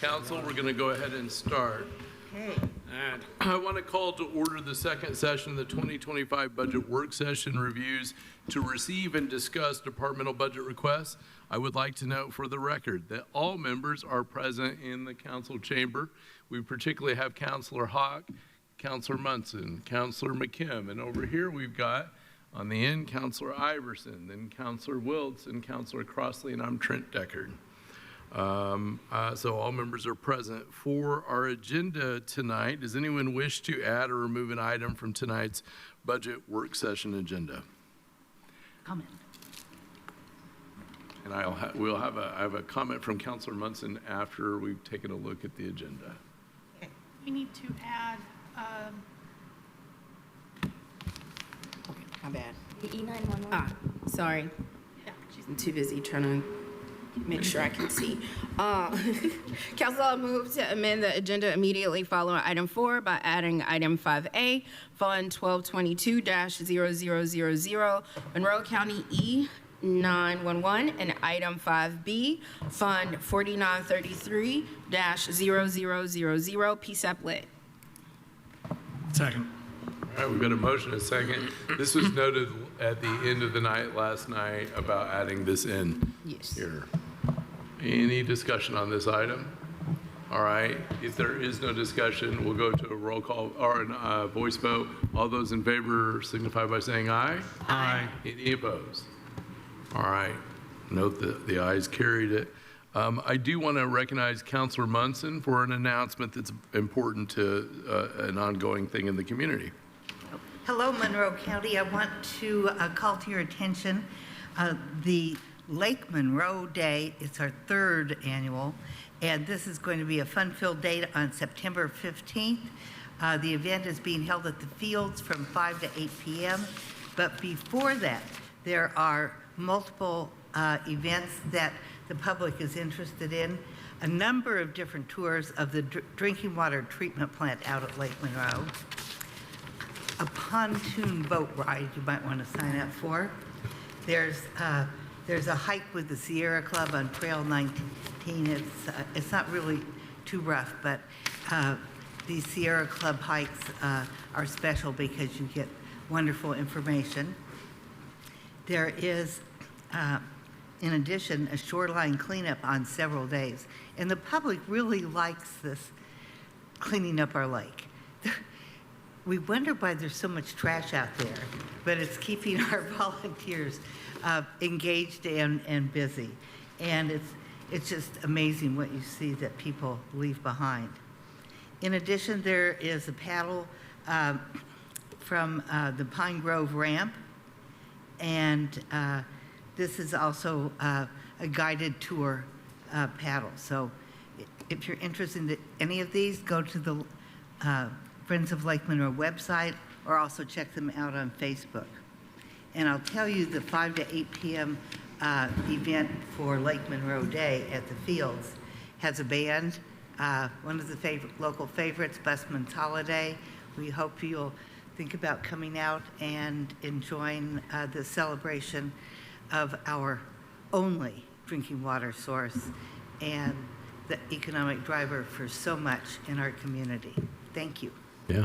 Council, we're going to go ahead and start. Okay. And I want to call to order the second session of the 2025 budget work session reviews to receive and discuss departmental budget requests. I would like to note for the record that all members are present in the council chamber. We particularly have Councilor Hawk, Councilor Munson, Councilor McKim, and over here we've got on the end Councilor Iverson, then Councilor Wiltz, and Councilor Crossley, and I'm Trent Deckard. So all members are present. For our agenda tonight, does anyone wish to add or remove an item from tonight's budget work session agenda? Comment. And I have a comment from Councilor Munson after we've taken a look at the agenda. We need to add, Okay, my bad. The E911. Ah, sorry. yeah, she's I'm too busy trying to make sure I can see. Council, I'll move to amend the agenda immediately following item 4 by adding item 5A, Fund 1222-0000, Monroe County E911, and item 5B, Fund 4933-0000, PSAP lit. Second. All right, we've got a motion, a second. This was noted at the end of the night last night about adding this in Yes. here. Any discussion on this item? All right, if there is no discussion, we'll go to a roll call or a voice vote. All those in favor signify by saying aye. Aye. Any opposed? All right, note that the ayes carried it. I do want to recognize Councilor Munson for an announcement that's important to an ongoing thing in the community. Hello, Monroe County. I want to call to your attention the Lake Monroe Day. It's our 3rd annual, and this is going to be a fun-filled day on September 15th. The event is being held at the Fields from 5 to 8 p.m., but before that, there are multiple events that the public is interested in, a number of different tours of the drinking water treatment plant out at Lake Monroe, a pontoon boat ride you might want to sign up for. There's a hike with the Sierra Club on Trail 19. It's not really too rough, but these Sierra Club hikes are special because you get wonderful information. There is, in addition, a shoreline cleanup on several days, and the public really likes this cleaning up our lake. We wonder why there's so much trash out there, but it's keeping our volunteers engaged and busy. And it's just amazing what you see that people leave behind. In addition, there is a paddle from the Pine Grove ramp, and this is also a guided tour paddle. So if you're interested in any of these, go to the Friends of Lake Monroe website, or also check them out on Facebook. And I'll tell you, the 5 to 8 p.m. Event for Lake Monroe Day at the Fields has a band, one of the local favorites, Busman's Holiday. We hope you'll think about coming out and enjoying the celebration of our only drinking water source and the economic driver for so much in our community. Thank you. Yeah.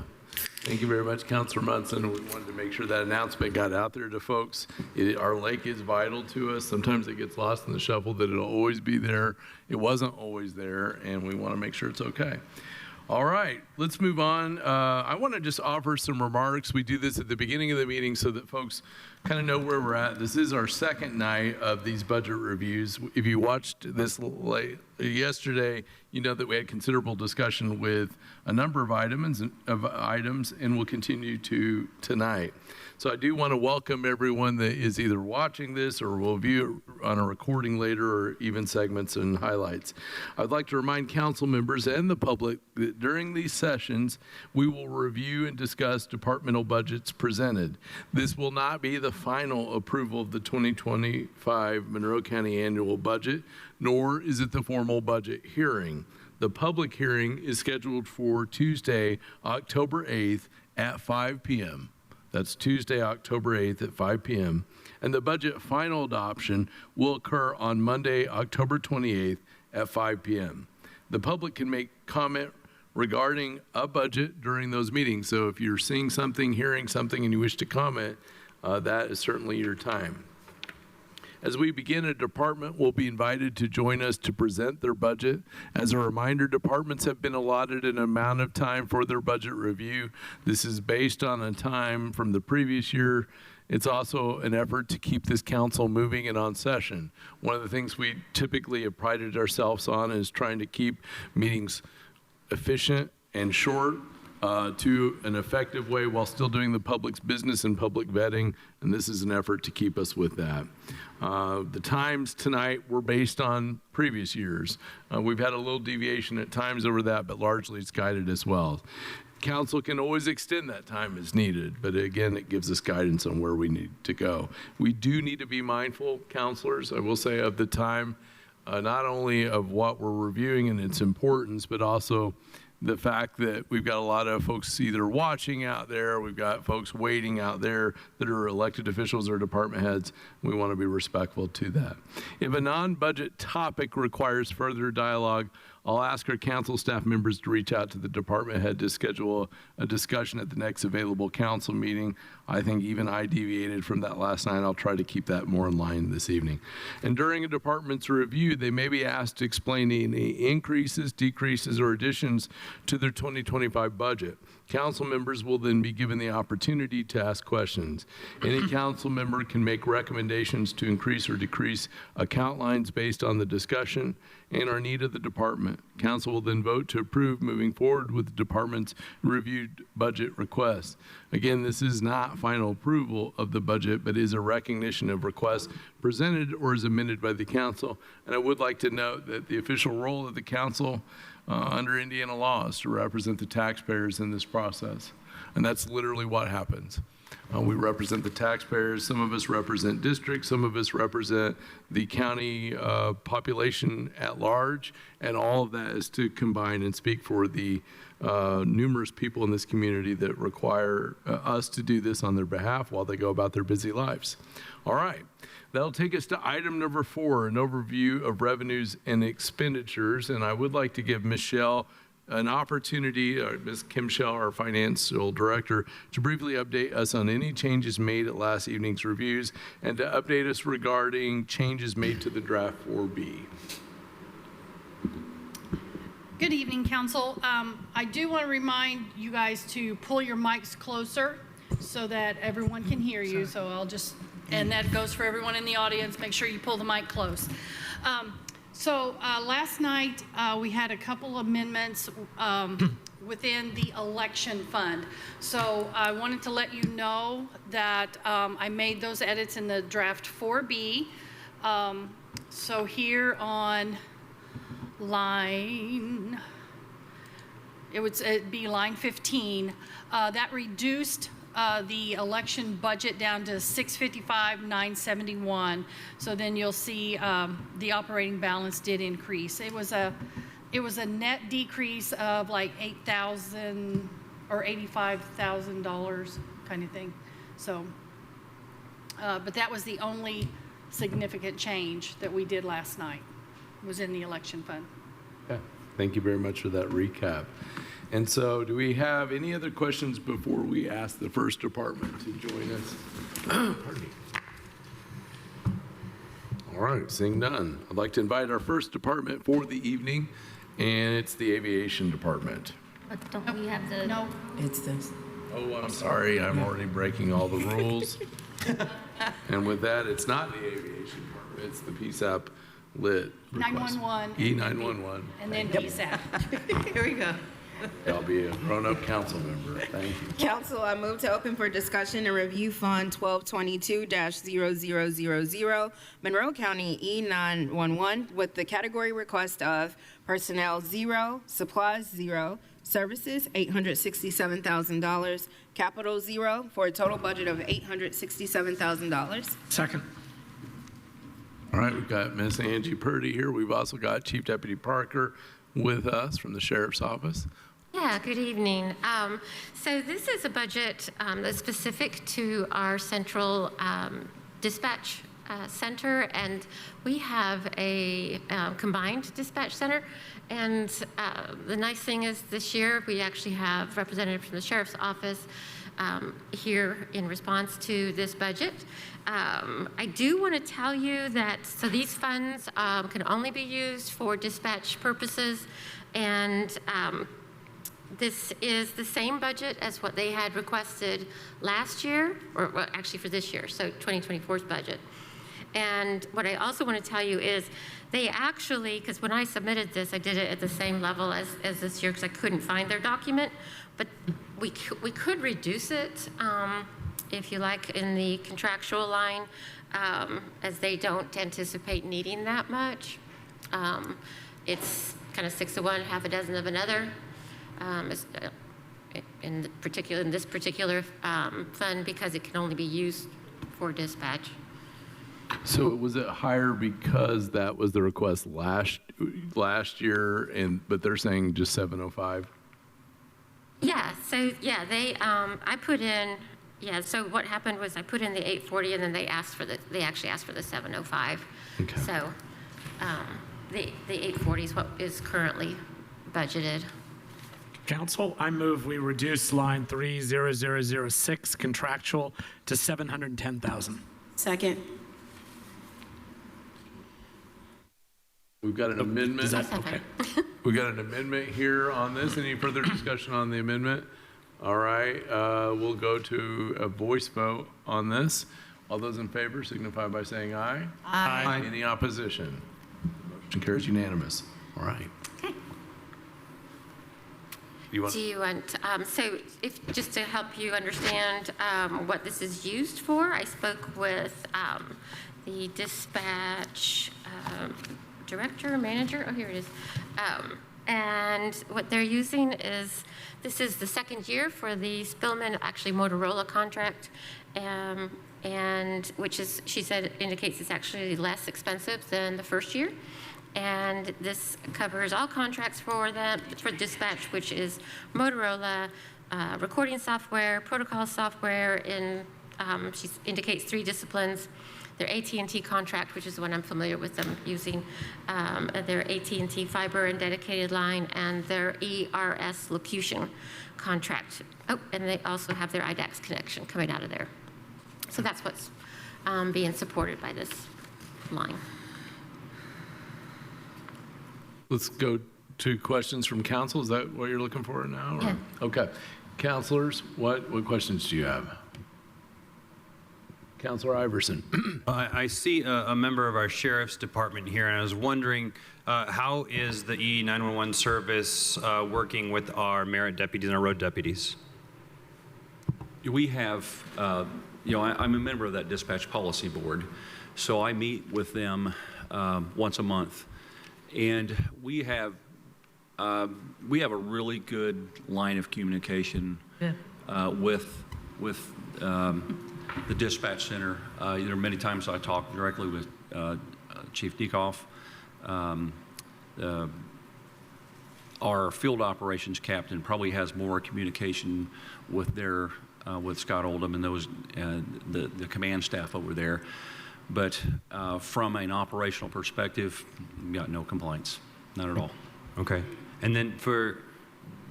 Thank you very much, Councilor Munson. We wanted to make sure that announcement got out there to folks. Our lake is vital to us. Sometimes it gets lost in the shuffle that it'll always be there. It wasn't always there, and we want to make sure it's okay. All right, let's move on. I want to just offer some remarks. We do this at the beginning of the meeting so that folks kind of know where we're at. This is our second night of these budget reviews. If you watched this yesterday, you know that we had considerable discussion with a number of items, and will continue to tonight. So I do want to welcome everyone that is either watching this or will view it on a recording later, or even segments and highlights. I'd like to remind council members and the public that during these sessions, we will review and discuss departmental budgets presented. This will not be the final approval of the 2025 Monroe County annual budget, nor is it the formal budget hearing. The public hearing is scheduled for Tuesday, October 8th at 5 p.m. That's Tuesday, October 8th at 5 p.m. And the budget final adoption will occur on Monday, October 28th at 5 p.m. The public can make comment regarding a budget during those meetings. So if you're seeing something, hearing something, and you wish to comment, that is certainly your time. As we begin, a department will be invited to join us to present their budget. As a reminder, departments have been allotted an amount of time for their budget review. This is based on a time from the previous year. It's also an effort to keep this council moving and on session. One of the things we typically have prided ourselves on is trying to keep meetings efficient and short to an effective way while still doing the public's business and public vetting, and this is an effort to keep us with that. The times tonight were based on previous years. We've had a little deviation at times over that, but largely it's guided as well. Council can always extend that time as needed, but again, it gives us guidance on where we need to go. We do need to be mindful, counselors, I will say, of the time, not only of what we're reviewing and its importance, but also the fact that we've got a lot of folks either watching out there, we've got folks waiting out there that are elected officials or department heads. We want to be respectful to that. If a non-budget topic requires further dialogue, I'll ask our council staff members to reach out to the department head to schedule a discussion at the next available council meeting. I think even I deviated from that last night. I'll try to keep that more in line this evening. And during a department's review, they may be asked to explain any increases, decreases, or additions to their 2025 budget. Council members will then be given the opportunity to ask questions. Any council member can make recommendations to increase or decrease account lines based on the discussion and our need of the department. Council will then vote to approve moving forward with the department's reviewed budget requests. Again, this is not final approval of the budget, but is a recognition of requests presented or is amended by the council. And I would like to note that the official role of the council under Indiana law is to represent the taxpayers in this process. And that's literally what happens. We represent the taxpayers. Some of us represent districts. Some of us represent the county population at large. And all of that is to combine and speak for the numerous people in this community that require us to do this on their behalf while they go about their busy lives. All right. That'll take us to item number 4, an overview of revenues and expenditures. And I would like to give Michelle an opportunity, Ms. Kim Schell, our financial director, to briefly update us on any changes made at last evening's reviews and to update us regarding changes made to the draft 4B. Good evening, council. I do want to remind you guys to pull your mics closer so that everyone can hear you. So I'll just, and that goes for everyone in the audience, make sure you pull the mic close. So last night we had a couple amendments within the election fund. So I wanted to let you know that I made those edits in the draft 4B. So here on line, it'd be line 15, that reduced the election budget down to $655,971. So then you'll see the operating balance did increase. It was a net decrease of like $8,000 or $85,000 kind of thing. So, but that was the only significant change that we did last night, was in the election fund. Okay. Thank you very much for that recap. And so do we have any other questions before we ask the first department to join us? Pardon me. All right, seeing none. I'd like to invite our first department for the evening, and it's the aviation department. But don't we have the... No, It's this. Oh, I'm sorry, I'm already breaking all the rules. And with that, it's not the aviation department, it's the PSAP lit request. 911. E911. and then PSAP. Here we go. I'll be a grown-up council member, thank you. Council, I move to open for discussion and review Fund 1222-0000, Monroe County E911, with the category request of personnel 0, supplies 0, services $867,000, capital 0, for a total budget of $867,000. Second. All right, we've got Miss Angie Purdy here. We've also got Chief Deputy Parker with us from the Sheriff's Office. Yeah, good evening. So this is a budget that's specific to our central dispatch center, and we have a combined dispatch center. And the nice thing is this year we actually have representatives from the sheriff's office here in response to this budget. I do want to tell you that, so these funds can only be used for dispatch purposes, and this is the same budget as what they had requested last year, or well, actually for this year, so 2024's budget. And what I also want to tell you is they actually, because when I submitted this, I did it at the same level as this year because I couldn't find their document, but we could reduce it, if you like, in the contractual line, as they don't anticipate needing that much. It's kind of 6 of one, half a dozen of another. In this particular fund, because it can only be used for dispatch. So was it higher because that was the request last year, but they're saying just 705? Yeah. So yeah, I put in. Yeah. So what happened was I put in the 840, and then they actually asked for the 705. Okay. So the 840 is what is currently budgeted. Council, I move we reduce line 30006 contractual to 710,000. Second. We've got an amendment. Is that okay? We got an amendment here on this. Any further discussion on the amendment? All right, we'll go to a voice vote on this. All those in favor signify by saying aye. Aye. Any opposition? Motion carries unanimous. All right. Okay. You want? Do you want, so if, just to help you understand what this is used for, I spoke with the dispatch director, manager, oh, here it is. And what they're using is, this is the second year for the Spillman, actually Motorola contract, and which is, she said, indicates it's actually less expensive than the first year. And this covers all contracts for dispatch, which is Motorola, recording software, protocol software, she indicates 3 disciplines. Their AT&T contract, which is the one I'm familiar with them using, their AT&T fiber and dedicated line, and their ERS locution contract. Oh, and they also have their IDAX connection coming out of there. So that's what's being supported by this line. Let's go to questions from council. Is that what you're looking for now? Or? Yeah. Okay. Counselors, what questions do you have? Counselor Iverson. I see a member of our sheriff's department here, and I was wondering how is the E911 service working with our merit deputies and our road deputies? We have, I'm a member of that dispatch policy board, so I meet with them once a month, and we have a really good line of communication with the dispatch center. There are many times I talk directly with Chief Diekoff. Our field operations captain probably has more communication with with Scott Oldham and those the command staff over there. But from an operational perspective, we've got no complaints, not at all. Okay. And then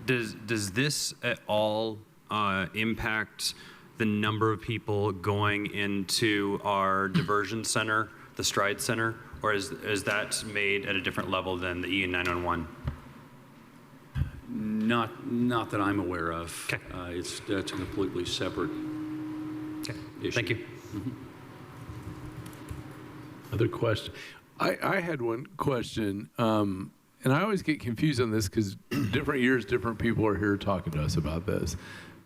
does this at all impact the number of people going into our diversion center, the Stride Center, or is that made at a different level than the E911? Not that I'm aware of. Okay. That's a completely separate issue. Thank you. Mm-hmm. Other question? I had one question, and I always get confused on this because different years, different people are here talking to us about this.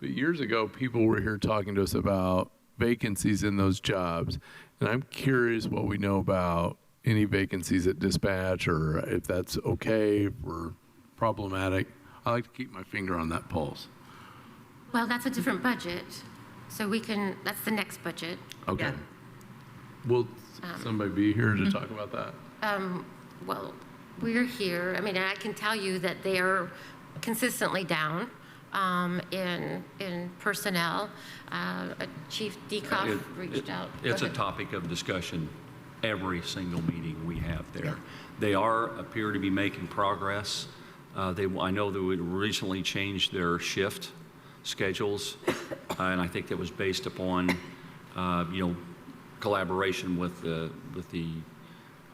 But years ago, people were here talking to us about vacancies in those jobs. And I'm curious what we know about any vacancies at dispatch, or if that's okay or problematic. I like to keep my finger on that pulse. Well, that's a different budget, so that's the next budget. Okay. Yeah. Will somebody be here to talk about that? Well, we're here. I mean, I can tell you that they are consistently down in personnel. Chief Decoff reached out. It's Go a ahead. topic of discussion every single meeting we have there. Yeah. They appear to be making progress. I know that we recently changed their shift schedules, and I think that was based upon, collaboration with the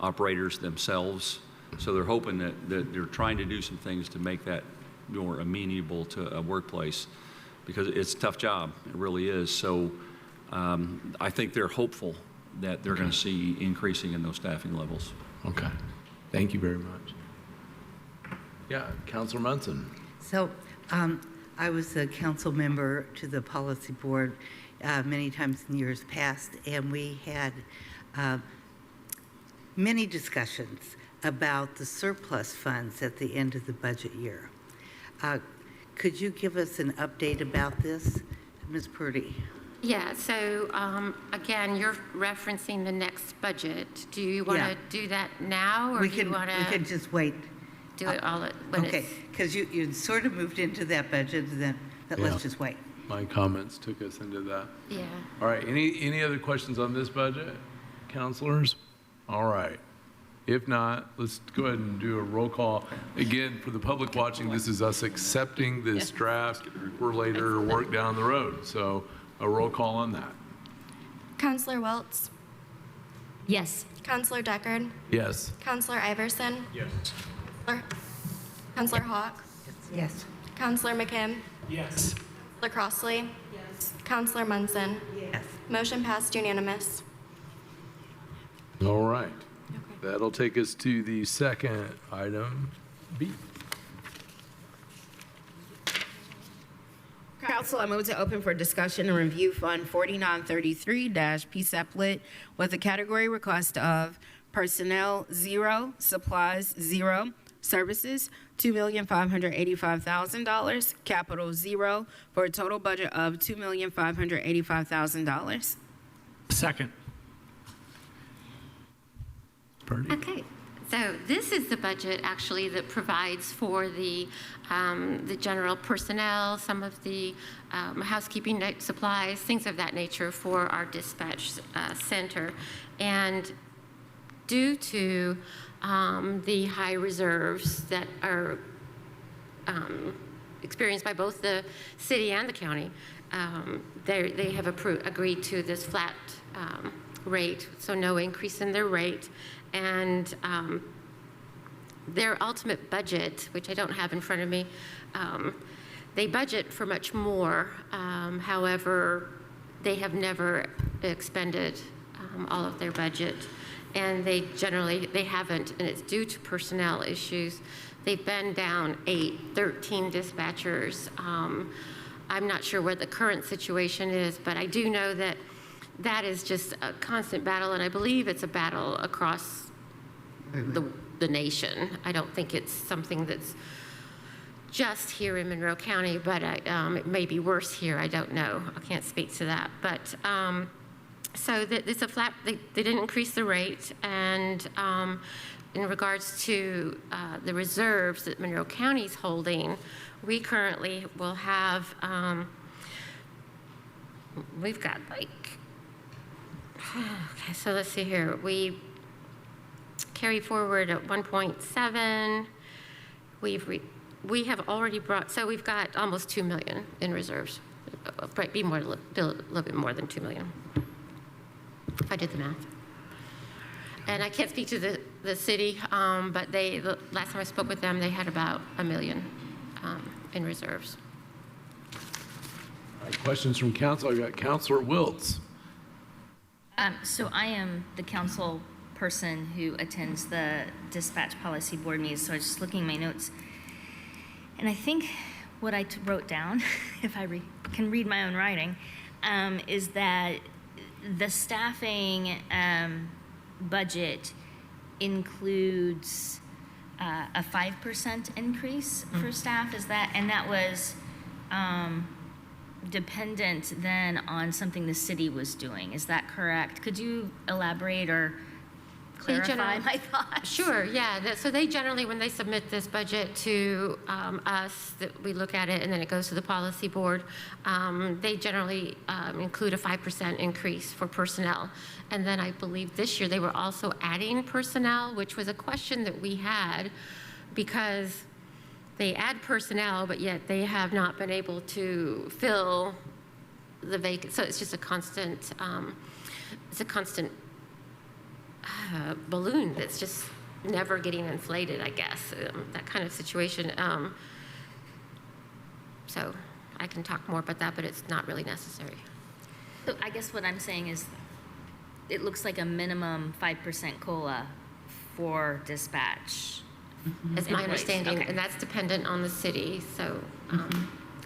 operators themselves. So they're hoping that they're trying to do some things to make that more amenable to a workplace, because it's a tough job. It really is. So I think they're hopeful that they're going to see increasing in those staffing levels. Okay. Thank you very much. Yeah, Counselor Munson. So I was a council member to the policy board many times in years past, and we had many discussions about the surplus funds at the end of the budget year. Could you give us an update about this, Ms. Purdy? Yeah, so again, you're referencing the next budget. Do you want to Yeah. do that now, or We do you can want we can to just wait. do it all at when Okay, it's? because you sort of moved into that budget, and then Yeah. let's just wait. My comments took us into that. Yeah. All right, any other questions on this budget, counselors? All right. If not, let's go ahead and do a roll call. Again, for the public watching, this is us accepting this draft for later work down the road. So a roll call on that. Counselor Wiltz? Yes. Counselor Deckard? Yes. Counselor Iverson? Yes. Counselor Hawk? Yes. Counselor McKim? Yes. Counselor Crossley? Yes. Counselor Munson? Yes. Motion passed unanimous. All right. That'll take us to the second item, B. Council, I move to open for discussion and review Fund 4933-PSEPLIT with a category request of personnel 0, supplies 0, services $2,585,000, capital 0, for a total budget of $2,585,000. Second. Purdy. Okay, so this is the budget actually that provides for the general personnel, some of the housekeeping supplies, things of that nature for our dispatch center. And due to the high reserves that are experienced by both the city and the county, they have agreed to this flat rate, so no increase in their rate. And their ultimate budget, which I don't have in front of me, they budget for much more. However, they have never expended all of their budget. And they haven't, and it's due to personnel issues. They've been down 13 dispatchers. I'm not sure what the current situation is, but I do know that that is just a constant battle, and I believe it's a battle across the nation. I don't think it's something that's just here in Monroe County, but it may be worse here. I don't know. I can't speak to that. But so it's a flat, they didn't increase the rate, and in regards to the reserves that Monroe County's holding, we currently will have, we've got like, okay, so let's see here. We carry forward at 1.7. We have already brought, so we've got almost 2 million in reserves. Might be more, a little bit more than 2 million, if I did the math. And I can't speak to the city, but the last time I spoke with them, they had about 1 million in reserves. All right, questions from council. I got Counselor Wiltz. So I am the council person who attends the dispatch policy board meetings, so I was just looking at my notes. And I think what I wrote down, if I can read my own writing, is that the staffing budget includes a 5% increase for staff. Is that, and that was dependent then on something the city was doing. Is that correct? Could you elaborate or clarify my thoughts. Sure, yeah. So they generally, when they submit this budget to us, that we look at it and then it goes to the policy board, they generally include a 5% increase for personnel. And then I believe this year they were also adding personnel, which was a question that we had because they add personnel, but yet they have not been able to fill the vacant. So it's just a constant, balloon that's just never getting inflated, I guess, that kind of situation. So I can talk more about that, but it's not really necessary. So I guess what I'm saying is, it looks like a minimum 5% COLA for dispatch. Is my Employees, understanding, okay. and that's dependent on the city, so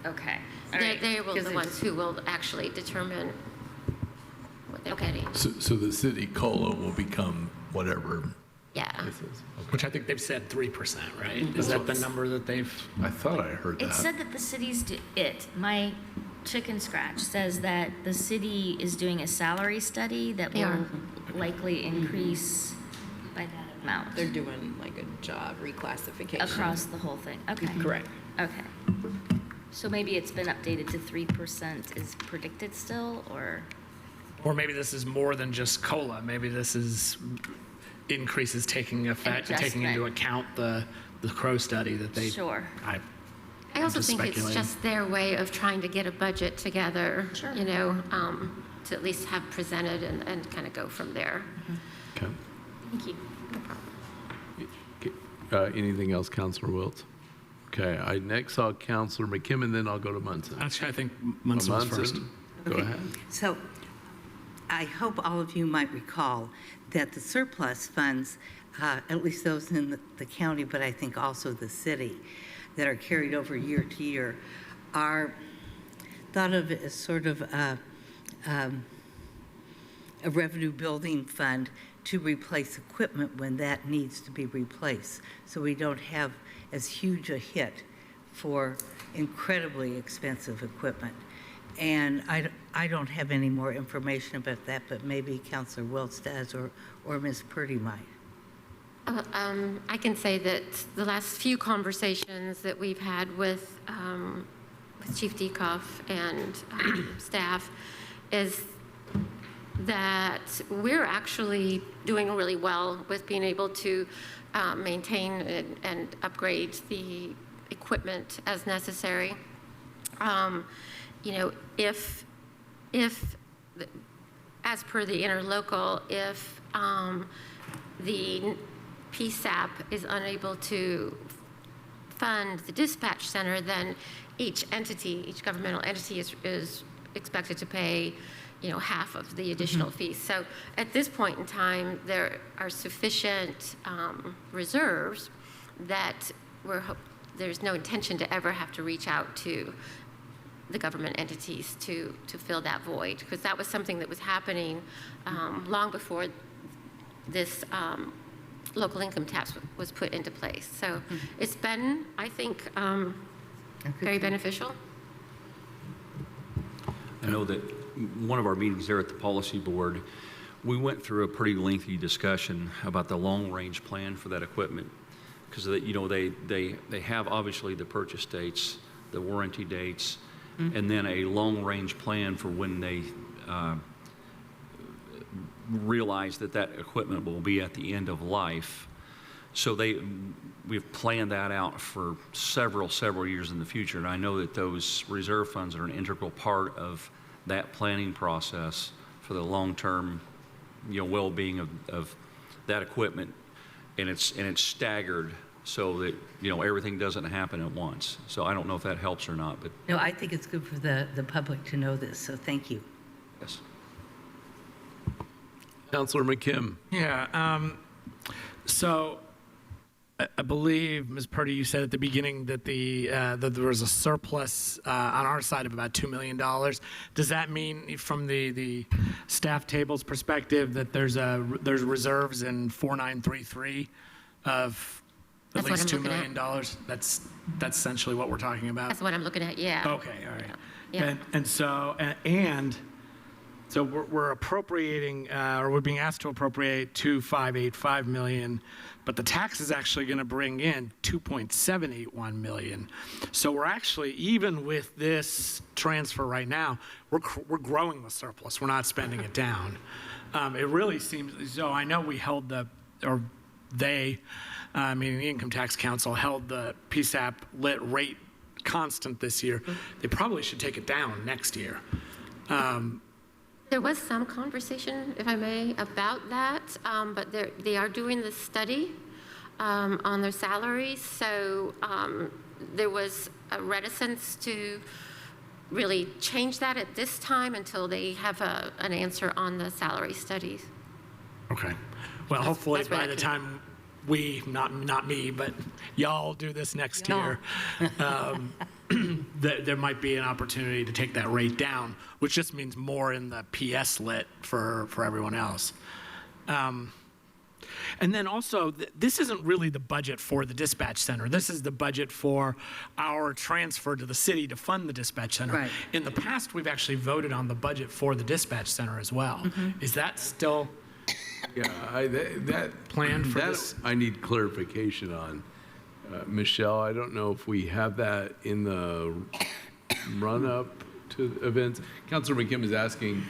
Okay. All right. they will 'Cause the it's- ones who will actually determine what they're Okay. getting. So the city COLA will become whatever Yeah. this is. Which I think they've said 3%, right? Is that the number that they've? I thought I heard It that. said that the city's, my chicken scratch says that the city is doing a salary study that They are. will likely increase by that amount. They're doing like a job reclassification. Across the whole thing, okay. Correct. Okay. So maybe it's been updated to 3% is predicted still, or? Or maybe this is more than just COLA. Maybe this is increases taking effect, taking into adjustment. account the Crow study that they. Sure. I also just think it's speculating. just their way of trying to get a budget together, Sure. you know, to at least have presented and kind of go from there. Okay. Thank you. Anything else, Counselor Wiltz? Okay, I next saw Counselor McKim, then I'll go to Munson. Actually, I think Munson was first. Go Okay. ahead. So I hope all of you might recall that the surplus funds, at least those in the county, but I think also the city, that are carried over year to year, are thought of as sort of a revenue building fund to replace equipment when that needs to be replaced. So we don't have as huge a hit for incredibly expensive equipment. And I don't have any more information about that, but maybe Counselor Wiltz does, or Ms. Purdy might. I can say that the last few conversations that we've had with Chief Dekoff and staff is that we're actually doing really well with being able to maintain and upgrade the equipment as necessary. You know, if as per the interlocal, if the PSAP is unable to fund the dispatch center, then each governmental entity is expected to pay, you know, half of the additional fees. So at this point in time, there are sufficient reserves that there's no intention to ever have to reach out to the government entities to fill that void, because that was something that was happening long before this local income tax was put into place. So it's been, I think, very beneficial. I know that one of our meetings there at the policy board, we went through a pretty lengthy discussion about the long-range plan for that equipment, because you know they have obviously the purchase dates, the warranty dates, and then a long-range plan for when they realize that equipment will be at the end of life. So we've planned that out for several years in the future, and I know that those reserve funds are an integral part of that planning process for the long-term, you know, well-being of that equipment, and it's staggered so that, you know, everything doesn't happen at once. So I don't know if that helps or not, but No, I think it's good for the public to know this, so thank you. yes. Counselor McKim. Yeah. So I believe, Ms. Purdy, you said at the beginning that that there was a surplus on our side of about $2 million. Does that mean, from the staff table's perspective, that there's reserves in 4933 of at That's what least I'm $2 looking million? That's essentially what we're talking about. That's what I'm looking at, yeah. Okay, all right. Yeah. And so, and So we're appropriating, or we're being asked to appropriate 2.585 million, but the tax is actually going to bring in 2.781 million. So we're actually, even with this transfer right now, we're growing the surplus. We're not spending it down. It really seems, so I know we held meaning the Income Tax Council held the PSAP lit rate constant this year. They probably should take it down next year. There was some conversation, if I may, about that, but they are doing the study on their salaries, so there was a reticence to really change that at this time until they have an answer on the salary studies. Okay. Well, hopefully that's where by that the came- time we, not me, but y'all do this next year, there might be an opportunity to take that rate down, which just means more in the PS lit for everyone else. And then also, this isn't really the budget for the dispatch center. This is the budget for our transfer to the city to fund the dispatch center. Right. In the past, we've actually voted on the budget for the dispatch center as well. Is that still Yeah, that planned for that this? I need clarification on. Michelle, I don't know if we have that in the run-up to events. Councilor McKim is asking,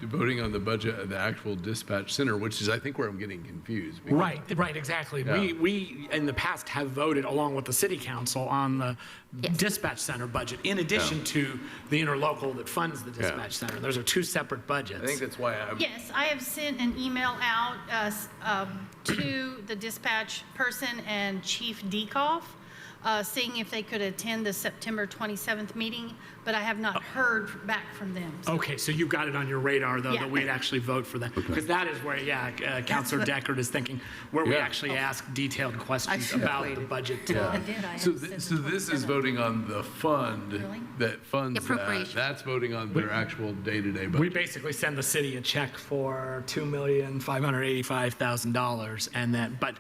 voting on the budget of the actual dispatch center, which is, I think, where I'm getting confused. Right, exactly. Yeah. We in the past have voted along with the city council on the Yes. dispatch center budget, in addition to the interlocal that funds the dispatch center. Those are two separate budgets. I think that's why I'm. Yes, I have sent an email out to the dispatch person and Chief Dekoff, seeing if they could attend the September 27th meeting, but I have not heard back from them. So- Okay, so you got it on your radar, though, Yeah. that we'd actually vote for that. Because that is where, Councilor Deckard is thinking, where we Yeah. actually ask detailed questions should have about the waited. budget. So this is voting on the fund that funds that. Appropriation. That's voting on their actual day-to-day We budget. basically send the city a check for $2,585,000, and then, but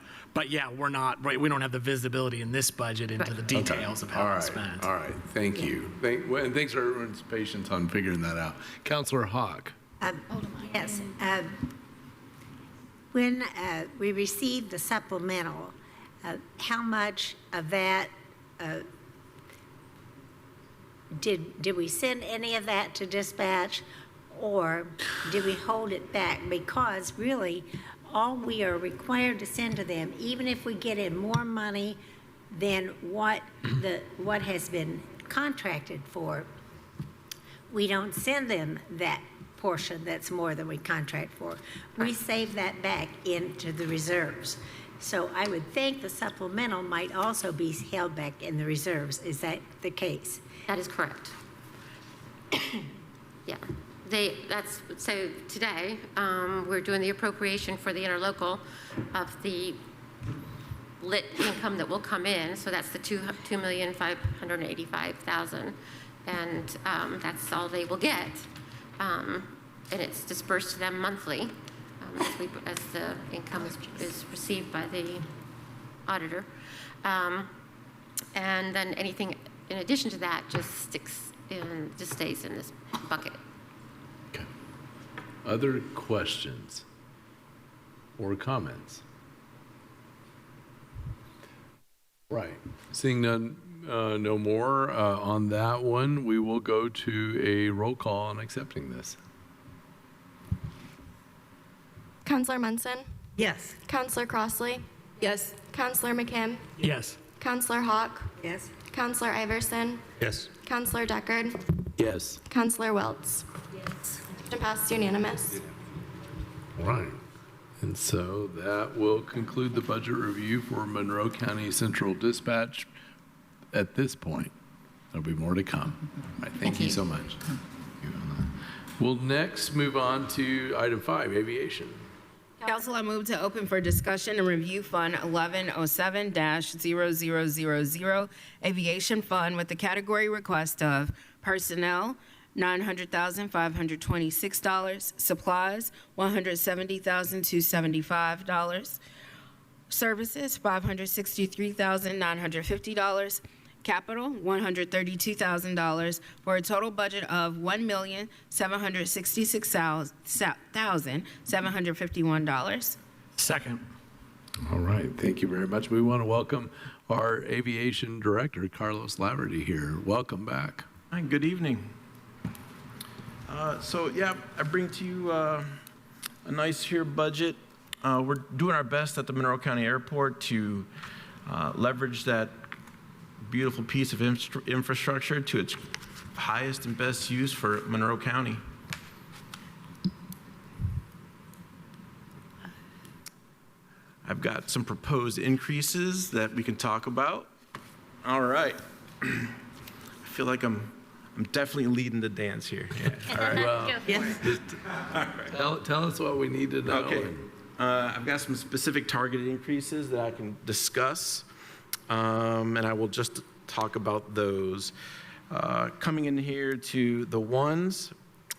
yeah, we're not, right, we don't have the visibility in this budget into the details of how it's spent. All right, thank you. And thanks for everyone's patience on figuring that out. Councilor Hawk. Yes. When we received the supplemental, how much of that, did we send any of that to dispatch, or did we hold it back? Because really, all we are required to send to them, even if we get in more money than what has been contracted for, we don't send them that portion that's more than we contract for. We save that back into the reserves. So I would think the supplemental might also be held back in the reserves. Is that the case? That is correct. Yeah. So today, we're doing the appropriation for the interlocal of the lit income that will come in. So that's the $2,585,000. And that's all they will get. And it's dispersed to them monthly as the income is received by the auditor. And then anything in addition to that just stays in this bucket. Okay. Other questions or comments? Right. Seeing none, no more on that one, we will go to a roll call on accepting this. Counselor Munson, Yes. Counselor Crossley, Yes. Counselor McKim, Yes. Counselor Hawk, Yes. Counselor Iverson, Yes. Counselor Deckard, Yes. Counselor Welts. Motion passed unanimous. All right. And so that will conclude the budget review for Monroe County Central Dispatch at this point. There'll be more to come. All right, thank you so much. We'll next move on to item 5, aviation. Council, I move to open for discussion and review Fund 1107-0000, Aviation Fund, with the category request of personnel, $900,526, supplies, $170,275, services, $563,950, Capital, $132,000, for a total budget of $1,766,751. Second. All right, thank you very much. We want to welcome our aviation director, Carlos Laverty, here. Welcome back. Hi, good evening. I bring to you a nice here budget. We're doing our best at the Monroe County Airport to leverage that beautiful piece of infrastructure to its highest and best use for Monroe County. I've got some proposed increases that we can talk about. All right. I feel like I'm definitely leading the dance here. Yeah. All right, well, just tell us what we need to know. Okay. I've got some specific targeted increases that I can discuss, and I will just talk about those. Coming in here to the ones,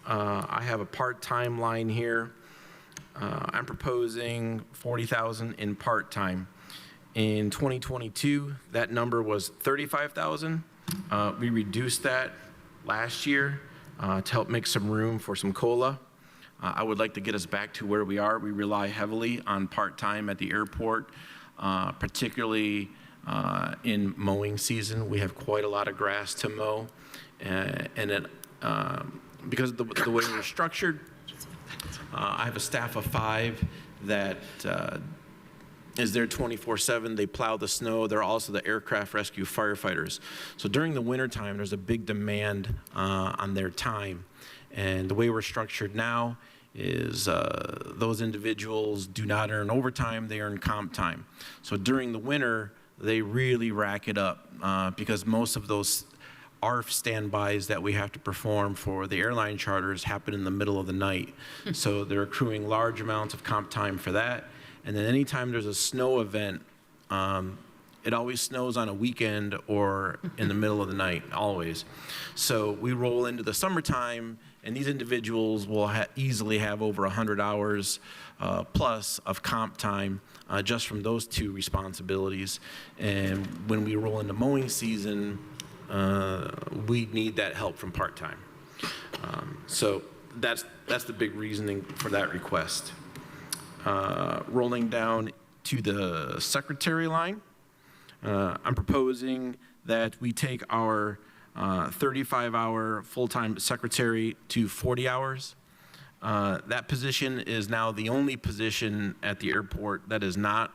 I have a part-time line here. I'm proposing $40,000 in part-time. In 2022, that number was $35,000. We reduced that last year to help make some room for some COLA. I would like to get us back to where we are. We rely heavily on part-time at the airport, particularly in mowing season. We have quite a lot of grass to mow, because of the way we're structured, I have a staff of 5 that is there 24/7. They plow the snow. They're also the aircraft rescue firefighters. So during the wintertime, there's a big demand on their time. And the way we're structured now is those individuals do not earn overtime, they earn comp time. So during the winter, they really rack it up because most of those ARF standbys that we have to perform for the airline charters happen in the middle of the night. So they're accruing large amounts of comp time for that. And then anytime there's a snow event, it always snows on a weekend or in the middle of the night, always. So we roll into the summertime, and these individuals will easily have over 100 hours plus of comp time just from those 2 responsibilities. And when we roll into mowing season, we need that help from part-time. So that's the big reasoning for that request. Rolling down to the secretary line, I'm proposing that we take our 35-hour full-time secretary to 40 hours. That position is now the only position at the airport that is not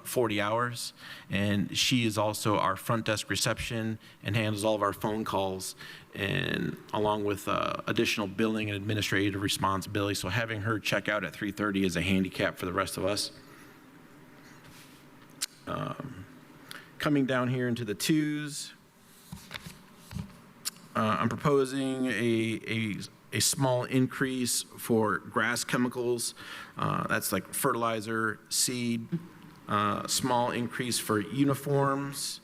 40 hours, and she is also our front desk reception and handles all of our phone calls, and along with additional billing and administrative responsibility. So having her check out at 3:30 is a handicap for the rest of us. Coming down here into the 2s, I'm proposing a small increase for grass chemicals. That's like fertilizer, seed. Small increase for uniforms.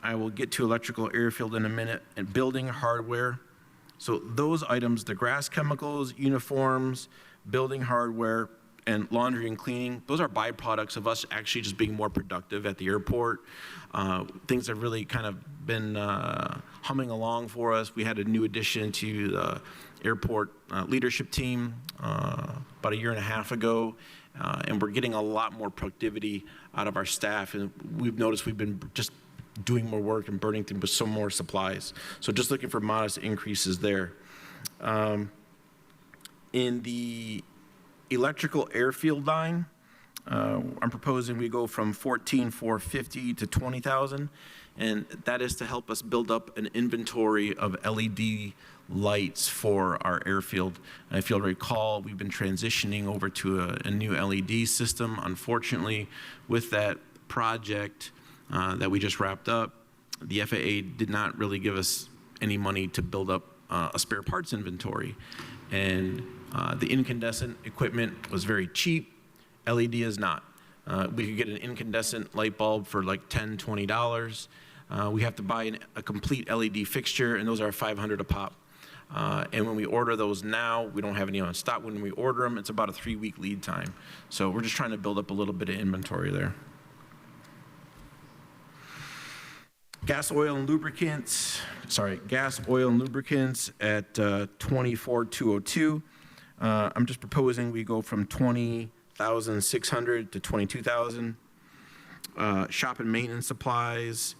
I will get to electrical airfield in a minute, and building hardware. So those items, the grass chemicals, uniforms, building hardware, and laundry and cleaning, those are byproducts of us actually just being more productive at the airport. Things have really kind of been humming along for us. We had a new addition to the airport leadership team about 1.5 years ago. And we're getting a lot more productivity out of our staff. And we've noticed we've been just doing more work and burning through some more supplies. So just looking for modest increases there. In the electrical airfield line, I'm proposing we go from $14,450 to $20,000. And that is to help us build up an inventory of LED lights for our airfield. And if you'll recall, we've been transitioning over to a new LED system. Unfortunately, with that project that we just wrapped up, the FAA did not really give us any money to build up a spare parts inventory. And the incandescent equipment was very cheap. LED is not. We could get an incandescent light bulb for like $10, $20. We have to buy a complete LED fixture, and those are $500 a pop. And when we order those now, we don't have any on stock. When we order them, it's about a 3-week lead time. So we're just trying to build up a little bit of inventory there. Gas, oil, and lubricants at 24,202. I'm just proposing we go from 20,600 to 22,000. Shop and maintenance supplies,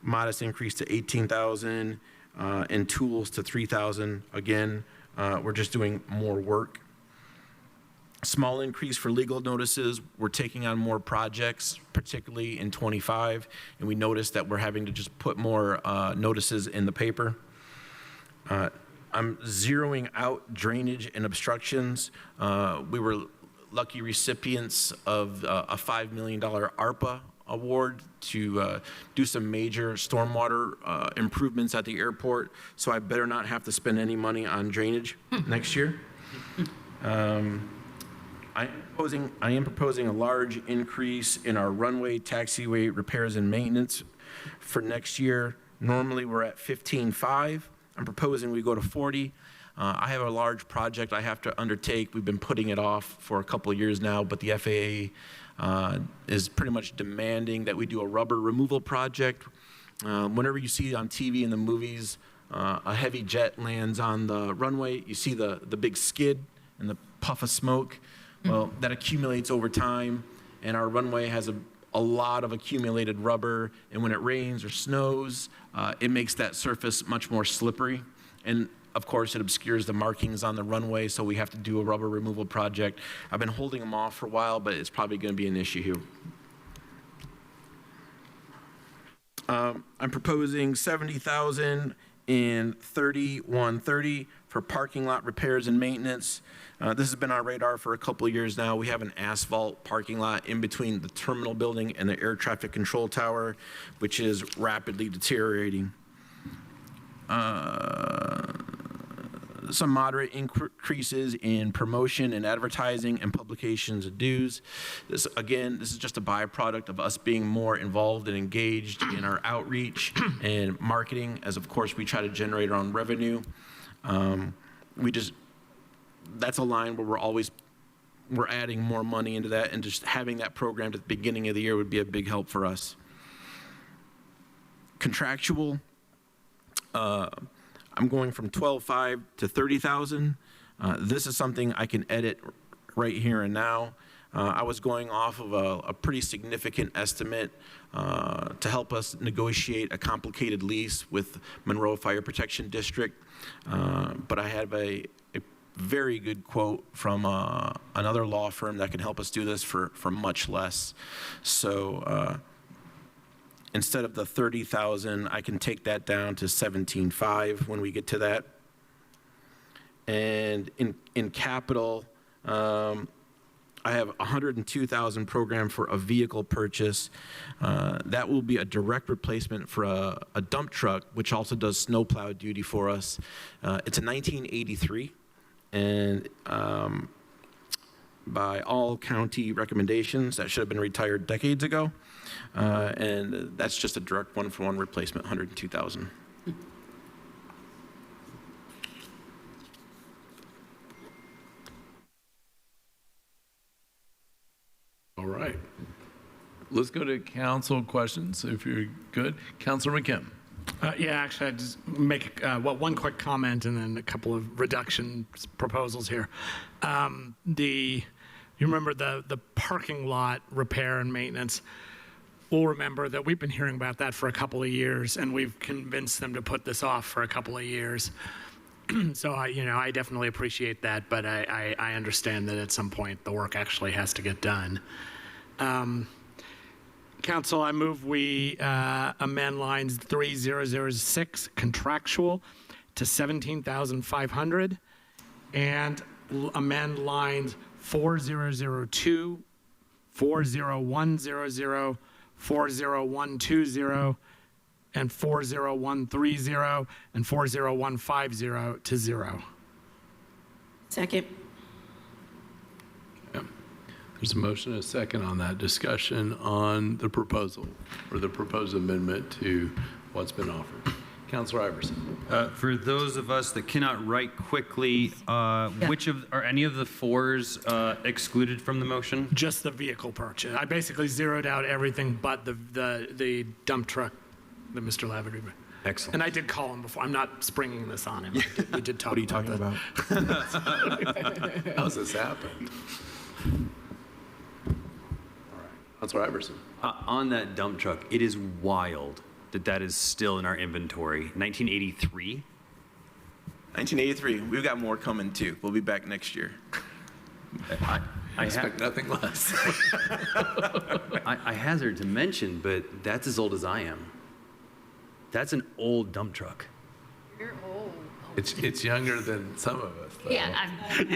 modest increase to 18,000, and tools to 3,000. Again, we're just doing more work. Small increase for legal notices. We're taking on more projects, particularly in 25, and we noticed that we're having to just put more notices in the paper. I'm zeroing out drainage and obstructions. We were lucky recipients of a $5 million ARPA award to do some major stormwater improvements at the airport, so I better not have to spend any money on drainage next year. I am proposing a large increase in our runway, taxiway repairs and maintenance for next year. Normally, we're at 15.5. I'm proposing we go to 40. I have a large project I have to undertake. We've been putting it off for a couple of years now, but the FAA is pretty much demanding that we do a rubber removal project. Whenever you see on TV and the movies, a heavy jet lands on the runway, you see the big skid and the puff of smoke. Well, that accumulates over time, and our runway has a lot of accumulated rubber, and when it rains or snows, it makes that surface much more slippery. And of course, it obscures the markings on the runway, so we have to do a rubber removal project. I've been holding them off for a while, but it's probably going to be an issue here. I'm proposing $70,000 in 3130 for parking lot repairs and maintenance. This has been on our radar for a couple of years now. We have an asphalt parking lot in between the terminal building and the air traffic control tower, which is rapidly deteriorating. Some moderate increases in promotion and advertising and publications and dues. This is just a byproduct of us being more involved and engaged in our outreach and marketing, as of course we try to generate our own revenue. That's a line where we're adding more money into that, and just having that program at the beginning of the year would be a big help for us. Contractual, I'm going from 12.5 to 30,000. This is something I can edit right here and now. I was going off of a pretty significant estimate to help us negotiate a complicated lease with Monroe Fire Protection District, but I have a very good quote from another law firm that can help us do this for much less. So instead of the 30,000, I can take that down to 17.5 when we get to that. And in capital, I have 102,000 programmed for a vehicle purchase. That will be a direct replacement for a dump truck, which also does snowplow duty for us. It's a 1983, and by all county recommendations, that should have been retired decades ago. And that's just a direct one-for-one replacement, 102,000. All right. Let's go to council questions, if you're good. Councilor McKim. Yeah, actually, I'd just make one quick comment and then a couple of reduction proposals here. You remember the parking lot repair and maintenance. We'll remember that we've been hearing about that for a couple of years, and we've convinced them to put this off for a couple of years. So I definitely appreciate that, but I understand that at some point the work actually has to get done. Council, I move we amend lines 3006 contractual to 17,500 and amend lines 4002, 40100, 40120, and 40130 and 40150 to 0. Second. There's a motion and a second on that discussion on the proposal, or the proposed amendment to what's been offered. Councilor Iverson. For those of us that cannot write quickly, which are any of the fours excluded from the motion? Just the vehicle purchase. I basically zeroed out everything but the dump truck that Mr. Laverty. Excellent. And I did call him before. I'm not springing this on him. We did talk What are you talking about? How's this happen? All right, Councilor Iverson. On that dump truck, it is wild that that is still in our inventory. 1983? 1983. We've got more coming too. We'll be back next year. I expect nothing less. I hazard to mention, but that's as old as I am. That's an old dump truck. You're old. It's younger than some of us, though. Yeah,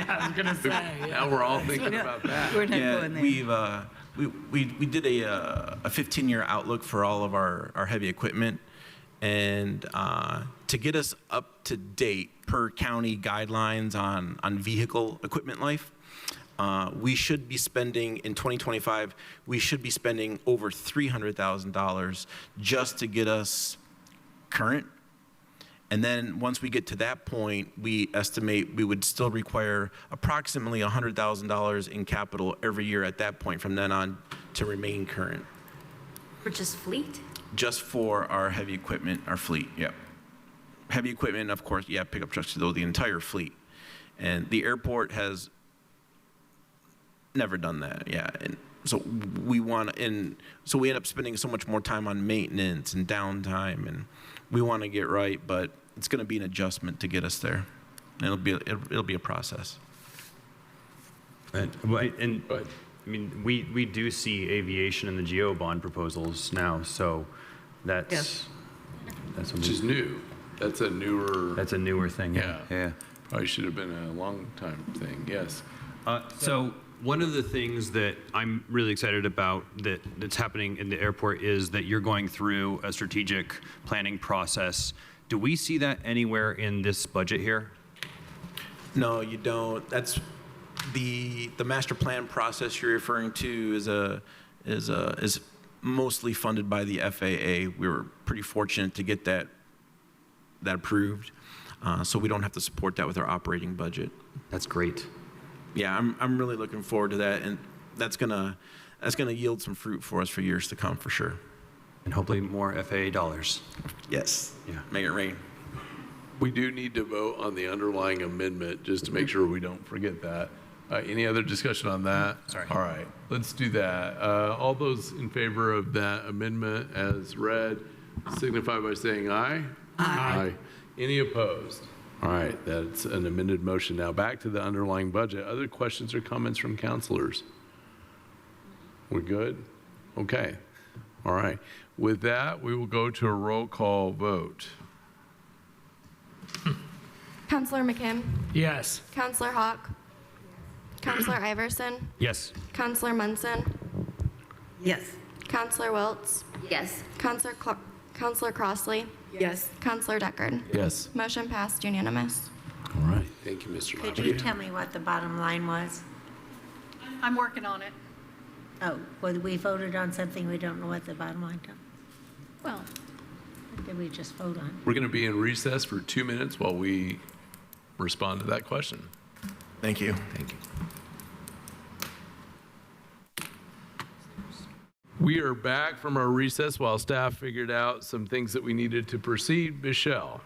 I was gonna say. Now we're all thinking about that. We're not Yeah, going there. we did a 15-year outlook for all of our heavy equipment, and to get us up to date per county guidelines on vehicle equipment life, we should be spending in 2025. We should be spending over $300,000 just to get us current. And then once we get to that point, we estimate we would still require approximately $100,000 in capital every year at that point from then on to remain current. for just fleet? Just for our heavy equipment, our fleet, yep. Heavy equipment, of course, yeah, pickup trucks, though, the entire fleet. And the airport has never done that, yeah. And so we end up spending so much more time on maintenance and downtime, and we want to get right, but it's going to be an adjustment to get us there. And it'll be a process. And I mean, we do see aviation in the GO bond proposals now, so that's Which is new. That's a newer thing. Yeah. Probably should have been a long time thing, yes. So one of the things that I'm really excited about that's happening in the airport is that you're going through a strategic planning process. Do we see that anywhere in this budget here? No, you don't. That's the master plan process you're referring to is mostly funded by the FAA. We were pretty fortunate to get that approved, so we don't have to support that with our operating budget. That's great. Yeah, I'm really looking forward to that, and that's gonna yield some fruit for us for years to come, for sure. And hopefully more FAA dollars. Yes. Yeah. Make it rain. We do need to vote on the underlying amendment, just to make sure we don't forget that. Any other discussion on that? Sorry. All right, let's do that. All those in favor of that amendment as read, signify by saying aye. Aye. Any opposed? All right, that's an amended motion. Now back to the underlying budget. Other questions or comments from councilors? We're good? Okay. All right. With that, we will go to a roll call vote. Counselor McKim, Yes. Counselor Hawk, Counselor Iverson, Yes. Counselor Munson, Yes. Counselor Wiltz, Yes. Counselor Crossley, Yes. Counselor Deckard. Yes. Motion passed unanimous. All right. Thank you, Mr. Could Lafferty. you tell me what the bottom line was? I'm working on it. Oh, well, we voted on something, we don't know what the bottom line is. Well, What did we just vote on? We're going to be in recess for 2 minutes while we respond to that question. Thank you. Thank you. We are back from our recess while staff figured out some things that we needed to proceed. Michelle.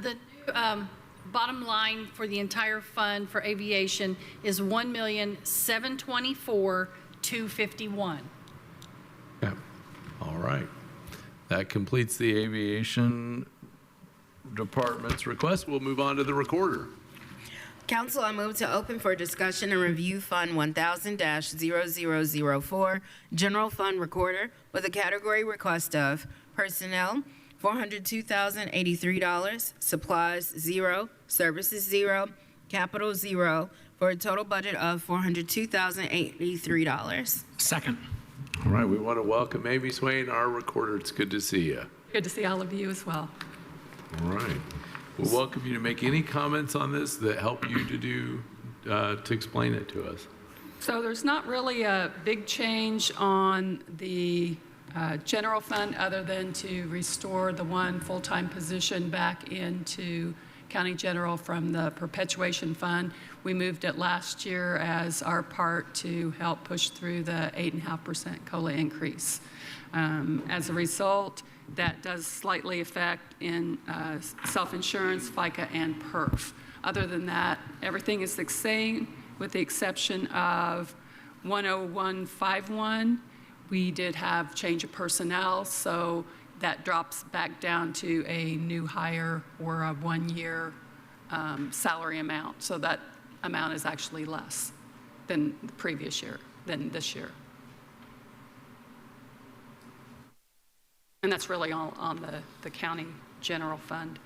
the new bottom line for the entire fund for aviation is $1,724,251. Yeah. All right. That completes the aviation department's request. We'll move on to the recorder. Council, I move to open for discussion and review Fund 1000-0004, General Fund Recorder, with a category request of personnel, $402,083, supplies, 0, services, 0, capital, 0, for a total budget of $402,083. Second. All right. We want to welcome Amy Swain, our recorder. It's good to see you. Good to see all of you as well. All right. We'll welcome you to make any comments on this that help you to explain it to us. So there's not really a big change on the general fund other than to restore the one full-time position back into county general from the perpetuation fund. We moved it last year as our part to help push through the 8.5% COLA increase. As a result, that does slightly affect in self-insurance, FICA, and PERF. Other than that, everything is the same with the exception of 10151. We did have change of personnel, so that drops back down to a new hire or a one-year salary amount. So that amount is actually less than the previous year, than this year. And that's really all on the county general fund.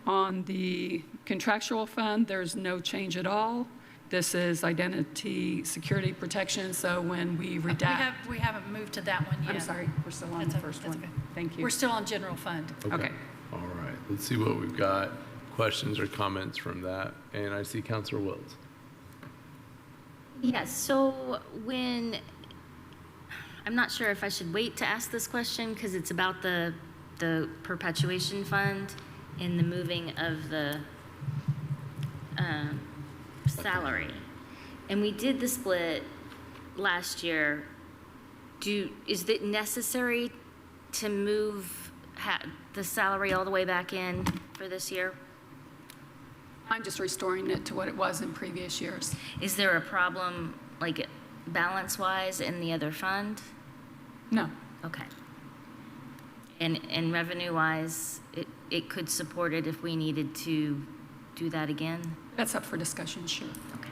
On the contractual fund, there's no change at all. This is identity security protection, so when we redact. We haven't moved to that one yet. I'm sorry, we're still on the first one. okay. Thank you. We're still on general fund. Okay. All right, let's see what we've got. Questions or comments from that? And I see Counselor Wills. Yes, so I'm not sure if I should wait to ask this question because it's about the perpetuation fund and the moving of the salary. And we did the split last year. Is it necessary to move the salary all the way back in for this year? I'm just restoring it to what it was in previous years. Is there a problem, like balance-wise in the other fund? No. Okay. And revenue-wise, it could support it if we needed to do that again? That's up for discussion, sure. Okay.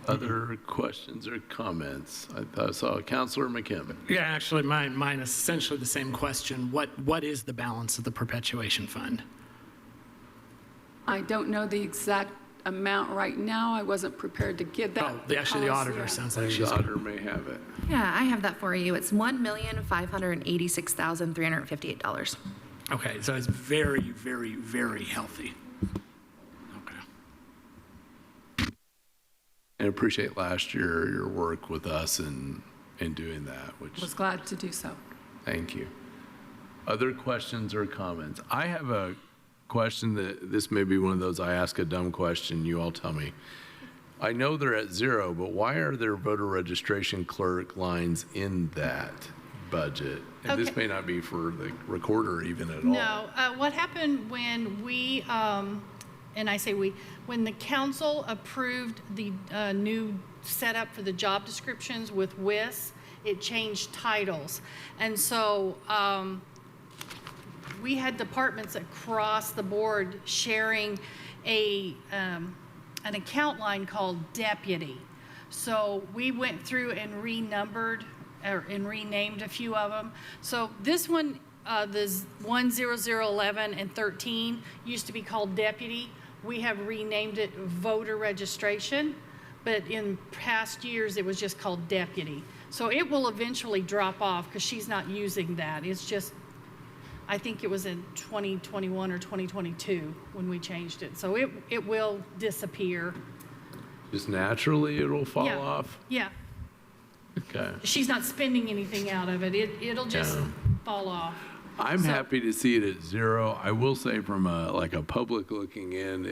Other questions or comments? I saw Counselor McKim. Yeah, actually, mine is essentially the same question. What is the balance of the perpetuation fund? I don't know the exact amount right now. I wasn't prepared to give that. Oh, actually, the auditor sounds like she's. The auditor may have it. Yeah, I have that for you. It's $1,586,358. Okay, so it's very, very, very healthy. Okay. And appreciate last year your work with us in doing that, which Was glad to do so. thank you. Other questions or comments? I have a question that this may be one of those I ask a dumb question, you all tell me. I know they're at zero, but why are there voter registration clerk lines in that budget? And this Okay. may not be for the recorder even at all. No, what happened when we, and I say we, when the council approved the new setup for the job descriptions with WIS, it changed titles. And so we had departments across the board sharing an account line called deputy. So we went through and renumbered and renamed a few of them. So this one, the 10011 and 13 used to be called deputy. We have renamed it voter registration, but in past years it was just called deputy. So it will eventually drop off because she's not using that. It's just, I think it was in 2021 or 2022 when we changed it. So it will disappear. Just naturally it'll fall Yeah. off? Yeah. Okay. She's not spending anything out of it. It'll just Yeah. fall off. I'm So- happy to see it at zero. I will say from a public looking in,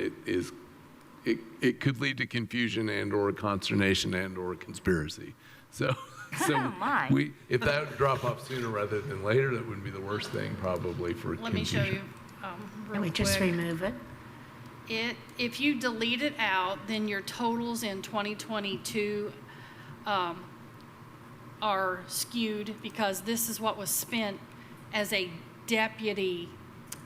it could lead to confusion and or consternation and or conspiracy. So my. if that would drop off sooner rather than later, that wouldn't be the worst thing probably for Let me confusion. show you Can real we just quick. remove it? If you delete it out, then your totals in 2022 are skewed because this is what was spent as a deputy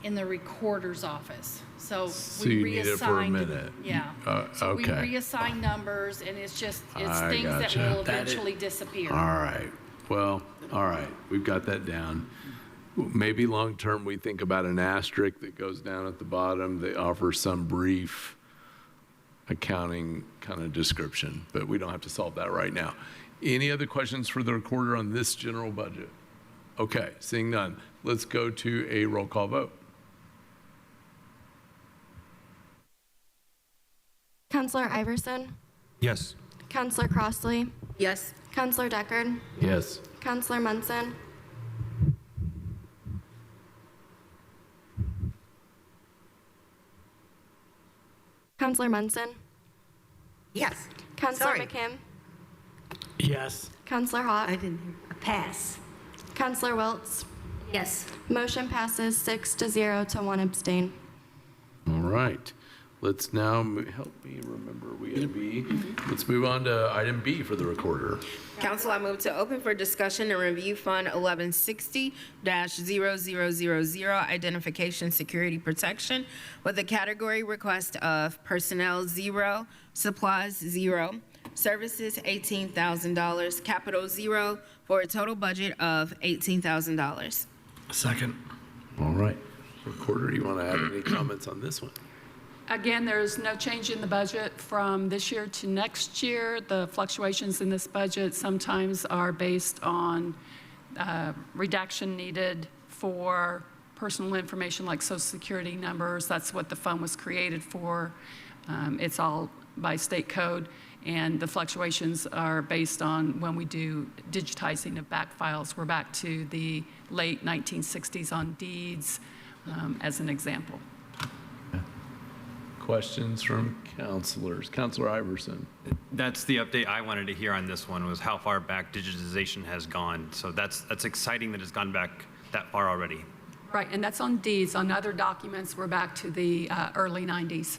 in the recorder's office. So So we you need it for a reassigned. minute. Yeah. So we okay. reassign numbers and it's things I that gotcha. will eventually disappear. All right. Well, all right. We've got that down. Maybe long-term, we think about an asterisk that goes down at the bottom. They offer some brief accounting kind of description, but we don't have to solve that right now. Any other questions for the recorder on this general budget? Okay, seeing none. Let's go to a roll call vote. Counselor Iverson, Yes. Counselor Crossley, Yes. Counselor Deckard, Yes. Counselor Munson, Counselor Munson, Yes. Counselor Sorry. McKim, Yes. Counselor Hawk, I didn't hear. Pass. Counselor Wiltz? Yes. Motion passes 6-0 to 1 abstain. All right. Let's now, help me remember, we had B. Let's move on to item B for the recorder. Council, I move to open for discussion and review Fund 1160-0000, Identification Security Protection, with a category request of Personnel 0, Supplies 0, Services $18,000, Capital 0, for a total budget of $18,000. Second. All right. Recorder, you want to add any comments on this one? Again, there's no change in the budget from this year to next year. The fluctuations in this budget sometimes are based on redaction needed for personal information like Social Security numbers. That's what the fund was created for. It's all by state code, and the fluctuations are based on when we do digitizing of back files. We're back to the late 1960s on deeds, as an example. Questions from counselors? Counselor Iverson. That's the update I wanted to hear on this one, was how far back digitization has gone. So that's exciting that it's gone back that far already. Right, and that's on deeds. On other documents, we're back to the early 90s.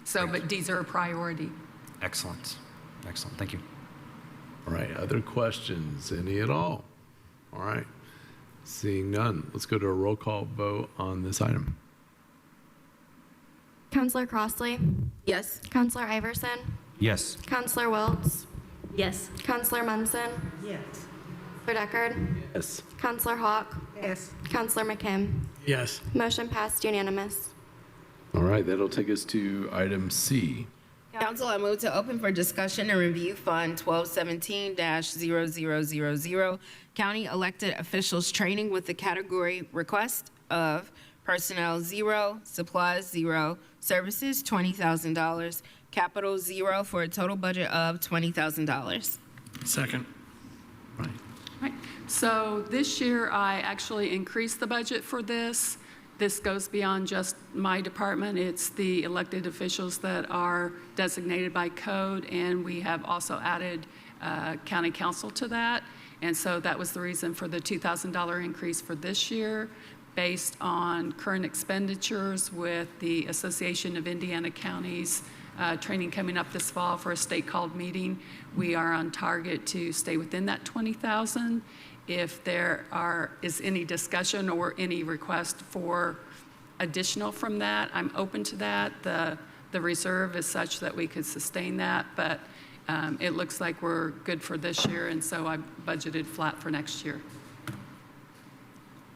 So, but deeds are a priority. Excellent. Excellent. Thank you. All right. Other questions? Any at all? All right. Seeing none, let's go to a roll call vote on this item. Counselor Crossley? Yes. Counselor Iverson? Yes. Counselor Wiltz? Yes. Counselor Munson? Yes. Counselor Deckard? Yes. Counselor Hawk? Yes. Counselor McKim? Yes. Motion passed unanimous. All right. That'll take us to item C. Council, I move to open for discussion and review Fund 1217-0000, County Elected Officials Training, with the category request of Personnel 0, Supplies 0, Services $20,000, Capital 0, for a total budget of $20,000. Second. Right. So this year, I actually increased the budget for this. This goes beyond just my department. It's the elected officials that are designated by code, and we have also added county council to that. And so that was the reason for the $2,000 increase for this year, based on current expenditures with the Association of Indiana Counties training coming up this fall for a state called meeting. We are on target to stay within that $20,000. If there is any discussion or any request for additional from that, I'm open to that. The reserve is such that we could sustain that, but it looks like we're good for this year, and so I budgeted flat for next year.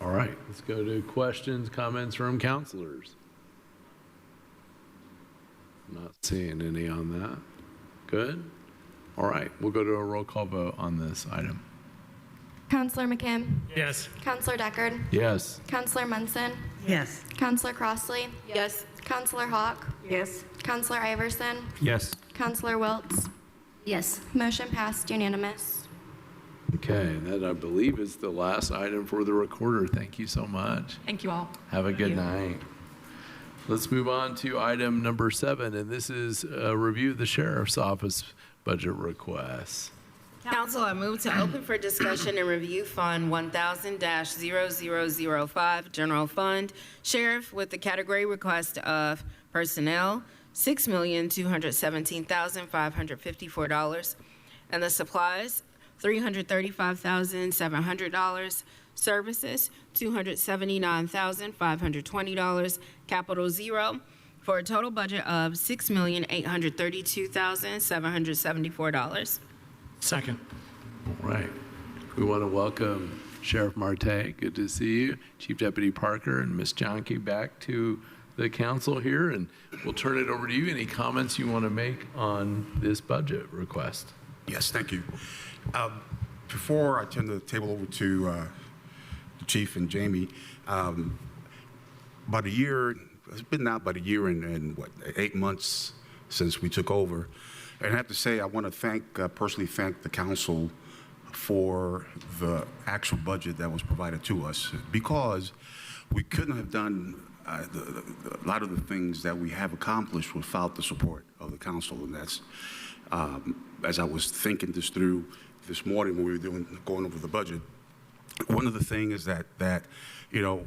All right. Let's go to questions, comments from counselors. Not seeing any on that. Good. All right. We'll go to a roll call vote on this item. Counselor McKim? Yes. Counselor Deckard? Yes. Counselor Munson? Yes. Counselor Crossley? Yes. Counselor Hawk? Yes. Counselor Iverson? Yes. Counselor Wiltz? Yes. Motion passed unanimous. Okay. That, I believe, is the last item for the recorder. Thank you so much. Thank you all. Have a good night. Let's move on to item number 7, and this is a review of the Sheriff's Office budget requests. Council, I move to open for discussion and review Fund 1000-0005, General Fund, Sheriff, with the category request of Personnel, $6,217,554, and the Supplies, $335,700, Services, $279,520, Capital 0, for a total budget of $6,832,774. Second. All right. We want to welcome Sheriff Marte. Good to see you. Chief Deputy Parker and Ms. Johnke back to the council here, and we'll turn it over to you. Any comments you want to make on this budget request? Yes, thank you. Before I turn the table over to the Chief and Jamie, about a year, it's been now about a year and 8 months since we took over. And I have to say, I want to personally thank the council for the actual budget that was provided to us, because we couldn't have done a lot of the things that we have accomplished without the support of the council. And that's, as I was thinking this through, this morning when we were going over the budget. One of the things is that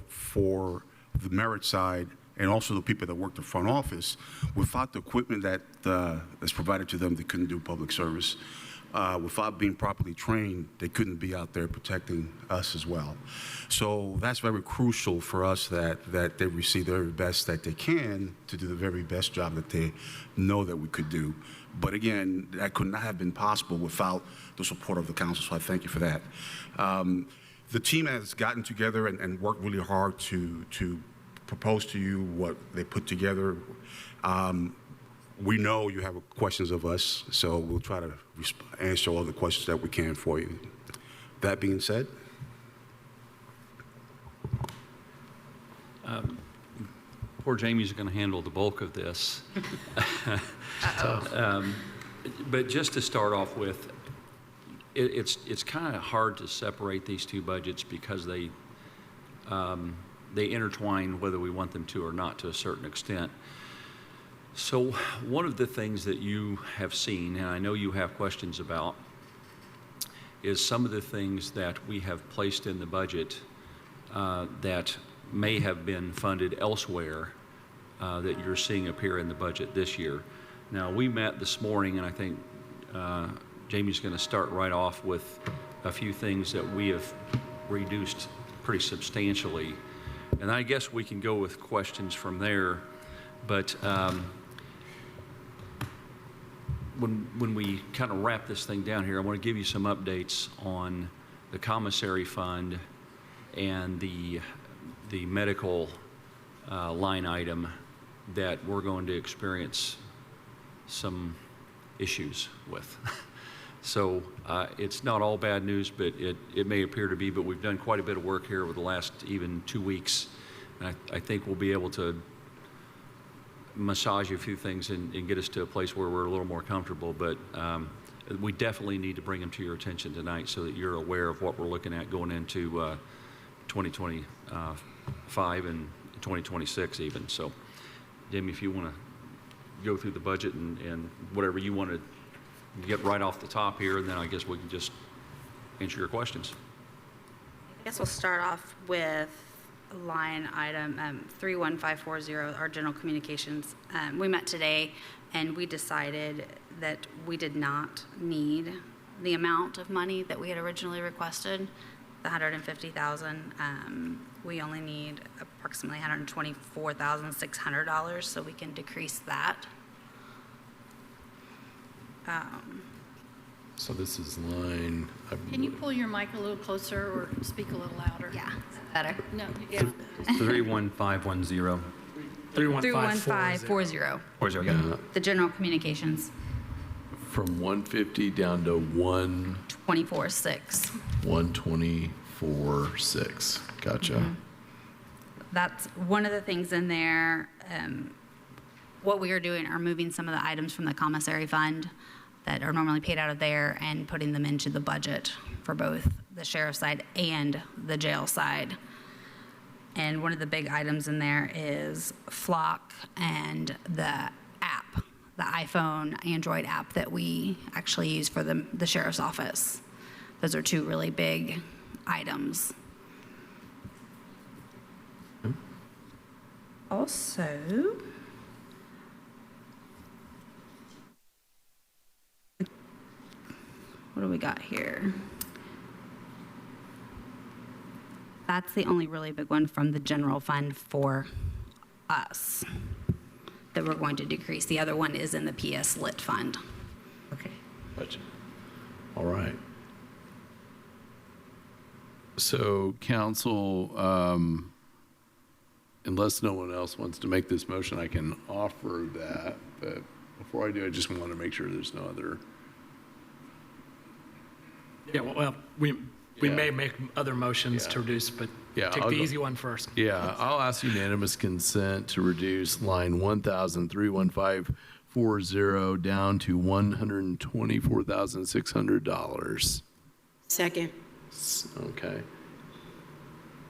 for the merit side and also the people that work the front office, without the equipment that's provided to them, they couldn't do public service. Without being properly trained, they couldn't be out there protecting us as well. So that's very crucial for us that they receive the very best that they can to do the very best job that they know that we could do. But again, that could not have been possible without the support of the council, so I thank you for that. The team has gotten together and worked really hard to propose to you what they put together. We know you have questions of us, so we'll try to answer all the questions that we can for you. That being said. Poor Jamie's going to handle the bulk of this. But just to start off with, it's kind of hard to separate these two budgets because they intertwine whether we want them to or not to a certain extent. So one of the things that you have seen, and I know you have questions about, is some of the things that we have placed in the budget that may have been funded elsewhere that you're seeing appear in the budget this year. Now, we met this morning, and I think Jamie's going to start right off with a few things that we have reduced pretty substantially. And I guess we can go with questions from there. But when we kind of wrap this thing down here, I want to give you some updates on the commissary fund and the medical line item that we're going to experience some issues with. So it's not all bad news, but it may appear to be, but we've done quite a bit of work here over the last even 2 weeks. And I think we'll be able to massage a few things and get us to a place where we're a little more comfortable. But we definitely need to bring them to your attention tonight so that you're aware of what we're looking at going into 2025 and 2026 even. So, Jamie, if you want to go through the budget and whatever you want to get right off the top here, and then I guess we can just answer your questions. I guess we'll start off with line item 31540, our general communications. We met today and we decided that we did not need the amount of money that we had originally requested, the $150,000. We only need approximately $124,600, so we can decrease that. So this is line. Can you pull your mic a little closer or speak a little louder? Yeah, better. No, yeah. 31510. 31540. 40. Yeah. The general communications, From 150 down to 24.6. 124.6. Gotcha. Mm-hmm. That's one of the things in there. What we are doing are moving some of the items from the commissary fund that are normally paid out of there and putting them into the budget for both the sheriff's side and the jail side. And one of the big items in there is Flock and the app, the iPhone, Android app that we actually use for the sheriff's office. Those are two really big items. Also, what do we got here? That's the only really big one from the general fund for us that we're going to decrease. The other one is in the PS Lit fund. Okay. Gotcha. All right. So, council, unless no one else wants to make this motion, I can offer that. But before I do, I just want to make sure there's no other. Yeah, well, we may make other motions to reduce, but take the easy one first. Yeah, I'll ask unanimous consent to reduce line 1,31540 down to $124,600. Second. Okay.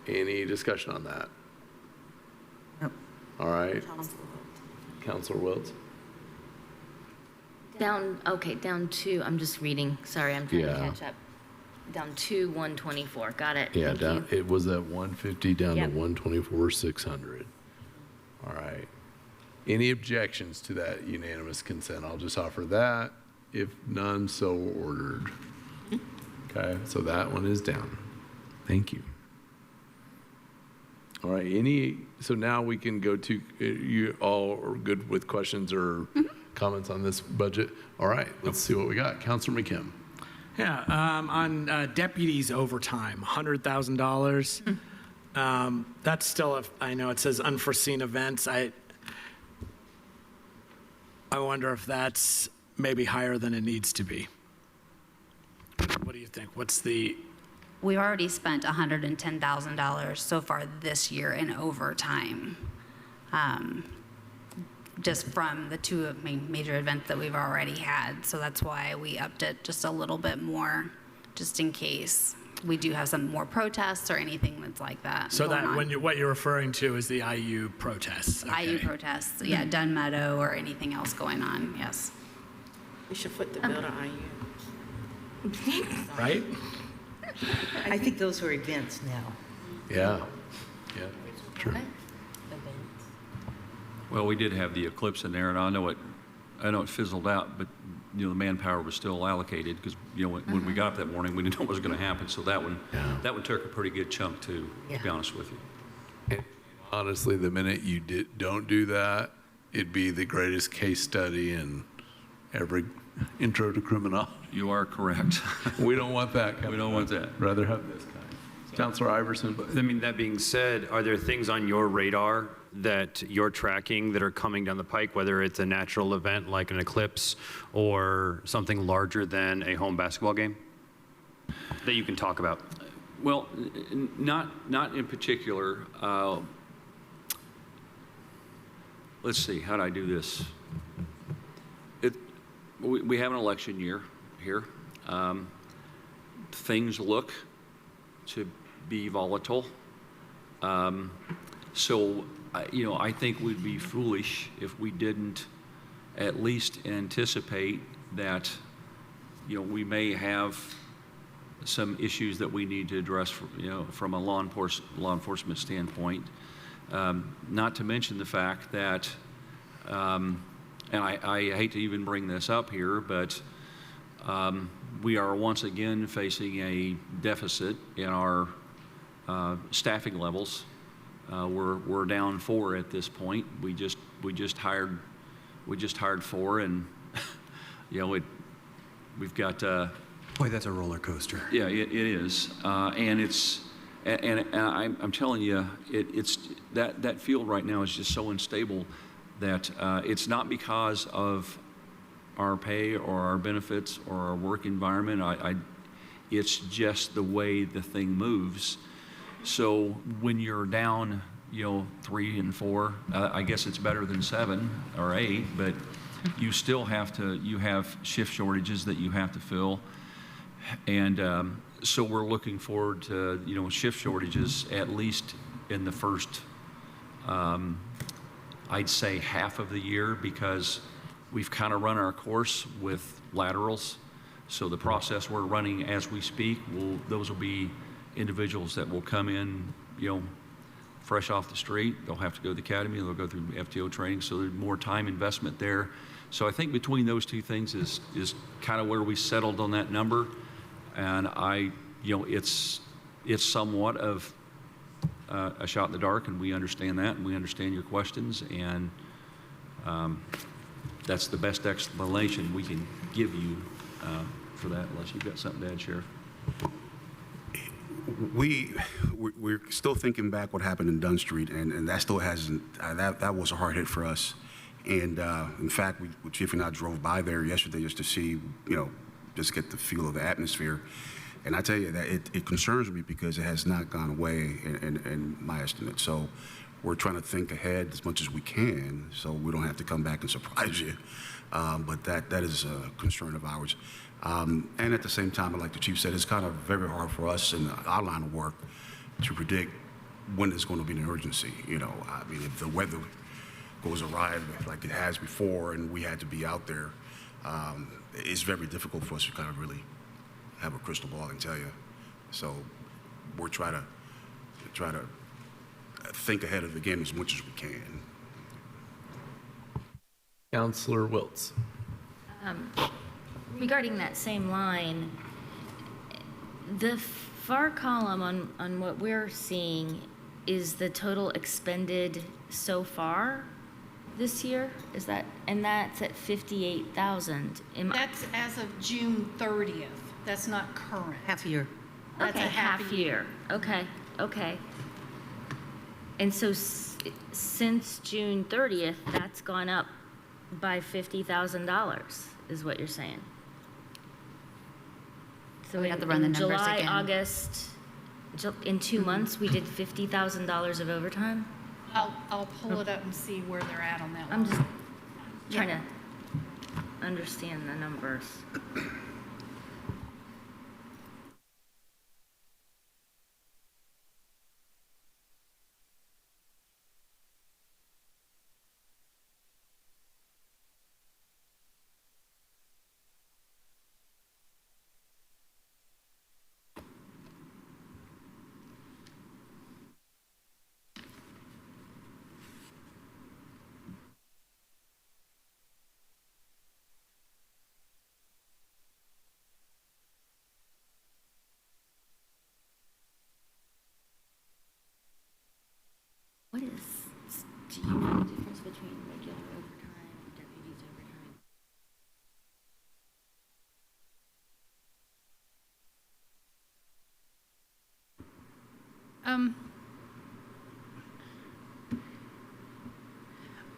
Any discussion on that? Nope. All right. Counselor Wiltz? Down to, I'm just reading, sorry, I'm trying to Yeah. catch up. Down to 124, got it. Yeah, Thank down, you. it was at 150 down Yep. to 124,600. All right. Any objections to that unanimous consent? I'll just offer that. If none, so ordered. Okay, so that one is down. Thank you. All right, so now we can go to, you all are good with questions or comments on this budget? All right, let's see what we got. Counselor McKim. Yeah, on deputies overtime, $100,000. That's still, I know it says unforeseen events. I wonder if that's maybe higher than it needs to be. What do you think? We've already spent $110,000 so far this year in overtime, just from the two major events that we've already had. So that's why we upped it just a little bit more, just in case we do have some more protests or anything that's like that. So going that on. what you're referring to is the IU protests. IU okay. protests, yeah, Dunn Meadow or anything else going on, yes. We should foot the bill to IU. Right? I think those are events now. Yeah, true. Well, we did have the eclipse in there, and I know it fizzled out, but, the manpower was still allocated, because, when we got up that morning, we didn't know what was going to happen, so that one took a pretty good chunk, too, to be honest with you. And honestly, the minute you don't do that, it'd be the greatest case study in every intro to criminology. You are correct. We don't want that. We don't want that. Rather have this kind. Counselor Iverson. I mean, that being said, are there things on your radar that you're tracking that are coming down the pike, whether it's a natural event like an eclipse or something larger than a home basketball game that you can talk about? Well, not in particular. Let's see, how do I do this? We have an election year here. Things look to be volatile. So, I think we'd be foolish if we didn't at least anticipate that, we may have some issues that we need to address, from a law enforcement standpoint. Not to mention the fact that, and I hate to even bring this up here, but we are once again facing a deficit in our staffing levels. We're down 4 at this point. We just hired 4, and we've got. Boy, that's a roller coaster. Yeah, it is, and I'm telling you, it's that field right now is just so unstable that it's not because of our pay or our benefits or our work environment. It's just the way the thing moves. So when you're down, 3 and 4, I guess it's better than 7 or 8, but you still you have shift shortages that you have to fill. And so we're looking forward to, shift shortages at least in the first, I'd say half of the year, because we've kind of run our course with laterals. So the process we're running as we speak, those will be individuals that will come in, fresh off the street. They'll have to go to the academy, they'll go through FTO training, so there's more time investment there. So I think between those two things is kind of where we settled on that number. And it's somewhat of a shot in the dark, and we understand that, and we understand your questions, and that's the best explanation we can give you for that, unless you've got something to add, Sheriff. We're still thinking back what happened in Dunn Street, and that still hasn't, that was a hard hit for us. And in fact, Chief and I drove by there yesterday just to see, just get the feel of the atmosphere. And I tell you that it concerns me because it has not gone away in my estimate. So we're trying to think ahead as much as we can so we don't have to come back and surprise you. But that is a concern of ours. And at the same time, like the Chief said, it's kind of very hard for us in our line of work to predict when there's going to be an emergency. I mean, if the weather goes awry like it has before and we had to be out there, it's very difficult for us to kind of really have a crystal ball and tell you. So we're trying to think ahead of the game as much as we can. Counselor Wiltz. Regarding that same line, the far column on what we're seeing is the total expended so far this year? Is that, and that's at 58,000. That's as of June 30th. That's not current. Half year. That's Okay, a half a year. Okay, okay. And so since June 30th, that's gone up by $50,000, is what you're saying? So We have to run the numbers July, again. August, in 2 months, we did $50,000 of overtime? I'll pull it up and see where they're at on that I'm one. just trying to understand the numbers. What is, do you know the difference between regular overtime and deputies overtime?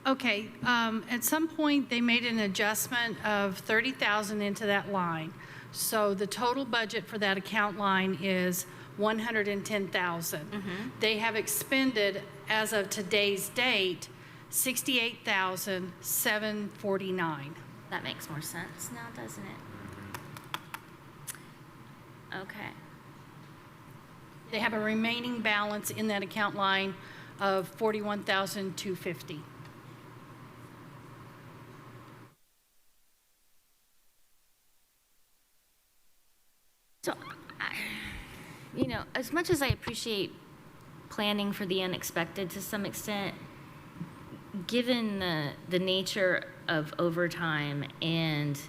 Okay, at some point, they made an adjustment of 30,000 into that line. So the total budget for that account line is 110,000. They have expended, as of today's date, 68,749. That makes more sense now, doesn't it? Okay. They have a remaining balance in that account line of 41,250. So, you know, as much as I appreciate planning for the unexpected to some extent, given the nature of overtime and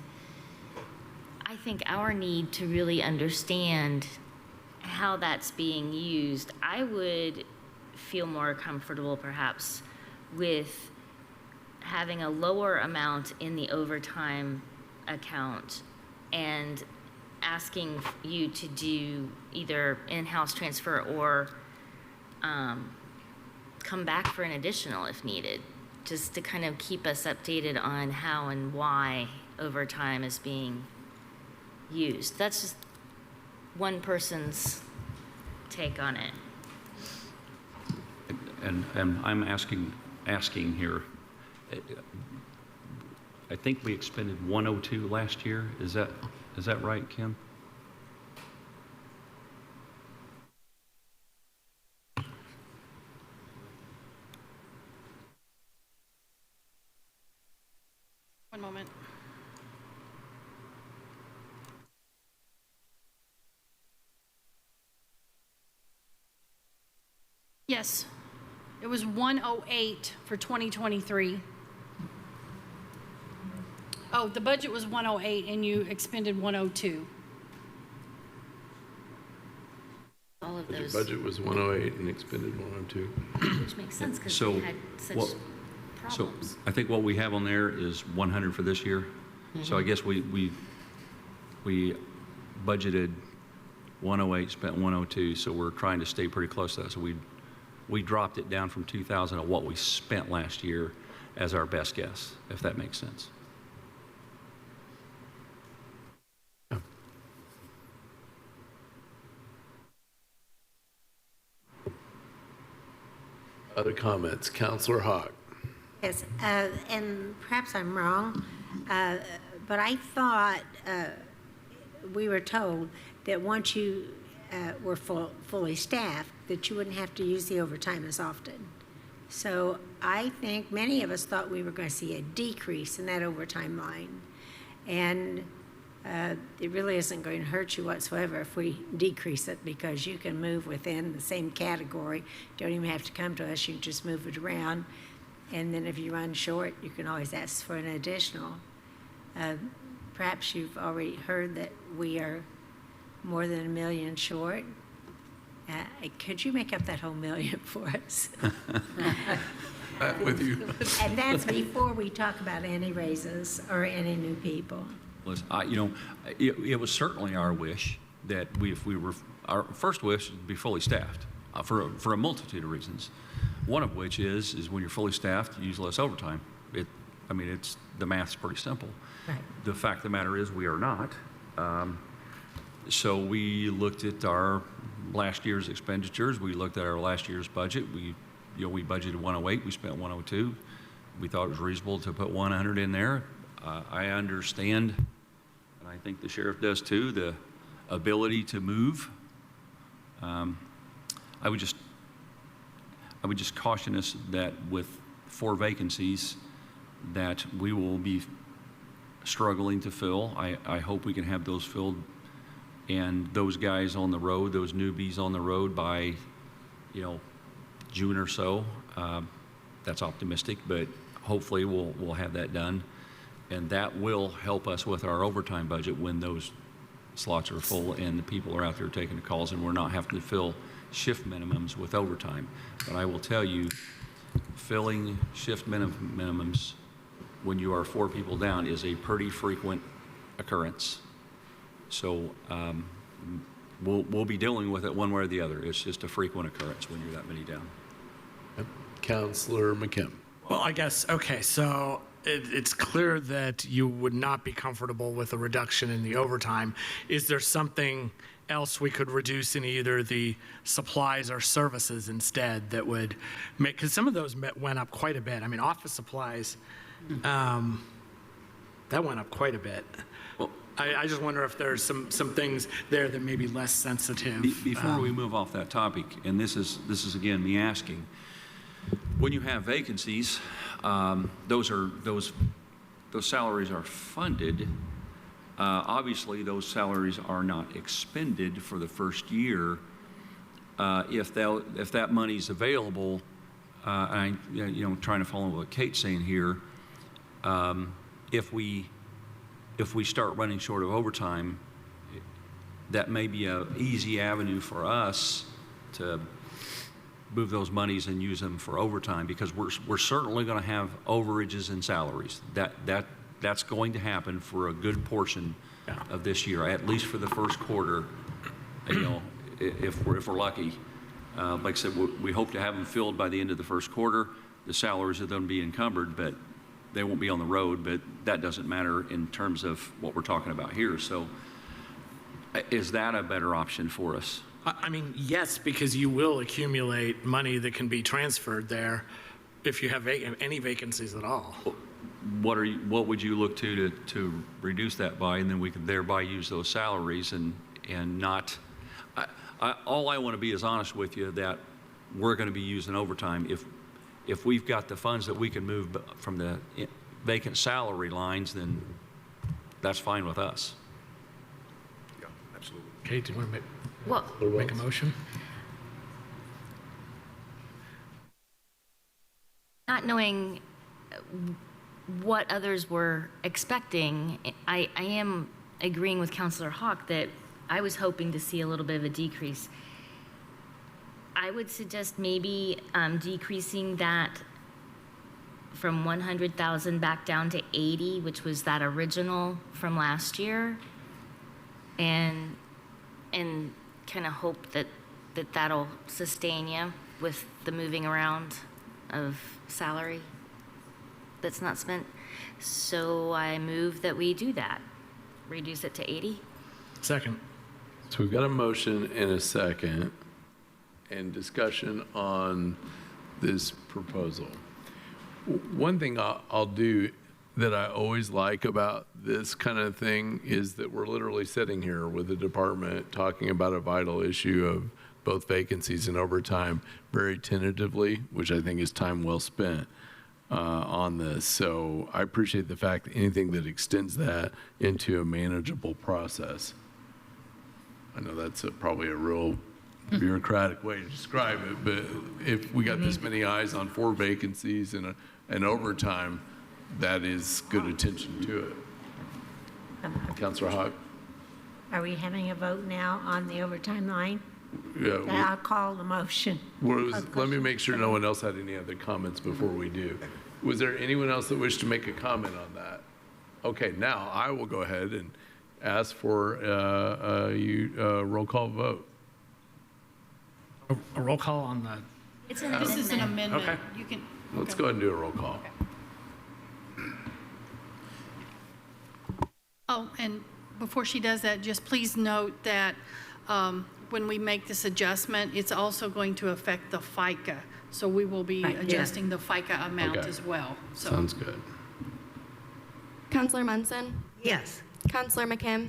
I think our need to really understand how that's being used, I would feel more comfortable perhaps with having a lower amount in the overtime account and asking you to do either in-house transfer or come back for an additional if needed, just to kind of keep us updated on how and why overtime is being used. That's just one person's take on it. And I'm asking here, I think we expended 102 last year. Is that right, Kim? One moment. Yes, it was 108 for 2023. Oh, the budget was 108 and you expended 102. All of Your those, budget was 108 and expended 102. which makes sense because So they had such what- So problems. I think what we have on there is 100 for this year. So I guess we budgeted 108, spent 102, so we're trying to stay pretty close to that. So we dropped it down from 2,000 of what we spent last year as our best guess, if that makes sense. Other comments? Counselor Hawk. Yes, and perhaps I'm wrong, but I thought we were told that once you were fully staffed, that you wouldn't have to use the overtime as often. So I think many of us thought we were going to see a decrease in that overtime line. And it really isn't going to hurt you whatsoever if we decrease it, because you can move within the same category. Don't even have to come to us, you just move it around. And then if you run short, you can always ask for an additional. Perhaps you've already heard that we are more than $1 million short. Could you make up that whole million for us? With you. And that's before we talk about any raises or any new people. Listen, it was certainly our wish that our first wish is to be fully staffed for a multitude of reasons. One of which is when you're fully staffed, you use less overtime. The math's pretty simple. Right. The fact of the matter is we are not. So we looked at our last year's expenditures. We looked at our last year's budget. We budgeted 108. We spent 102. We thought it was reasonable to put 100 in there. I understand, and I think the sheriff does too, the ability to move. I would just caution us that with 4 vacancies that we will be struggling to fill. I hope we can have those filled, and those guys on the road, those newbies on the road by, June or so. That's optimistic, but hopefully we'll have that done. And that will help us with our overtime budget when those slots are full and the people are out there taking the calls and we're not having to fill shift minimums with overtime. But I will tell you, filling shift minimums when you are 4 people down is a pretty frequent occurrence. So we'll be dealing with it one way or the other. It's just a frequent occurrence when you're that many down. Councilor McKim. Well, I guess, okay, so it's clear that you would not be comfortable with a reduction in the overtime. Is there something else we could reduce in either the supplies or services instead that would make, because some of those went up quite a bit. Office supplies, that went up quite a bit. Well, I just wonder if there's some things there that may be less sensitive. Before we move off that topic, and this is again me asking, when you have vacancies, those salaries are funded. Obviously, those salaries are not expended for the first year. If that money's available, I'm trying to follow what Kate's saying here. If we start running short of overtime, that may be an easy avenue for us to move those monies and use them for overtime, because we're certainly going to have overages in salaries. That's going to happen for a good portion of this year, at least for the first quarter. If we're lucky, like I said, we hope to have them filled by the end of the first quarter. The salaries are going to be encumbered, but they won't be on the road. But that doesn't matter in terms of what we're talking about here. So, is that a better option for us? Yes, because you will accumulate money that can be transferred there if you have any vacancies at all. What would you look to reduce that by, and then we could thereby use those salaries and not. All I want to be is honest with you that we're going to be using overtime. If we've got the funds that we can move from the vacant salary lines, then that's fine with us. Yeah, absolutely. Kate, do you want to Well, make a motion? not knowing what others were expecting, I am agreeing with Councilor Hawk that I was hoping to see a little bit of a decrease. I would suggest maybe decreasing that from 100,000 back down to 80, which was that original from last year, and kind of hope that'll sustain you with the moving around of salary that's not spent. So I move that we do that, reduce it to 80. Second. So we've got a motion and a second and discussion on this proposal. One thing I'll do that I always like about this kind of thing is that we're literally sitting here with the department talking about a vital issue of both vacancies and overtime very tentatively, which I think is time well spent. on this. So I appreciate the fact that anything that extends that into a manageable process. I know that's probably a real bureaucratic way to describe it, but if we got this many eyes on 4 vacancies and overtime, that is good attention to it. Councilor Hawk? Are we having a vote now on the overtime line? Yeah, I'll call the motion. let me make sure no one else had any other comments before we do. Was there anyone else that wished to make a comment on that? Okay, now I will go ahead and ask for a roll call vote. A roll call on the. This is an amendment. Okay. You can. Let's go ahead and do a roll call. Oh, and before she does that, just please note that when we make this adjustment, it's also going to affect the FICA. So we will be adjusting the FICA amount Okay. as well. So. Sounds good. Counselor Munson, Yes. Counselor McKim,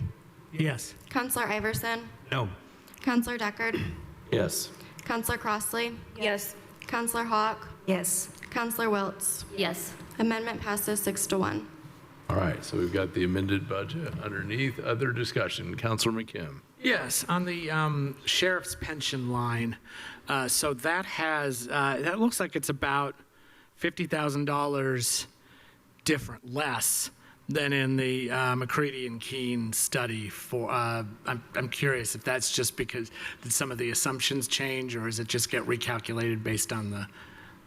Yes. Counselor Iverson, No. Counselor Deckard, Yes. Counselor Crossley, Yes. Counselor Hawk, Yes. Counselor Wiltz. Yes. Amendment passes 6-1. All right, so we've got the amended budget underneath. Other discussion. Councilor McKim. Yes, on the sheriff's pension line. So that has, that looks like it's about $50,000 different, less than in the McCready and Keene study for, I'm curious if that's just because did some of the assumptions change, or does it just get recalculated based on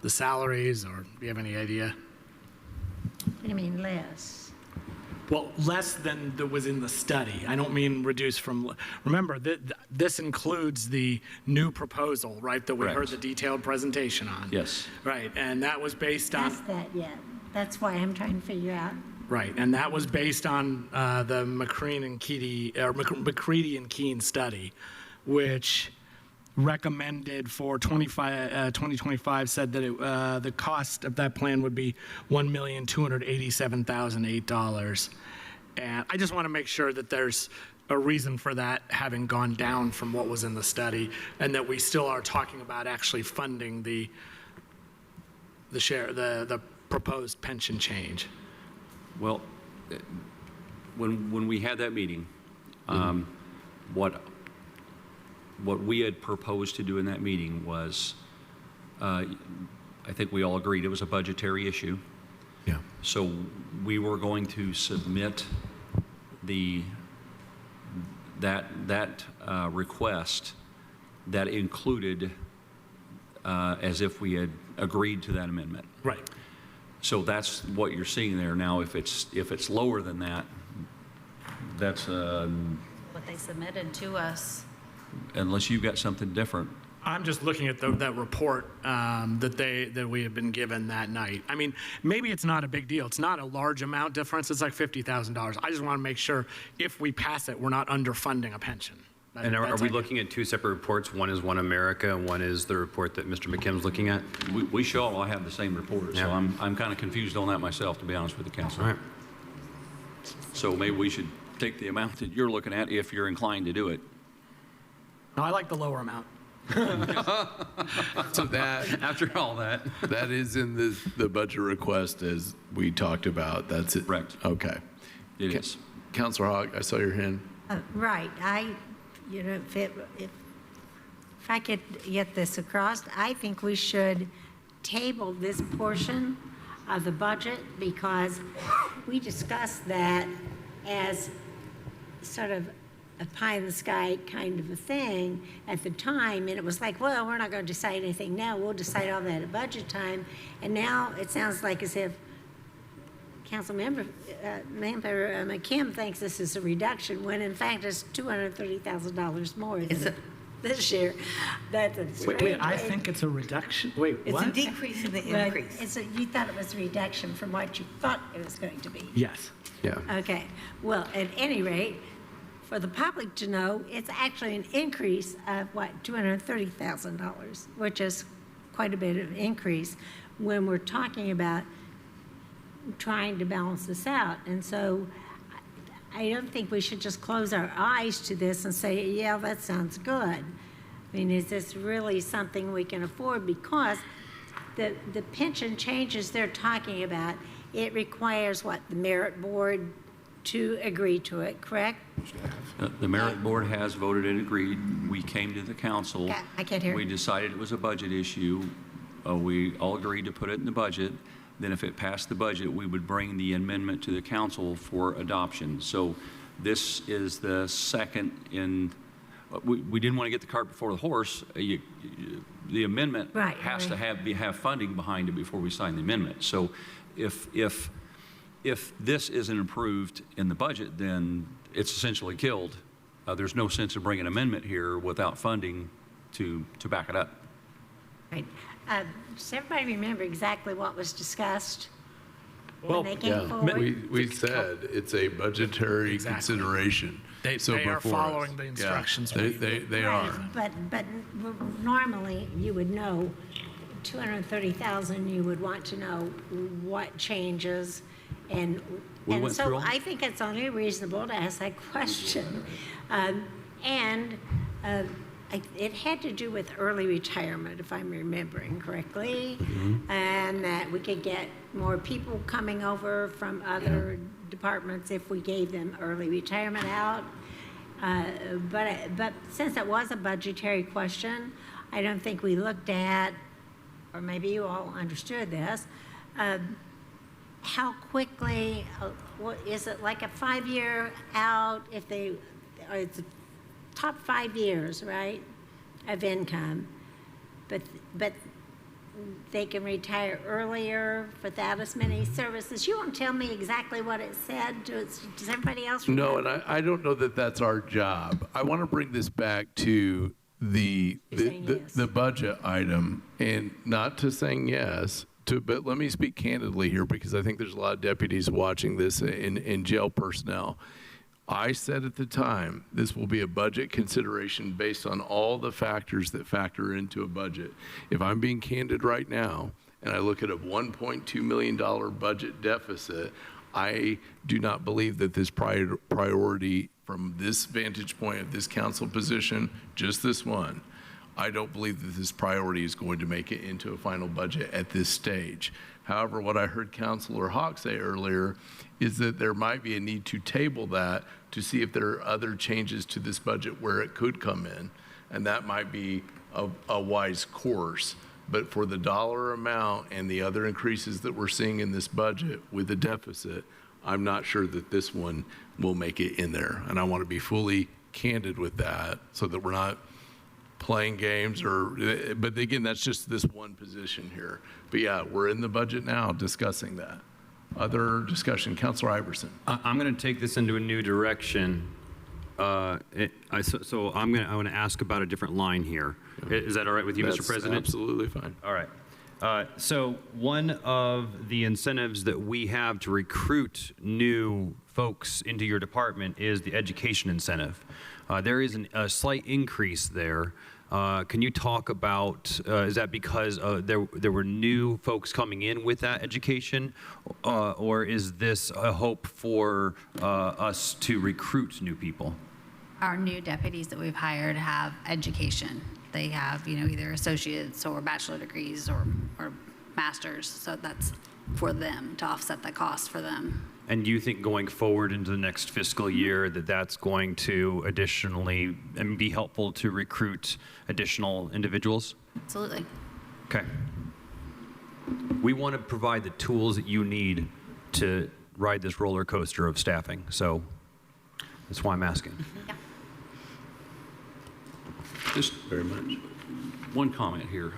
the salaries, or do you have any idea? I mean, less. Well, less than that was in the study. I don't mean reduced from, remember, this includes the new proposal, right, that we heard the detailed presentation on. Yes. Right, and that was based on, That's that, yeah. That's why I'm trying to figure out. right, and that was based on the McCready and Keene study, which recommended for 2025 said that the cost of that plan would be $1,287,008. And I just want to make sure that there's a reason for that having gone down from what was in the study, and that we still are talking about actually funding the proposed pension change. Well, when we had that meeting, what we had proposed to do in that meeting was, I think we all agreed it was a budgetary issue. Yeah. So we were going to submit that request that included as if we had agreed to that amendment. Right. So that's what you're seeing there now. If it's lower than that, that's What they submitted to us. unless you've got something different. I'm just looking at that report that we have been given that night. I mean, maybe it's not a big deal. It's not a large amount difference. It's like $50,000. I just want to make sure if we pass it, we're not underfunding a pension. And are we looking at two separate reports? One is One America, and one is the report that Mr. McKim's looking at? We should all have the same report, so Yeah. I'm kind of confused on that myself, to be honest with the council. All right. So maybe we should take the amount that you're looking at if you're inclined to do it. No, I like the lower amount. So that, After all that. that is in the budget request as we talked about. That's it. Correct. Okay. It is. Councilor Hogg, I saw your hand. Right. If I could get this across, I think we should table this portion of the budget because we discussed that as sort of a pie in the sky kind of a thing at the time, and it was like, well, we're not going to decide anything now. We'll decide all that at budget time. And now it sounds like as if Councilmember McKim thinks this is a reduction, when in fact it's $230,000 more than this year. That's a Wait, I think it's a reduction. Wait, It's what? a decrease in the increase. You thought it was a reduction from what you thought it was going to be. Yes. Yeah. Okay, well, at any rate, for the public to know, it's actually an increase of $230,000, which is quite a bit of increase when we're talking about trying to balance this out. And so I don't think we should just close our eyes to this and say, yeah, that sounds good. I mean, is this really something we can afford? Because the pension changes they're talking about, it requires what, the merit board to agree to it, correct? The merit board has voted and agreed. We came to the council. I can't hear. We decided it was a budget issue. We all agreed to put it in the budget. Then if it passed the budget, we would bring the amendment to the council for adoption. So this is the second in, we didn't want to get the cart before the horse. The amendment has to have funding behind it before we sign the amendment. So if this isn't approved in the budget, then it's essentially killed. There's no sense of bringing an amendment here without funding to back it up. Right. Does everybody remember exactly what was discussed Well, when they came yeah, forward? we said it's a budgetary consideration. They are before following us. the instructions. Yeah, they Right, are. But normally, you would know, 230,000, you would want to know what changes, and went so through 'em. I think it's only reasonable to ask that question. It had to do with early retirement, if I'm remembering correctly, and that we could get more people coming over from other departments if we gave them early retirement out. But since it was a budgetary question, I don't think we looked at, or maybe you all understood this, how quickly, is it like a 5-year out if they, or it's a top 5 years, right, of income, but they can retire earlier without as many services. You won't tell me exactly what it said. Does everybody else remember? No, and I don't know that that's our job. I want to bring this back to the budget item, and not to saying yes, but let me speak candidly here, because I think there's a lot of deputies watching this in jail personnel. I said at the time, this will be a budget consideration based on all the factors that factor into a budget. If I'm being candid right now, and I look at a $1.2 million budget deficit, I do not believe that this priority from this vantage point of this council position, just this one, I don't believe that this priority is going to make it into a final budget at this stage. However, what I heard Councilor Hawk say earlier is that there might be a need to table that to see if there are other changes to this budget where it could come in, and that might be a wise course. But for the dollar amount and the other increases that we're seeing in this budget with the deficit, I'm not sure that this one will make it in there. And I want to be fully candid with that so that we're not playing games but again, that's just this one position here. But yeah, we're in the budget now discussing that. Other discussion, Councilor Iverson. I'm going to take this into a new direction. I want to ask about a different line here. Is that all right with you, Mr. President? Absolutely fine. All right. So one of the incentives that we have to recruit new folks into your department is the education incentive. There is a slight increase there. Can you talk about, is that because there were new folks coming in with that education, or is this a hope for us to recruit new people? Our new deputies that we've hired have education. They have, either associates or bachelor degrees or masters. So that's for them to offset the cost for them. And do you think going forward into the next fiscal year that that's going to additionally be helpful to recruit additional individuals? Absolutely. Okay. We want to provide the tools that you need to ride this roller coaster of staffing. So that's why I'm asking. Yeah. Just very much. One comment here,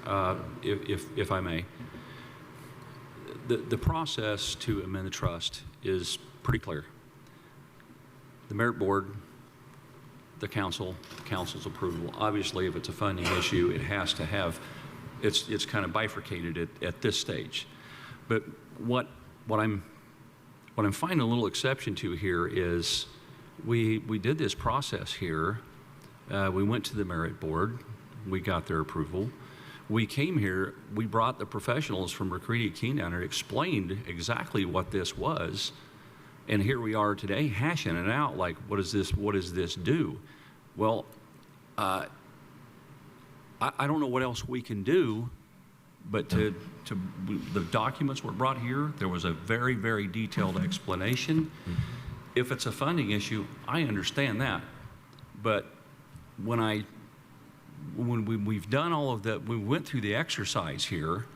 if I may. The process to amend the trust is pretty clear. The merit board, the council's approval. Obviously, if it's a funding issue, it has to have, it's kind of bifurcated at this stage. But what I'm finding a little exception to here is we did this process here. We went to the merit board. We got their approval. We came here, we brought the professionals from McCready King down here, explained exactly what this was, and here we are today hashing it out like, what does this do? Well, I don't know what else we can do But the documents were brought here. There was a very, very detailed explanation. If it's a funding issue, I understand that. But when we've done all of that, we went through the exercise here,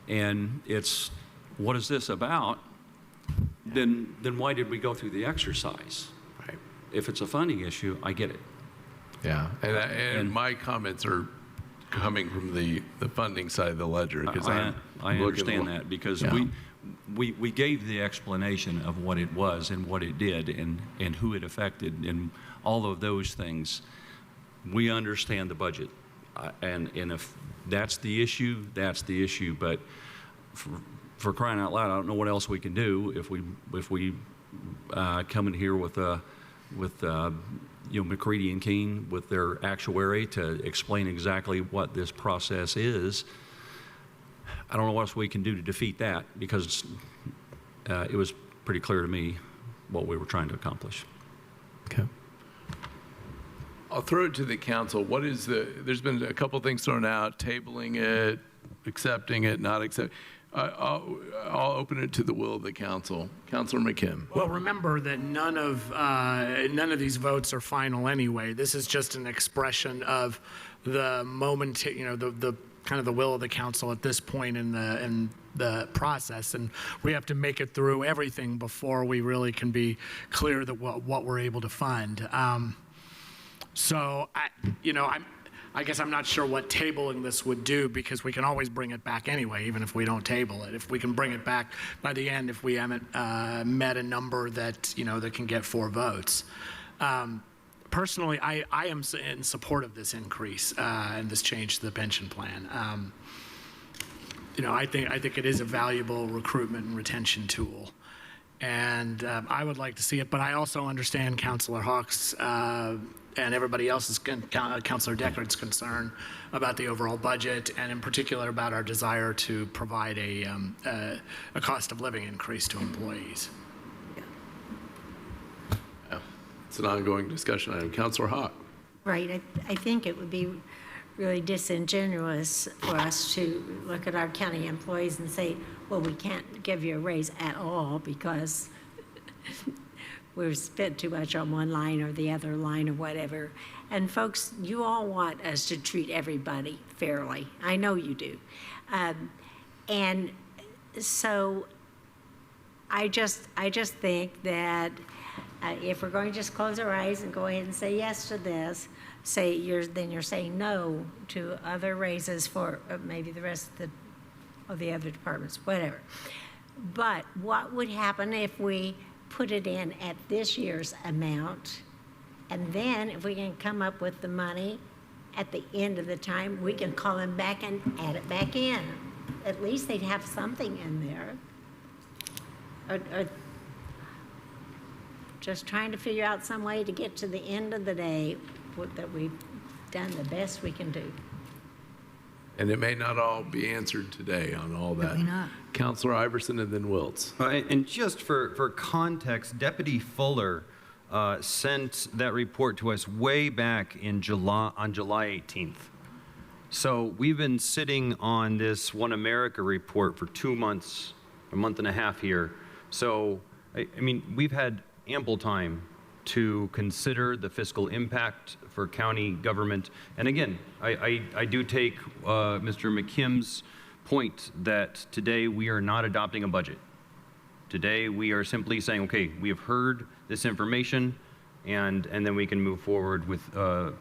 and it's, what is this about? Then why did we go through the exercise? Right. If it's a funding issue, I get it. Yeah, and my comments are coming from the funding side of the ledger, because I understand that, because yeah. we gave the explanation of what it was and what it did and who it affected and all of those things. We understand the budget, and if that's the issue, that's the issue. But for crying out loud, I don't know what else we can do if we come in here with McCready and Keene with their actuary to explain exactly what this process is. I don't know what else we can do to defeat that, because it was pretty clear to me what we were trying to accomplish. Okay. I'll throw it to the council. There's been a couple things thrown out, tabling it, accepting it, not accepting. I'll open it to the will of the council. Councilor McKim. Well, remember that none of these votes are final anyway. This is just an expression of the moment, the kind of the will of the council at this point in the process, and we have to make it through everything before we really can be clear that what we're able to fund. So I guess I'm not sure what tabling this would do, because we can always bring it back anyway, even if we don't table it. If we can bring it back by the end, if we haven't met a number that that can get 4 votes. Personally, I am in support of this increase and this change to the pension plan. I think it is a valuable recruitment and retention tool, and I would like to see it. But I also understand Councilor Hawks and everybody else's, Councilor Deckard's concern about the overall budget, and in particular about our desire to provide a cost of living increase to employees. Yeah. It's an ongoing discussion item. Councilor Hawk. Right. I think it would be really disingenuous for us to look at our county employees and say, well, we can't give you a raise at all because we've spent too much on one line or the other line or whatever. And folks, you all want us to treat everybody fairly. I know you do. And so I just think that if we're going to just close our eyes and go ahead and say yes to this, then you're saying no to other raises for maybe the rest of the other departments, whatever. But what would happen if we put it in at this year's amount, and then if we can come up with the money at the end of the time, we can call them back and add it back in. At least they'd have something in there. Or just trying to figure out some way to get to the end of the day that we've done the best we can do. And it may not all be answered today on all that. Probably not. Councilor Iverson and then Wiltz. And just for context, Deputy Fuller sent that report to us way back on July 18th. So we've been sitting on this One America report for 2 months, a month and a half here. So, I mean, we've had ample time to consider the fiscal impact for county government. And again, I do take Mr. McKim's point that today we are not adopting a budget. Today we are simply saying, okay, we have heard this information, and then we can move forward with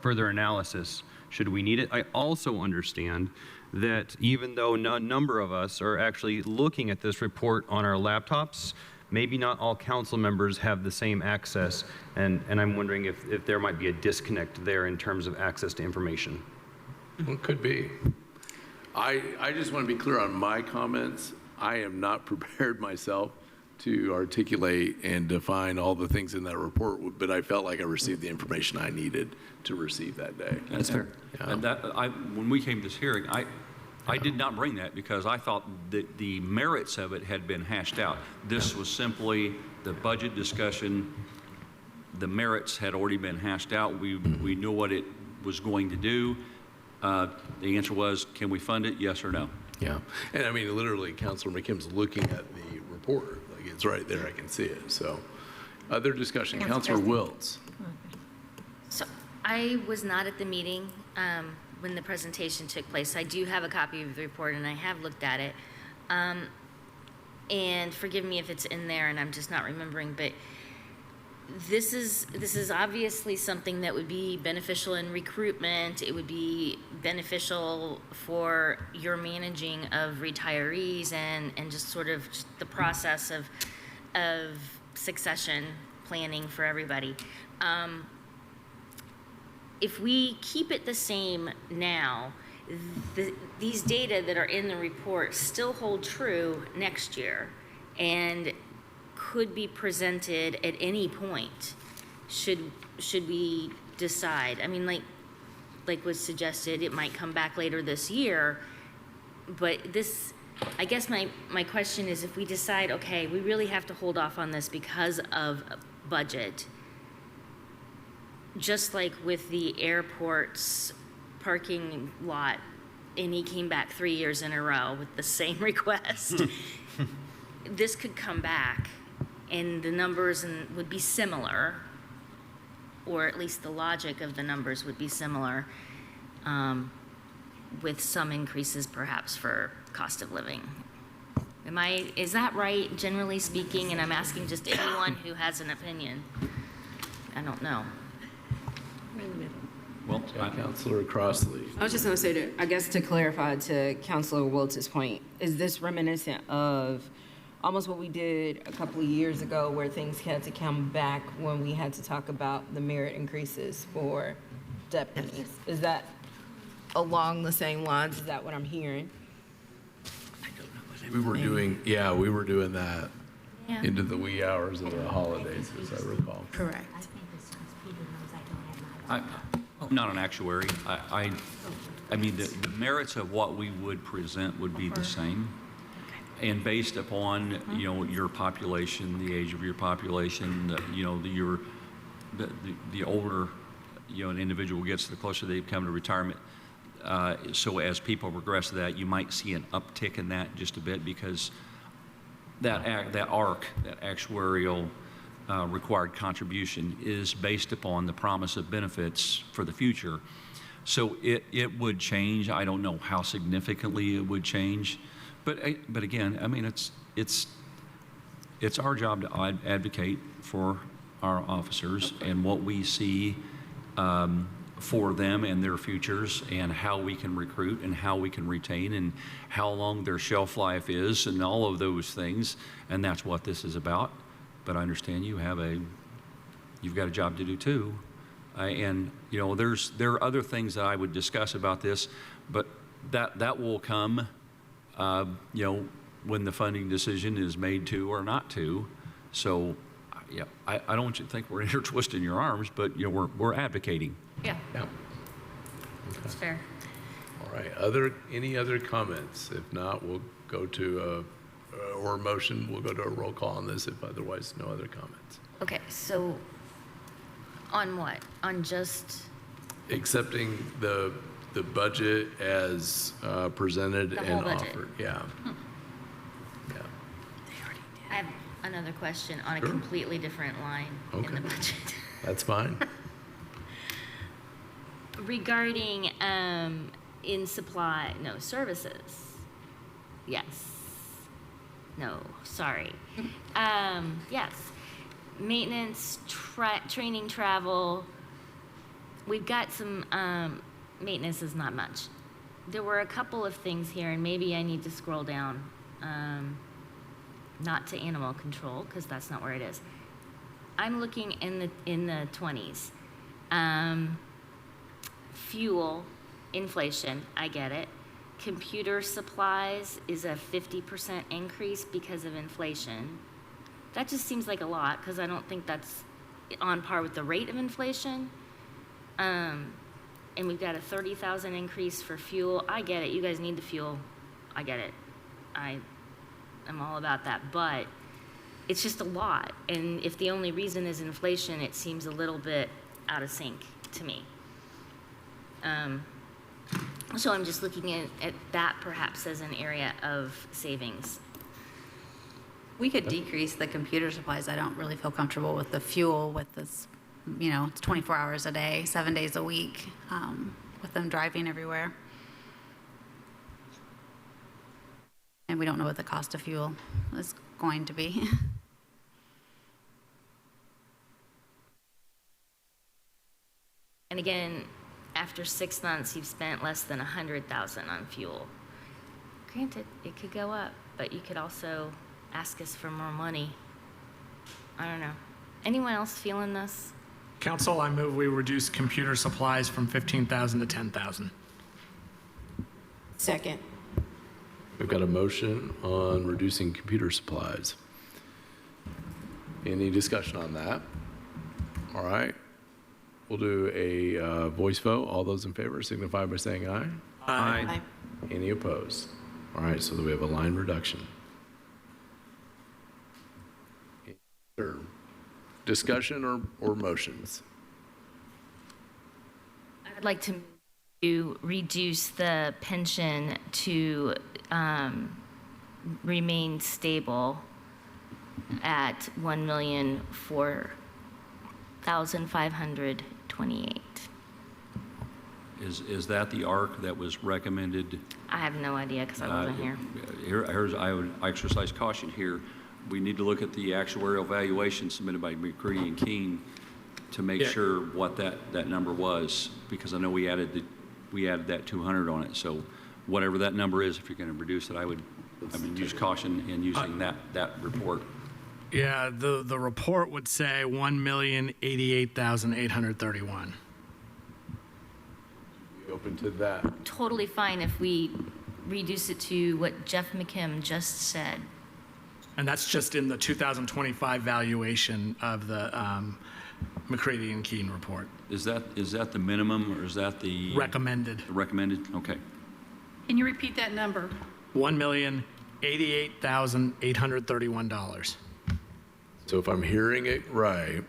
further analysis should we need it. I also understand that even though a number of us are actually looking at this report on our laptops, maybe not all council members have the same access, and I'm wondering if there might be a disconnect there in terms of access to information. It could be. I just want to be clear on my comments. I am not prepared myself to articulate and define all the things in that report, but I felt like I received the information I needed to receive that day. That's fair. Yeah. And when we came to this hearing, I did not bring that because I thought that the merits of it had been hashed out. This was simply the budget discussion. The merits had already been hashed out. We knew what it was going to do. The answer was, can we fund it? Yes or no. Yeah, and I mean, literally, Councilor McKim's looking at the report, like it's right there, I can see it, so. Other discussion, Councilor Wiltz. So I was not at the meeting when the presentation took place. I do have a copy of the report and I have looked at it. And forgive me if it's in there and I'm just not remembering, but this is obviously something that would be beneficial in recruitment. It would be beneficial for your managing of retirees and just sort of the process of succession planning for everybody. If we keep it the same now, these data that are in the report still hold true next year and could be presented at any point should we decide. I mean, like was suggested, it might come back later this year, but this, I guess my question is, if we decide, okay, we really have to hold off on this because of budget, just like with the airport's parking lot, and he came back 3 years in a row with the same request, this could come back and the numbers would be similar, or at least the logic of the numbers would be similar, with some increases perhaps for cost of living. Is that right, generally speaking? And I'm asking just anyone who has an opinion. I don't know. Well, Councilor Crossley. I was just going to say, I guess to clarify to Councilor Wiltz's point, is this reminiscent of almost what we did a couple of years ago where things had to come back when we had to talk about the merit increases for deputies? Is that along the same lines? Is that what I'm hearing? We were doing that into the wee hours of the holidays, as I recall. Correct. I'm not an actuary. I mean, the merits of what we would present would be the same. And based upon, your population, the age of your population, the older, an individual gets, the closer they come to retirement. So as people progress to that, you might see an uptick in that just a bit because that actuarial required contribution is based upon the promise of benefits for the future. So it would change. I don't know how significantly it would change. But again, I mean, it's our job to advocate for our officers and what we see for them and their futures and how we can recruit and how we can retain and how long their shelf life is and all of those things. And that's what this is about. But I understand you've got a job to do too. And there are other things that I would discuss about this, but that will come when the funding decision is made to or not to. So, I don't want you to think we're intertwisting your arms, but we're advocating. Yeah. Yeah. That's fair. All right. Any other comments? If not, we'll go to or motion. We'll go to a roll call on this. If otherwise, no other comments. Okay, so on what? On just Accepting the budget as presented The whole and budget. offered. Yeah. Yeah. I have another question on a Sure. completely different line in Okay. the budget. That's fine. Regarding services. Yes. No, sorry. Yes. Maintenance, training, travel. We've got some, maintenance is not much. There were a couple of things here, and maybe I need to scroll down. Not to animal control, because that's not where it is. I'm looking in the 20s. Fuel, inflation, I get it. Computer supplies is a 50% increase because of inflation. That just seems like a lot, because I don't think that's on par with the rate of inflation. And we've got a 30,000 increase for fuel. I get it, you guys need the fuel. I get it. I'm all about that, but it's just a lot. And if the only reason is inflation, it seems a little bit out of sync to me. So I'm just looking at that perhaps as an area of savings. We could decrease the computer supplies. I don't really feel comfortable with the fuel, with this, you know, it's 24 hours a day, 7 days a week, with them driving everywhere. And we don't know what the cost of fuel is going to be. And again, after 6 months, you've spent less than $100,000 on fuel. Granted, it could go up, but you could also ask us for more money. I don't know. Anyone else feeling this? Council, I move we reduce computer supplies from 15,000 to 10,000. Second. We've got a motion on reducing computer supplies. Any discussion on that? All right. We'll do a voice vote. All those in favor signify by saying aye. Aye. Any opposed? All right, so we have a line reduction. Discussion or motions? I'd like to reduce the pension to remain stable at $1,004,528. Is that the arc that was recommended? I have no idea because I wasn't here. I would exercise caution here. We need to look at the actuarial valuation submitted by McCready and Keene to make sure what that number was, because I know we added that 200 on it. So whatever that number is, if you're going to reduce it, I would use caution in using that report. Yeah, the report would say 1,088,831. Open to that. Totally fine if we reduce it to what Jeff McKim just said. And that's just in the 2025 valuation of the McCready and Keene report. Is that the minimum, or is that the recommended? The recommended. Okay. Can you repeat that number? $1,088,831. So if I'm hearing it right,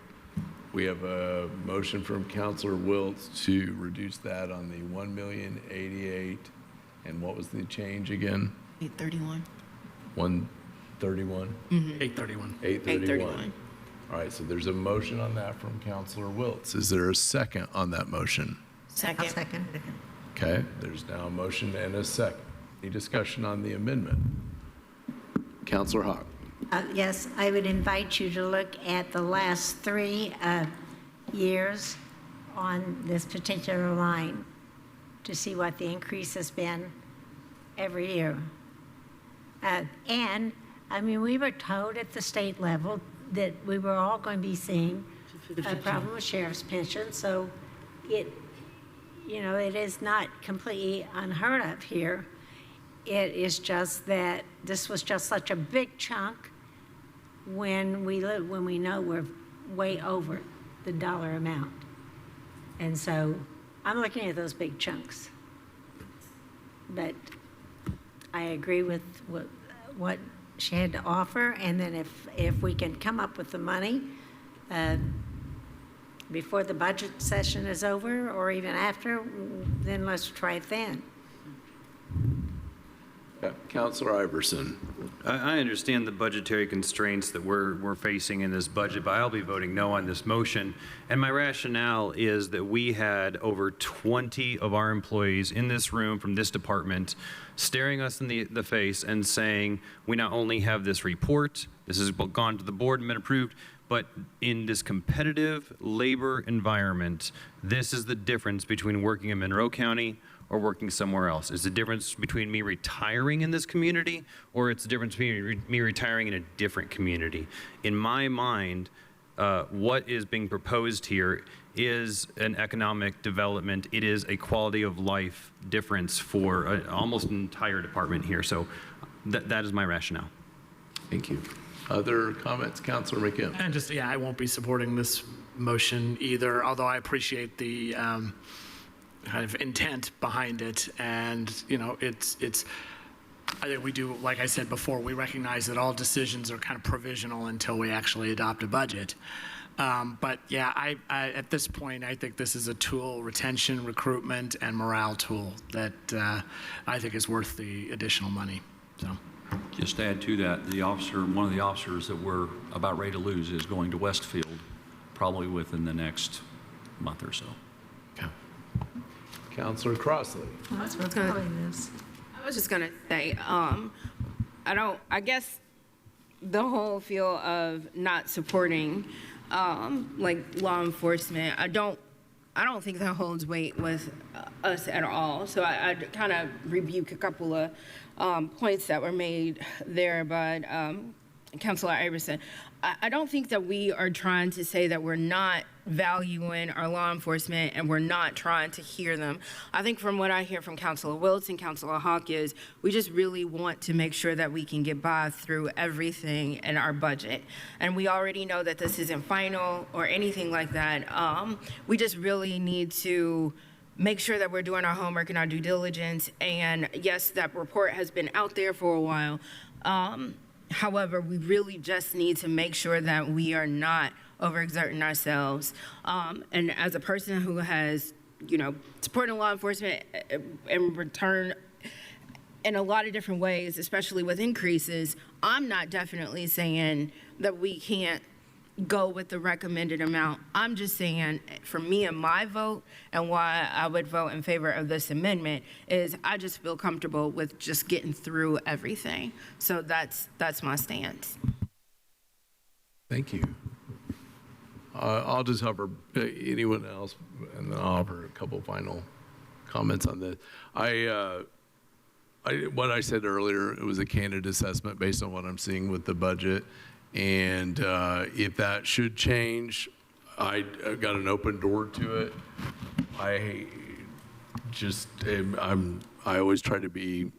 we have a motion from Councilor Wiltz to reduce that on the 1,088,000, and what was the change again? 831. 131? 831. 831. All right, so there's a motion on that from Councilor Wiltz. Is there a second on that motion? Second. Second. Okay, there's now a motion and a second. Any discussion on the amendment? Councilor Hawk. Yes, I would invite you to look at the last 3 years on this particular line to see what the increase has been every year. And, I mean, we were told at the state level that we were all going to be seeing a problem with sheriff's pension, so it is not completely unheard of here. It is just that this was just such a big chunk when we know we're way over the dollar amount. And so I'm looking at those big chunks. But I agree with what she had to offer, and then if we can come up with the money before the budget session is over, or even after, then let's try it then. Councilor Iverson. I understand the budgetary constraints that we're facing in this budget, but I'll be voting no on this motion. And my rationale is that we had over 20 of our employees in this room from this department staring us in the face and saying, we not only have this report, this has gone to the board and been approved, but in this competitive labor environment, this is the difference between working in Monroe County or working somewhere else. It's the difference between me retiring in this community, or it's the difference between me retiring in a different community. In my mind, what is being proposed here is an economic development. It is a quality of life difference for almost an entire department here. So that is my rationale. Thank you. Other comments, Councilor McKim? And just, I won't be supporting this motion either, although I appreciate the kind of intent behind it. And, it's I think we do, like I said before, we recognize that all decisions are kind of provisional until we actually adopt a budget. But yeah, I at this point, I think this is a tool, retention, recruitment, and morale tool that I think is worth the additional money. So. Just to add to that, one of the officers that we're about ready to lose is going to Westfield, probably within the next month or so. Okay. Counselor Crossley. I was just gonna say, I guess the whole feel of not supporting, like law enforcement, I don't think that holds weight with us at all. So I kind of rebuke a couple of points that were made there by Councilor Iverson. I don't think that we are trying to say that we're not valuing our law enforcement and we're not trying to hear them. I think from what I hear from Councilor Wiltz and Councilor Hawk is we just really want to make sure that we can get by through everything in our budget. And we already know that this isn't final or anything like that. We just really need to make sure that we're doing our homework and our due diligence. And yes, that report has been out there for a while. However, we really just need to make sure that we are not overexerting ourselves. And as a person who has, supported law enforcement in return in a lot of different ways, especially with increases, I'm not definitely saying that we can't go with the recommended amount. I'm just saying, for me and my vote, and why I would vote in favor of this amendment, is I just feel comfortable with just getting through everything. So that's my stance. Thank you. I'll just hover anyone else, and then I'll offer a couple final comments on this. What I said earlier, it was a candid assessment based on what I'm seeing with the budget. And if that should change, I got an open door to it. I always try to be,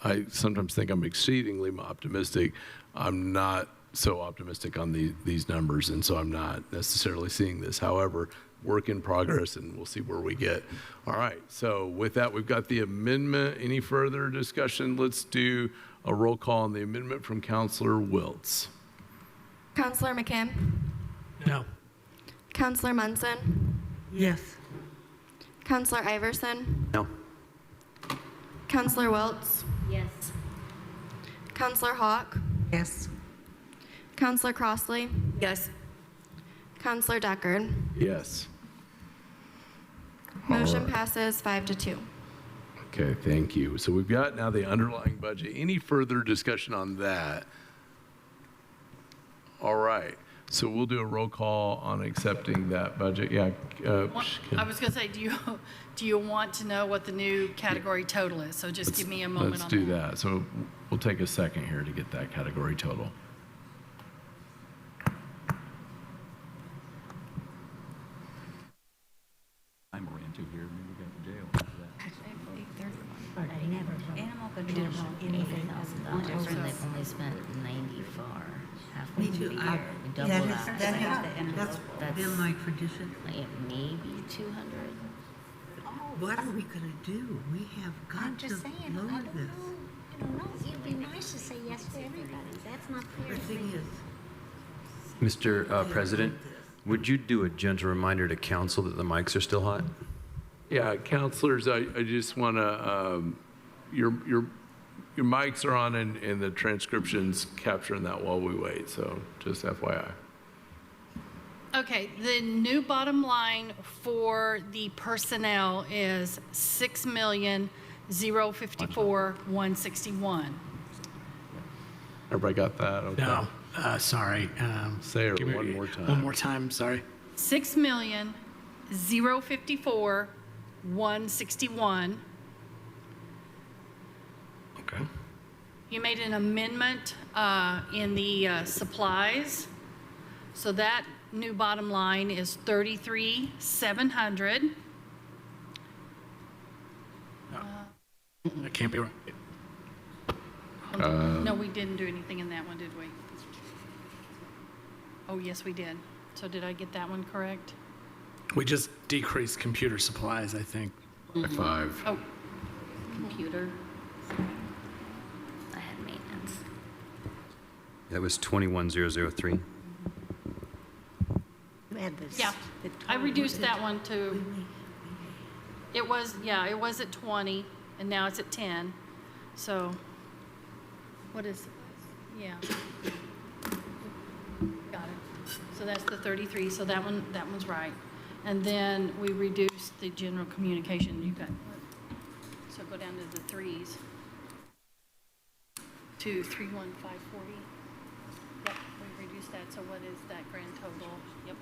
I sometimes think I'm exceedingly optimistic. I'm not so optimistic on these numbers, and so I'm not necessarily seeing this. However, work in progress, and we'll see where we get. All right, so with that, we've got the amendment. Any further discussion? Let's do a roll call on the amendment from Councilor Wiltz. Counselor McKim? No. Counselor Munson? Yes. Counselor Iverson? No. Counselor Wiltz? Yes. Counselor Hawk? Yes. Counselor Crossley? Yes. Counselor Deckard? Yes. Motion passes 5-2. Okay, thank you. So we've got now the underlying budget. Any further discussion on that? All right, so we'll do a roll call on accepting that budget. Yeah. I was going to say, do you want to know what the new category total is? So just give me a moment on that. Let's do that. So we'll take a second here to get that category total. I ran into here, and then we got to jail after that. Animal control, $80,000, and they've only spent 94. Me too. We That double has, that. that's been my tradition. Like, maybe 200. What are we gonna do? We have got to lower this. It'd be nice to say yes to everybody. That's not fair. The thing is, Mr. President, would you do a gentle reminder to council that the mics are still hot? Yeah, counselors, I just want to, your mics are on and the transcription's capturing that while we wait, so just FYI. Okay, the new bottom line for the personnel is $6,054,161. Everybody got that? Okay. No. Sorry. Say it Give me one more time. One more time, sorry. $6,054,161. Okay. You made an amendment in the supplies, so that new bottom line is $33,700. That can't be right. No, we didn't do anything in that one, did we? Oh, yes, we did. So did I get that one correct? We just decreased computer supplies, I think. By 5. Oh, Computer. I had maintenance. That was 21003. Yeah, I reduced that one to, it was at 20, and now it's at 10. So, what is, yeah. Got it. So that's the 33, so that one's right. And then we reduced the general communication, you got, so go down to the threes. To 31540. Yep, we reduced that, so what is that grand total? Yep.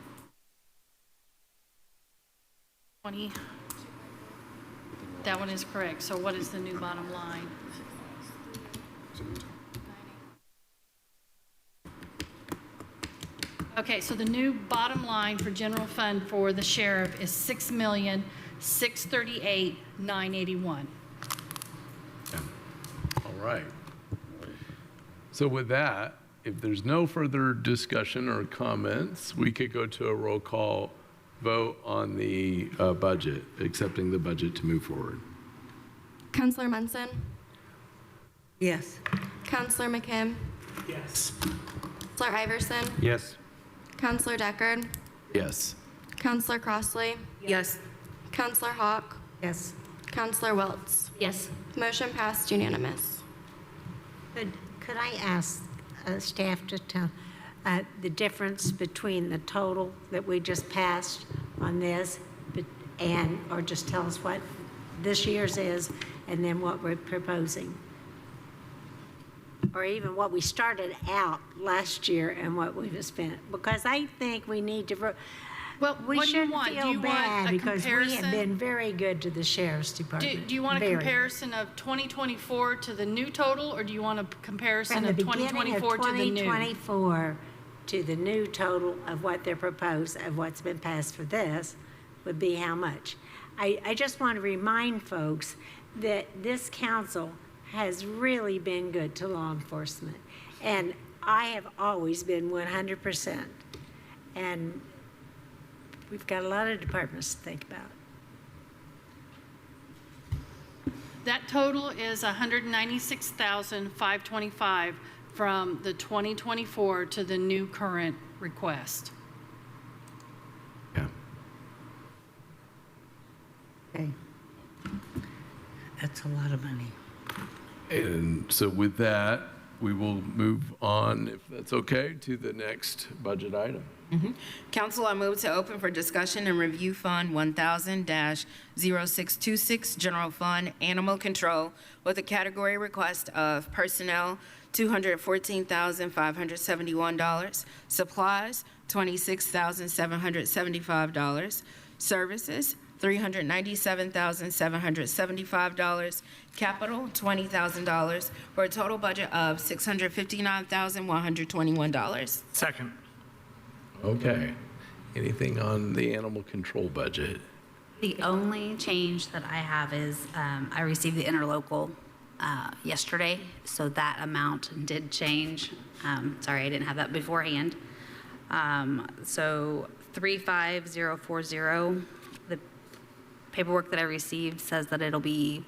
20. That one is correct, so what is the new bottom line? Okay, so the new bottom line for general fund for the sheriff is $6,638,981. All right. So with that, if there's no further discussion or comments, we could go to a roll call vote on the budget, accepting the budget to move forward. Counselor Munson, Yes. Counselor McKim, Yes. Counselor Iverson, Yes. Counselor Deckard, Yes. Counselor Crossley, Yes. Counselor Hawk, Yes. Counselor Welts. Yes. Motion passed unanimous. Could I ask staff to tell the difference between the total that we just passed on this or just tell us what this year's is and then what we're proposing? Or even what we started out last year and what we've spent? Because I think we need to, Well, we what do you shouldn't want? Do feel you want bad a because we have comparison? been very good to the sheriff's department. Do you want a Very. comparison of 2024 to the new total, or do you want a comparison From the of beginning of 2024 to the new? 2024 to the new total of what they're proposed, of what's been passed for this, would be how much? I just want to remind folks that this council has really been good to law enforcement. And I have always been 100%. And we've got a lot of departments to think about. That total is $196,525 from the 2024 to the new current request. Yeah. Okay. That's a lot of money. And so with that, we will move on, if that's okay, to the next budget item. Council, I move to open for discussion and review Fund 1000-0626, General Fund, Animal Control, with a category request of personnel, $214,571, supplies, $26,775, services, $397,775, capital, $20,000, for a total budget of $659,121. Second. Okay. Anything on the animal control budget? The only change that I have is I received the interlocal yesterday, so that amount did change. Sorry, I didn't have that beforehand. So 35040, the paperwork that I received says that it'll be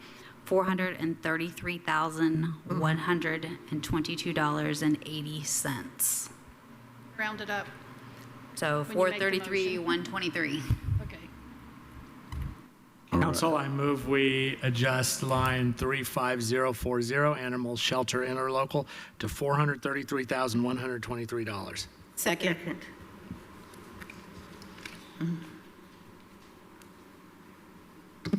$433,122.80. Round it up. So When you make the 433,123. Okay. Council, I move we adjust line 35040, Animal Shelter Interlocal, to $433,123. Second.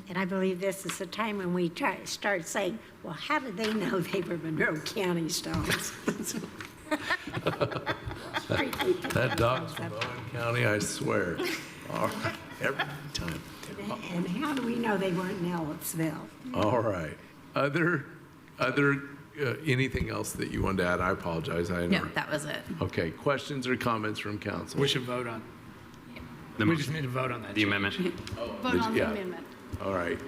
And I believe this is the time when we start saying, well, how did they know they were Monroe County stones? That dog's from Owen County, I swear. All right, every time. And how do we know they weren't in Ellisville? All right. Anything else that you wanted to add? I apologize. I No, interrupted. that was it. Okay, questions or comments from council? We should vote on. The We motion. just need to vote on that. The amendment. Vote on the Yeah. amendment. All right.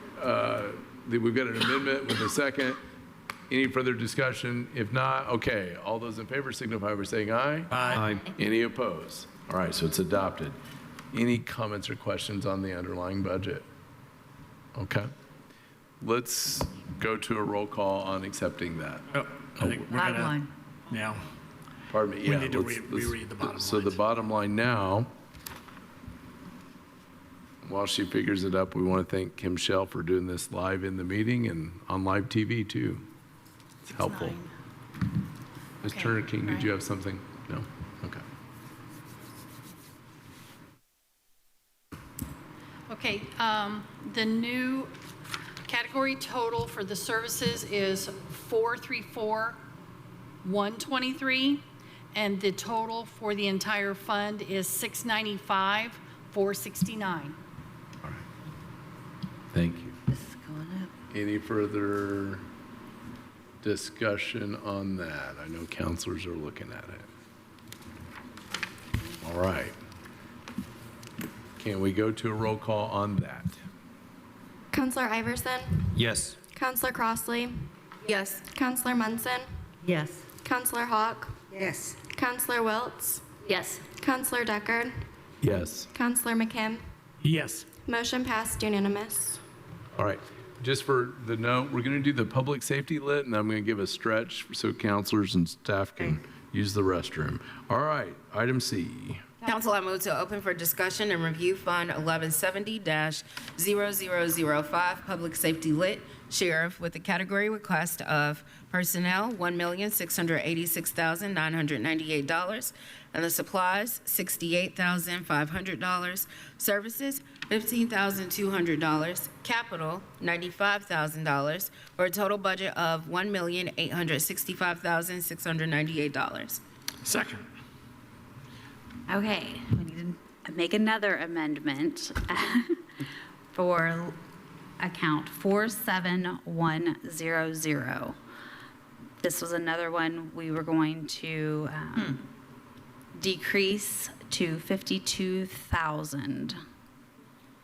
We've got an amendment with a second. Any further discussion? If not, okay. All those in favor signify by saying aye. Aye. Any opposed? All right, so it's adopted. Any comments or questions on the underlying budget? Okay. Let's go to a roll call on accepting that. Oh, I think we're Bottom gonna- line. Yeah. Pardon me, We yeah. need to let's- reread the bottom So the lines. bottom line now while she figures it up, we want to thank Kim Shell for doing this live in the meeting and on live TV too. It's helpful. Ms. Turner King, did you have something? No? Okay. Okay, the new category total for the services is 434,123, and the total for the entire fund is 695,469. All right. Thank you. This is going up. Any further discussion on that? I know counselors are looking at it. All right. Can we go to a roll call on that? Counselor Iverson? Yes. Counselor Crossley? Yes. Counselor Munson? Yes. Counselor Hawk? Yes. Counselor Wiltz? Yes. Counselor Deckard? Yes. Counselor McKim? Yes. Motion passed unanimous. All right. Just for the note, we're going to do the public safety lit, and I'm going to give a stretch so counselors and staff can use the restroom. All right. Item C. Council, I move to open for discussion and review Fund 1170-0005, Public Safety Lit, Sheriff, with the category request of personnel, $1,686,998, and the supplies, $68,500, services, $15,200, capital, $95,000, for a total budget of $1,865,698. Second. Okay, we need to make another amendment for account 47100. This was another one we were going to decrease to 52,000.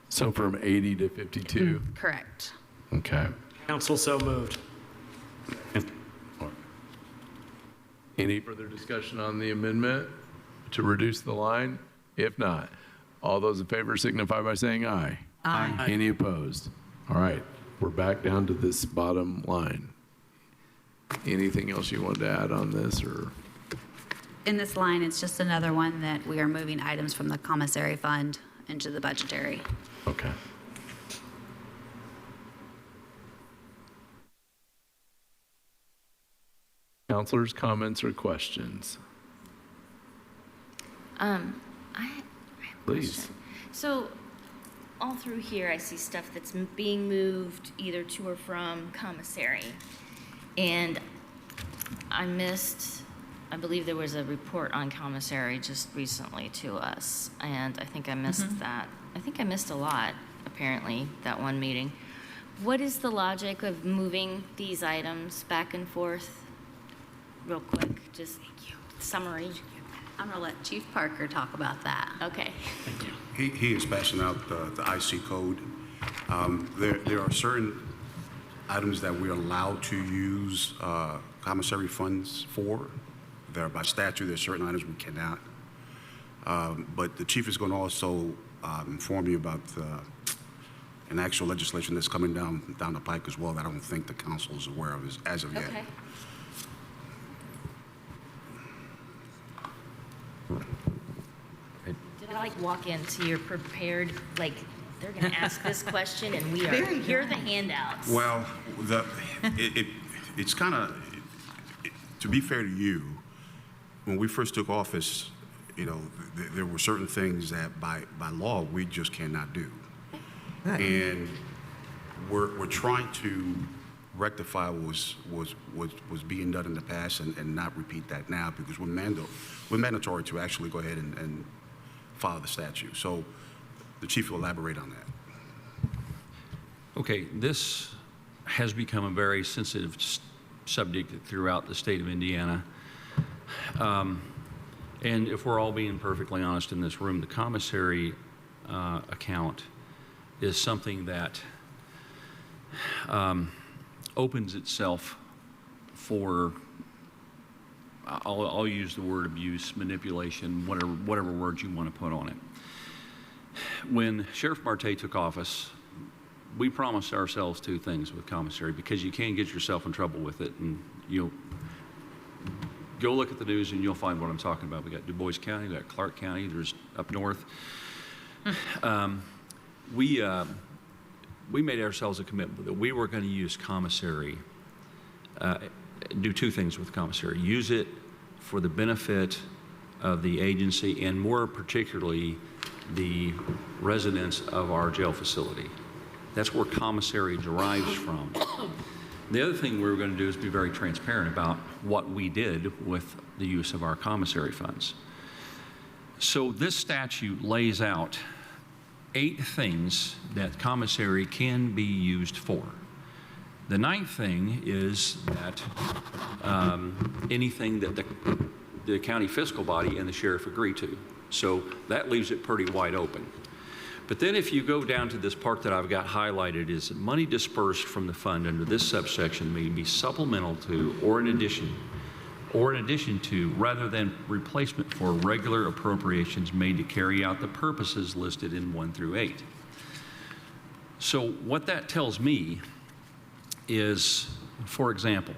So from 80 to 52? Correct. Okay. Council so moved. Any further discussion on the amendment to reduce the line? If not, all those in favor signify by saying aye. Aye. Any opposed? All right, we're back down to this bottom line. Anything else you wanted to add on this, or? In this line, it's just another one that we are moving items from the commissary fund into the budgetary. Okay. Counselors, comments or questions? I have a Please. question. So, all through here, I see stuff that's being moved either to or from commissary. And I believe there was a report on commissary just recently to us, and I think I missed that. I think I missed a lot, apparently, that one meeting. What is the logic of moving these items back and forth? Real quick, just summary. I'm going to let Chief Parker talk about that. Okay. He is passing out the IC code. There are certain items that we're allowed to use commissary funds for. There are by statute, there's certain items we cannot. But the chief is going to also inform you about an actual legislation that's coming down the pike as well that I don't think the council is aware of as of yet. Okay. Did I walk into your prepared, they're going to ask this question and we are, here are the handouts? Well, it's kind of, to be fair to you, when we first took office, there were certain things that by law we just cannot do. And we're trying to rectify what was being done in the past and not repeat that now, because we're mandatory to actually go ahead and follow the statute. So the chief will elaborate on that. Okay, this has become a very sensitive subject throughout the state of Indiana. And if we're all being perfectly honest in this room, the commissary account is something that opens itself for, I'll use the word abuse, manipulation, whatever words you want to put on it. When Sheriff Marte took office, we promised ourselves two things with commissary, because you can get yourself in trouble with it, and you'll go look at the news and you'll find what I'm talking about. We got Du Bois County, we got Clark County, there's up north. we made ourselves a commitment that we were going to use commissary, do two things with commissary. Use it for the benefit of the agency and more particularly the residents of our jail facility. That's where commissary derives from. The other thing we were going to do is be very transparent about what we did with the use of our commissary funds. So this statute lays out 8 things that commissary can be used for. The 9th thing is that anything that the county fiscal body and the sheriff agree to. So that leaves it pretty wide open. But then if you go down to this part that I've got highlighted is money dispersed from the fund under this subsection may be supplemental to or in addition to rather than replacement for regular appropriations made to carry out the purposes listed in 1 through 8. So what that tells me is, for example,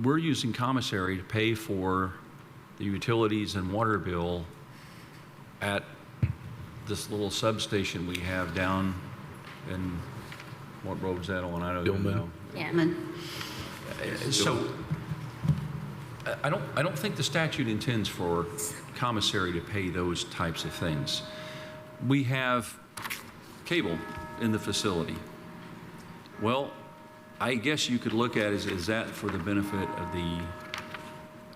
we're using commissary to pay for the utilities and water bill at this little substation we have down in, what road's that on? I don't even know. Yeah. So I don't think the statute intends for commissary to pay those types of things. We have cable in the facility. Well, I guess you could look at it as that for the benefit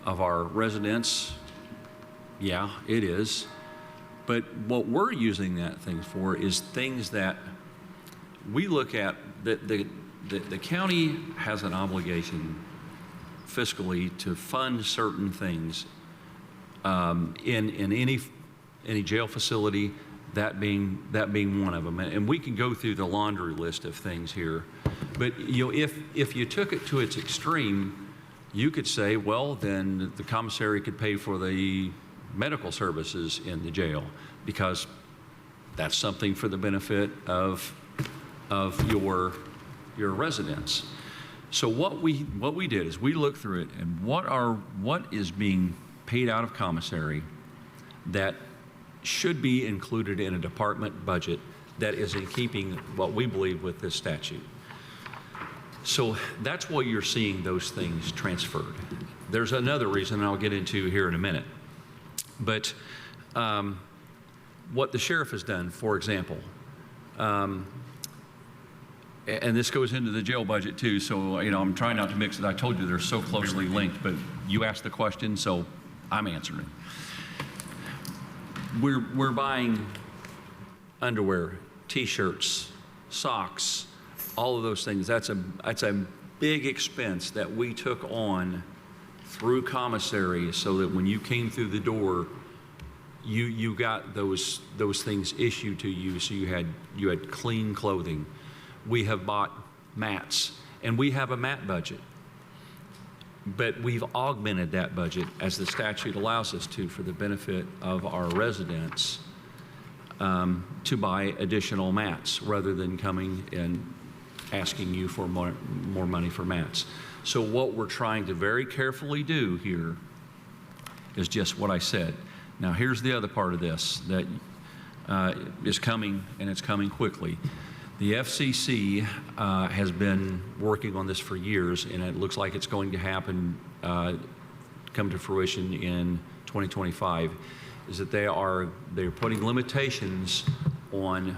of our residents? Yeah, it is. But what we're using that thing for is things that we look at that the county has an obligation fiscally to fund certain things in any jail facility, that being one of them. And we can go through the laundry list of things here. But if you took it to its extreme, you could say, well, then the commissary could pay for the medical services in the jail because that's something for the benefit of your residents. So what we did is we looked through it and what is being paid out of commissary that should be included in a department budget that is in keeping what we believe with this statute. So that's why you're seeing those things transferred. There's another reason I'll get into here in a minute. But what the sheriff has done, for example, and this goes into the jail budget too, so I'm trying not to mix it. I told you they're so closely linked, but you asked the question, so I'm answering it. We're buying underwear, T-shirts, socks, all of those things. That's a big expense that we took on through commissary so that when you came through the door, you got those things issued to you, so you had clean clothing. We have bought mats, and we have a mat budget. But we've augmented that budget as the statute allows us to for the benefit of our residents to buy additional mats rather than coming and asking you for more money for mats. So what we're trying to very carefully do here is just what I said. Now here's the other part of this that is coming, and it's coming quickly. The FCC has been working on this for years, and it looks like it's going to happen, come to fruition in 2025, is that they're putting limitations on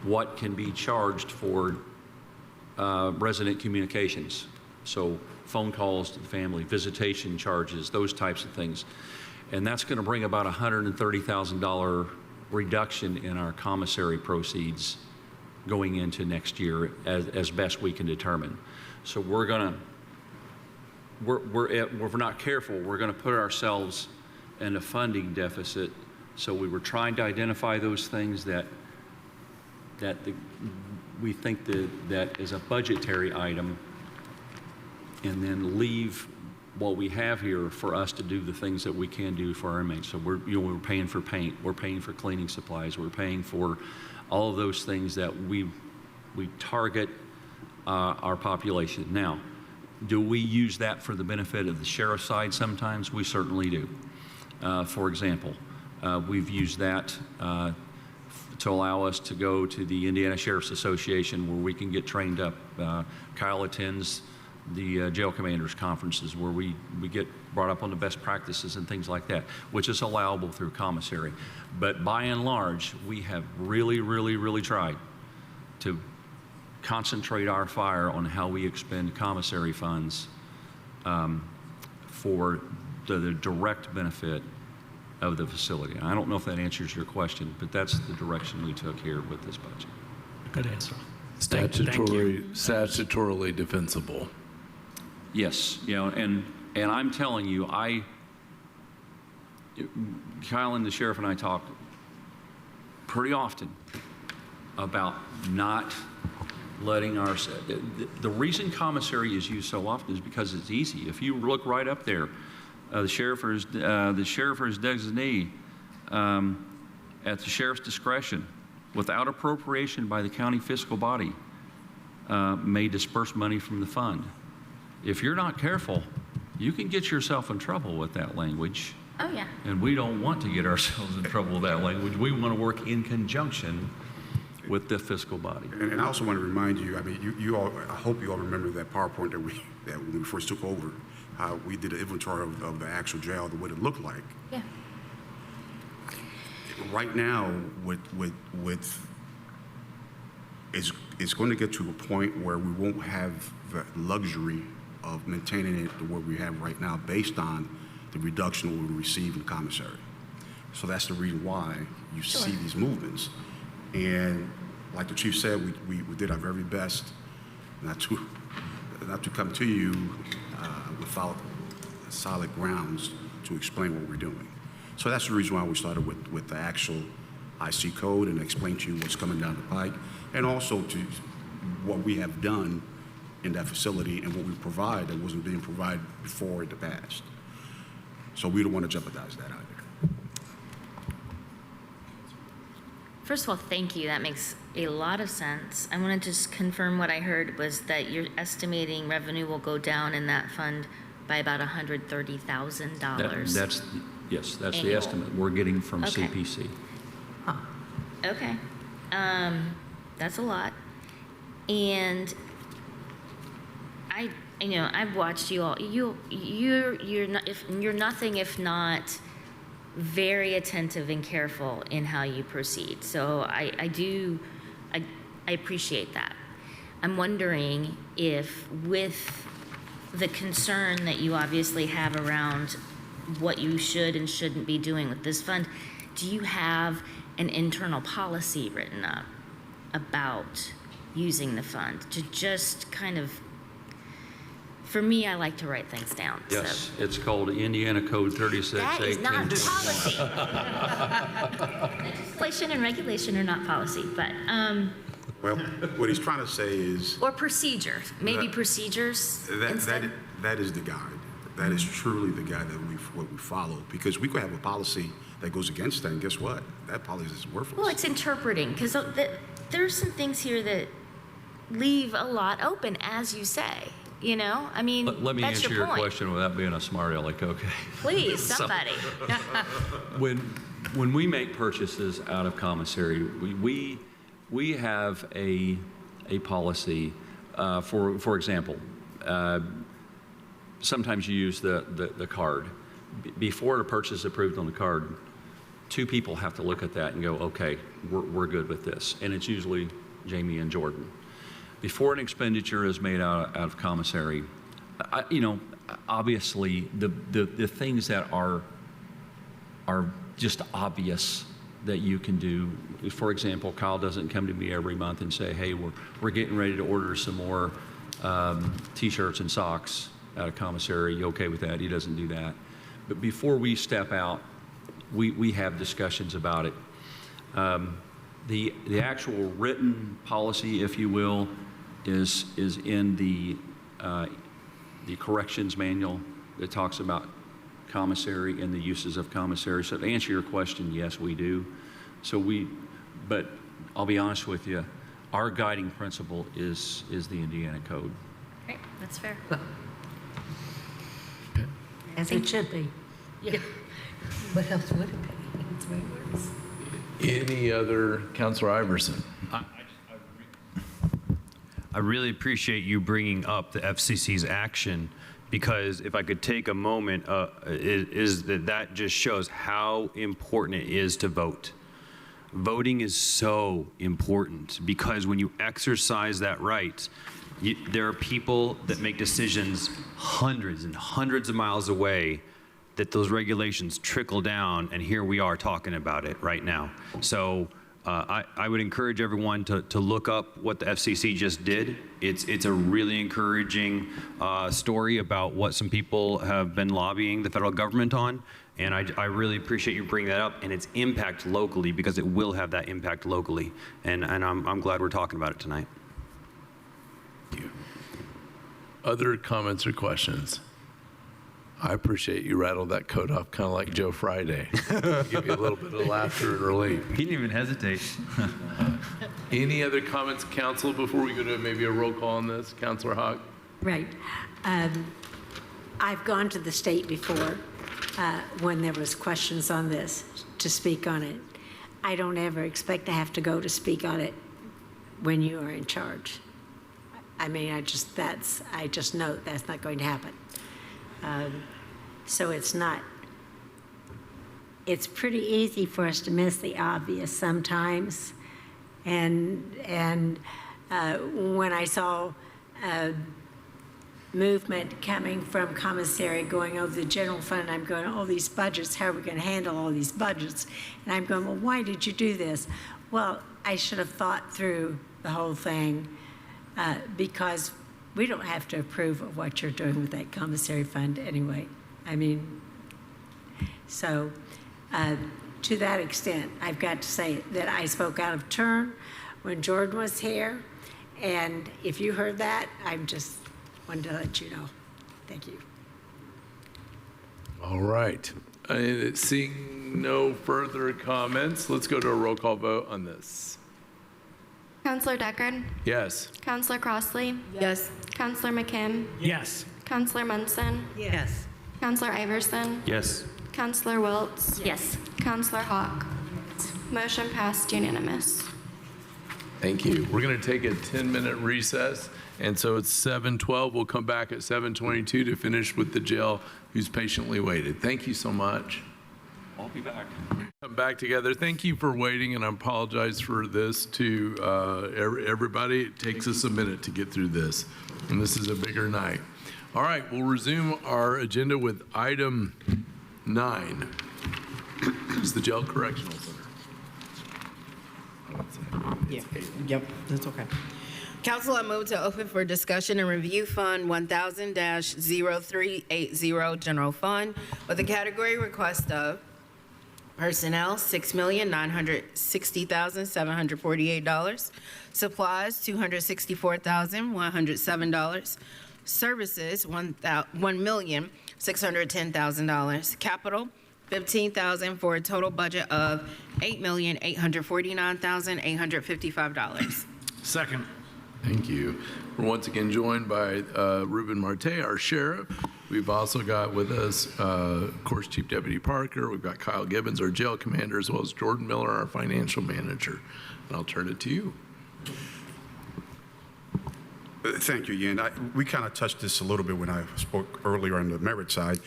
what can be charged for resident communications. So phone calls to the family, visitation charges, those types of things. And that's going to bring about $130,000 reduction in our commissary proceeds going into next year as best we can determine. So if we're not careful, we're going to put ourselves in a funding deficit. So we were trying to identify those things that we think that is a budgetary item, and then leave what we have here for us to do the things that we can do for our inmates. So we're paying for paint, we're paying for cleaning supplies, we're paying for all of those things that we target our population. Now, do we use that for the benefit of the sheriff's side sometimes? We certainly do. For example, We've used that to allow us to go to the Indiana Sheriff's Association where we can get trained up. Kyle attends the jail commanders conferences where we get brought up on the best practices and things like that, which is allowable through commissary. But by and large, we have really tried to concentrate our fire on how we expend commissary funds for the direct benefit of the facility. I don't know if that answers your question, but that's the direction we took here with this budget. Good answer. Statutorily defensible. Yes, and I'm telling you, Kyle and the sheriff and I talk pretty often about not letting the reason commissary is used so often is because it's easy. If you look right up there, the sheriff or his designee at the sheriff's discretion, without appropriation by the county fiscal body, may disperse money from the fund. If you're not careful, you can get yourself in trouble with that language. Oh, yeah. And we don't want to get ourselves in trouble with that language. We want to work in conjunction with the fiscal body. And I also want to remind you, I mean, you all, I hope you all remember that PowerPoint that when we first took over, how we did an inventory of the actual jail, what it looked like. Yeah. Right now, it's going to get to a point where we won't have the luxury of maintaining it the way we have right now based on the reduction we receive in commissary. So that's the reason why you see these movements. And like the chief said, we did our very best not to come to you without solid grounds to explain what we're doing. So that's the reason why we started with the actual IC code and explain to you what's coming down the pike, and also to what we have done in that facility and what we provide that wasn't being provided before in the past. So we don't want to jeopardize that either. First of all, thank you. That makes a lot of sense. I want to just confirm what I heard was that you're estimating revenue will go down in that fund by about $130,000. Yes, that's Annual. the estimate we're getting from Okay. CPC. Okay. That's a lot. And I've watched you all. You're nothing if not very attentive and careful in how you proceed. So I appreciate that. I'm wondering if, with the concern that you obviously have around what you should and shouldn't be doing with this fund, do you have an internal policy written up about using the fund to just kind of, for me, I like to write things down. Yes, it's called Indiana Code 36. That is not policy. Legislation and regulation are not policy, but, Well, what he's trying to say is or procedure, maybe procedures instead. that is the guide. That is truly the guide that we follow, because we could have a policy that goes against that, and guess what? That policy is worthless. Well, it's interpreting, because there's some things here that leave a lot open, as you say. I mean, Let me that's answer your point. question without being a smart aleck, okay? Please, somebody. When we make purchases out of commissary, we have a policy. For example, sometimes you use the card. Before a purchase is approved on the card, two people have to look at that and go, okay, we're good with this. And it's usually Jamie and Jordan. Before an expenditure is made out of commissary, obviously the things that are just obvious that you can do. For example, Kyle doesn't come to me every month and say, hey, we're getting ready to order some more T-shirts and socks out of commissary. You okay with that? He doesn't do that. But before we step out, we have discussions about it. The actual written policy, if you will, is in the corrections manual that talks about commissary and the uses of commissary. So to answer your question, yes, we do. But I'll be honest with you, our guiding principle is the Indiana Code. Great, that's fair. As it should be. Yeah. What else would it be? Any other, Councilor Iverson? I really appreciate you bringing up the FCC's action, because if I could take a moment, is that just shows how important it is to vote. Voting is so important, because when you exercise that right, there are people that make decisions hundreds and hundreds of miles away, that those regulations trickle down, and here we are talking about it right now. So I would encourage everyone to look up what the FCC just did. It's a really encouraging story about what some people have been lobbying the federal government on, and I really appreciate you bringing that up, and its impact locally, because it will have that impact locally, and I'm glad we're talking about it tonight. Thank you. Other comments or questions? I appreciate you rattled that coat off kind of like Joe Friday. Give you a little bit of laughter and relief. He didn't even hesitate. Any other comments, council, before we go to maybe a roll call on this? Councilor Hogg? Right. I've gone to the state before when there was questions on this to speak on it. I don't ever expect to have to go to speak on it when you are in charge. I mean, I just know that's not going to happen. So it's pretty easy for us to miss the obvious sometimes. And when I saw movement coming from commissary going over the general fund, I'm going, oh, these budgets, how are we going to handle all these budgets? And I'm going, well, why did you do this? Well, I should have thought through the whole thing, because we don't have to approve of what you're doing with that commissary fund anyway. I mean, so to that extent, I've got to say that I spoke out of turn when Jordan was here. And if you heard that, I just wanted to let you know. Thank you. All right. Seeing no further comments, let's go to a roll call vote on this. Counselor Deckard? Yes. Counselor Crossley? Yes. Counselor McKim? Yes. Counselor Munson? Yes. Counselor Iverson? Yes. Counselor Wiltz? Yes. Counselor Hawk? Motion passed unanimous. Thank you. We're going to take a 10-minute recess, and so it's 7:12. We'll come back at 7:22 to finish with the jail who's patiently waited. Thank you so much. I'll be back. Come back together. Thank you for waiting, and I apologize for this to everybody. It takes us a minute to get through this, and this is a bigger night. All right, we'll resume our agenda with item 9. It's the Jail Correctional Center. Yep, that's okay. Council, I move to open for discussion and review Fund 1000-0380 General Fund with a category request of personnel, $6,960,748. Supplies, $264,107. Services, $1,610,000. Capital, $15,000 for a total budget of $8,849,855. Second. Thank you. We're once again joined by Ruben Marte, our sheriff. We've also got with us, of course, Chief Deputy Parker. We've got Kyle Gibbons, our jail commander, as well as Jordan Miller, our financial manager. And I'll turn it to you. Thank you, Ian. We kind of touched this a little bit when I spoke earlier on the merit side.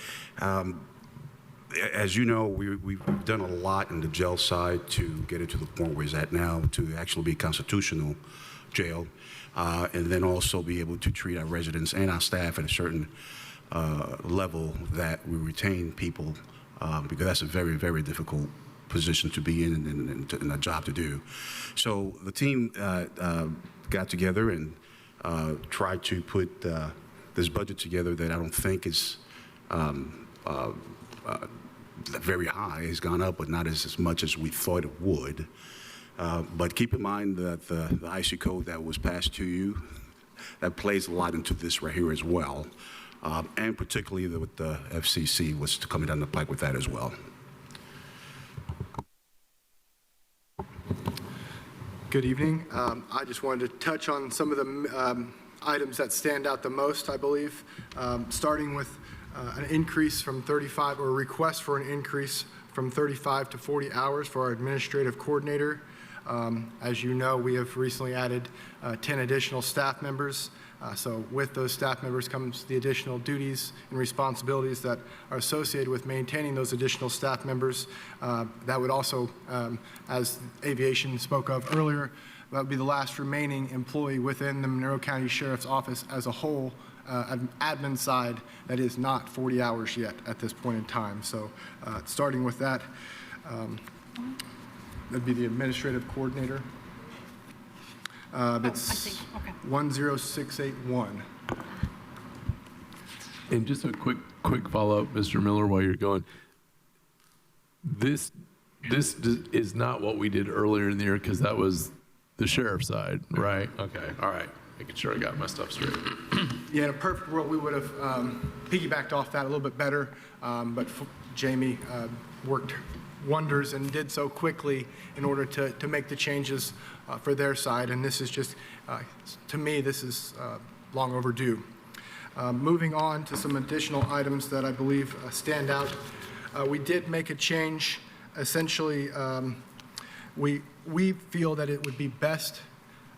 As you know, we've done a lot in the jail side to get it to the point where it's at now to actually be a constitutional jail, and then also be able to treat our residents and our staff at a certain level that we retain people, because that's a very, very difficult position to be in and a job to do. So the team got together and tried to put this budget together that I don't think is very high. It's gone up, but not as much as we thought it would. But keep in mind that the IC code that was passed to you, that plays a lot into this right here as well. And particularly with the FCC was coming down the pike with that as well. Good evening. I just wanted to touch on some of the items that stand out the most, I believe, starting with an increase from 35, or a request for an increase from 35 to 40 hours for our administrative coordinator. As you know, we have recently added 10 additional staff members. So with those staff members comes the additional duties and responsibilities that are associated with maintaining those additional staff members. That would also, as aviation spoke of earlier, that would be the last remaining employee within the Monroe County Sheriff's Office as a whole, admin side, that is not 40 hours yet at this point in time. So starting with that, that'd be the administrative coordinator. That's 10681. And just a quick follow-up, Mr. Miller, while you're going. This is not what we did earlier in the year, because that was the sheriff's side, right? Okay, all right. Making sure I got my stuff straight. Yeah, in a perfect world, we would have piggybacked off that a little bit better, but Jamie worked wonders and did so quickly in order to make the changes for their side, and this is just, to me, this is long overdue. Moving on to some additional items that I believe stand out. We did make a change. Essentially, we feel that it would be best,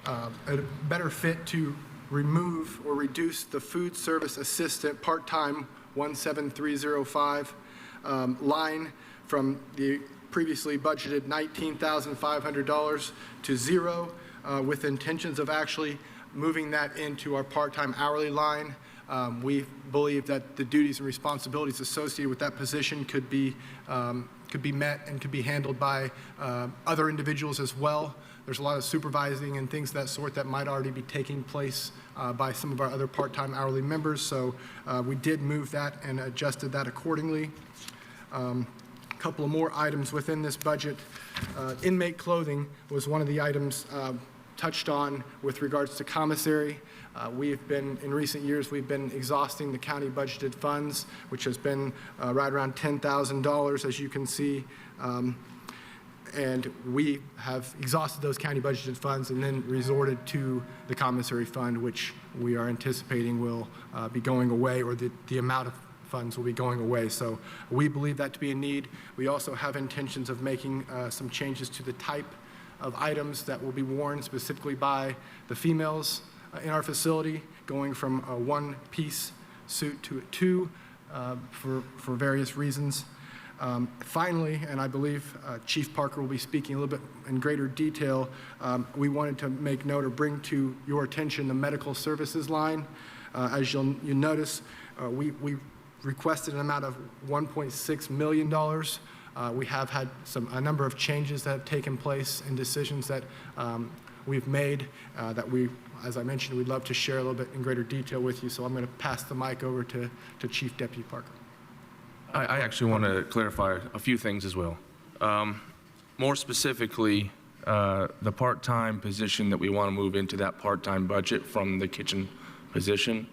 a better fit to remove or reduce the food service assistant part-time 17305 line from the previously budgeted $19,500 to zero, with intentions of actually moving that into our part-time hourly line. We believe that the duties and responsibilities associated with that position could be met and could be handled by other individuals as well. There's a lot of supervising and things of that sort that might already be taking place by some of our other part-time hourly members. So we did move that and adjusted that accordingly. A couple of more items within this budget. Inmate clothing was one of the items touched on with regards to commissary. In recent years, we've been exhausting the county budgeted funds, which has been right around $10,000, as you can see. And we have exhausted those county budgeted funds and then resorted to the commissary fund, which we are anticipating will be going away, or the amount of funds will be going away. So we believe that to be a need. We also have intentions of making some changes to the type of items that will be worn specifically by the females in our facility, going from a one-piece suit to a two for various reasons. Finally, and I believe Chief Parker will be speaking a little bit in greater detail, we wanted to make note or bring to your attention the medical services line. As you'll notice, we requested an amount of $1.6 million. We have had a number of changes that have taken place and decisions that we've made that we, as I mentioned, we'd love to share a little bit in greater detail with you. So I'm going to pass the mic over to Chief Deputy Parker. I actually want to clarify a few things as well. More specifically, the part-time position that we want to move into that part-time budget from the kitchen position,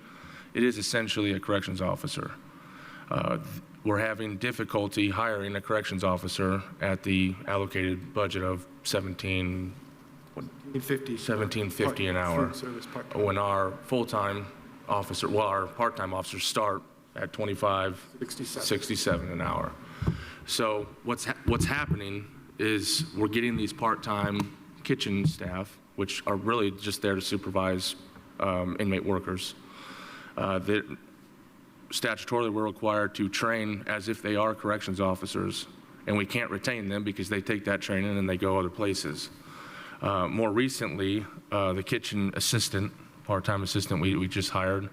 it is essentially a corrections officer. We're having difficulty hiring a corrections officer at the allocated budget of $17.50 an hour, when our full-time officer, well, our part-time officers start at $25.67 an hour. So what's happening is we're getting these part-time kitchen staff, which are really just there to supervise inmate workers. That statutorily we're required to train as if they are corrections officers, and we can't retain them because they take that training and they go other places. More recently, the kitchen assistant, part-time assistant we just hired,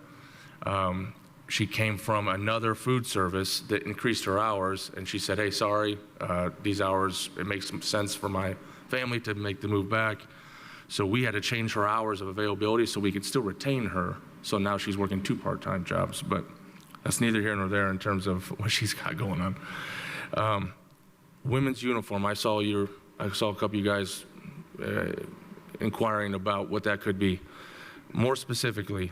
she came from another food service that increased her hours, and she said, hey, sorry, these hours, it makes some sense for my family to make the move back. So we had to change her hours of availability so we could still retain her. So now she's working 2 part-time jobs, but that's neither here nor there in terms of what she's got going on. Women's uniform, I saw a couple of you guys inquiring about what that could be. More specifically,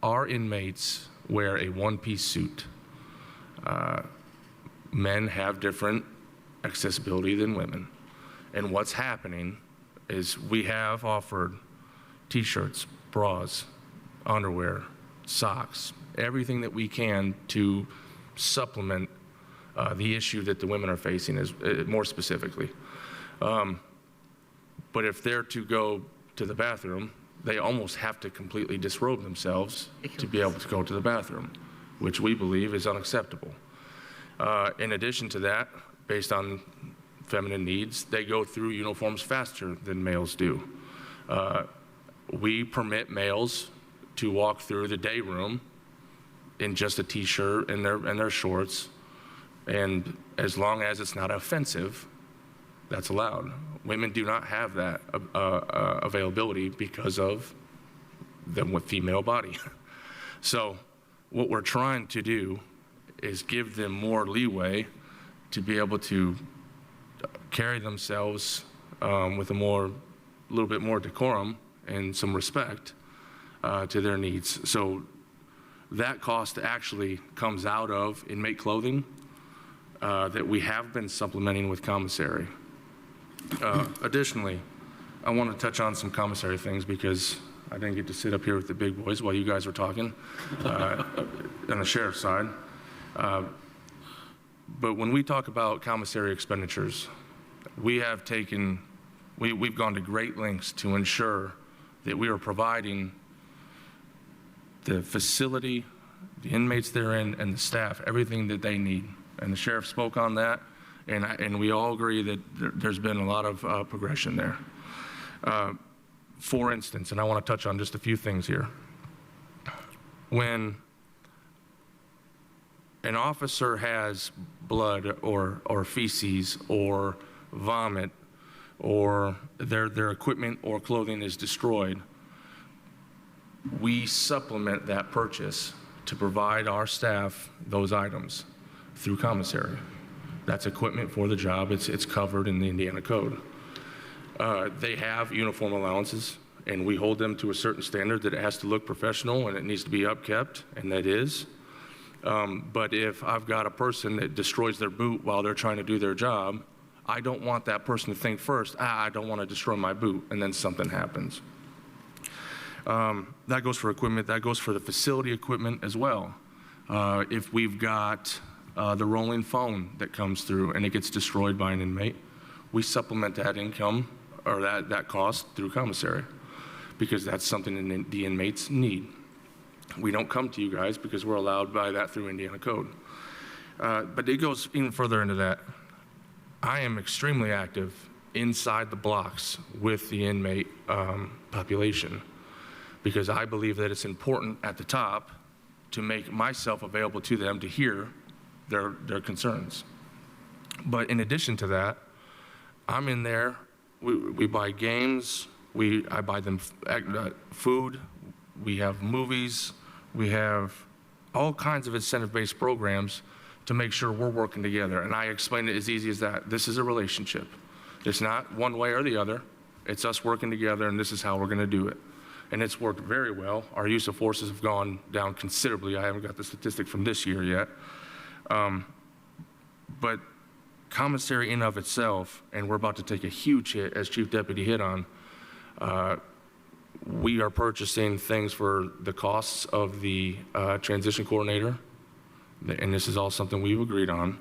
our inmates wear a one-piece suit. Men have different accessibility than women. And what's happening is we have offered t-shirts, bras, underwear, socks, everything that we can to supplement the issue that the women are facing is more specifically. But if they're to go to the bathroom, they almost have to completely disrobe themselves to be able to go to the bathroom, which we believe is unacceptable. In addition to that, based on feminine needs, they go through uniforms faster than males do. We permit males to walk through the day room in just a t-shirt and their shorts, and as long as it's not offensive, that's allowed. Women do not have that availability because of the female body. So what we're trying to do is give them more leeway to be able to carry themselves with a little bit more decorum and some respect to their needs. So that cost actually comes out of inmate clothing that we have been supplementing with commissary. Additionally, I want to touch on some commissary things because I didn't get to sit up here with the big boys while you guys were talking on the sheriff's side. But when we talk about commissary expenditures, we've gone to great lengths to ensure that we are providing the facility, the inmates therein, and the staff everything that they need. And the sheriff spoke on that, and we all agree that there's been a lot of progression there. For instance, and I want to touch on just a few things here. When an officer has blood or feces or vomit or their equipment or clothing is destroyed, we supplement that purchase to provide our staff those items through commissary. That's equipment for the job. It's covered in the Indiana Code. They have uniform allowances, and we hold them to a certain standard that it has to look professional and it needs to be upkept, and that is. But if I've got a person that destroys their boot while they're trying to do their job, I don't want that person to think first, I don't want to destroy my boot, and then something happens. That goes for equipment. That goes for the facility equipment as well. If we've got the rolling phone that comes through and it gets destroyed by an inmate, we supplement that income or that cost through commissary because that's something the inmates need. We don't come to you guys because we're allowed by that through Indiana Code. But it goes even further into that. I am extremely active inside the blocks with the inmate population because I believe that it's important at the top to make myself available to them to hear their concerns. But in addition to that, I'm in there, we buy games, I buy them food, we have movies, we have all kinds of incentive-based programs to make sure we're working together. And I explain it as easy as that. This is a relationship. It's not one way or the other. It's us working together, and this is how we're going to do it. And it's worked very well. Our use of forces have gone down considerably. I haven't got the statistic from this year yet. But commissary in of itself, and we're about to take a huge hit, as Chief Deputy hit on, we are purchasing things for the costs of the transition coordinator, and this is all something we've agreed on.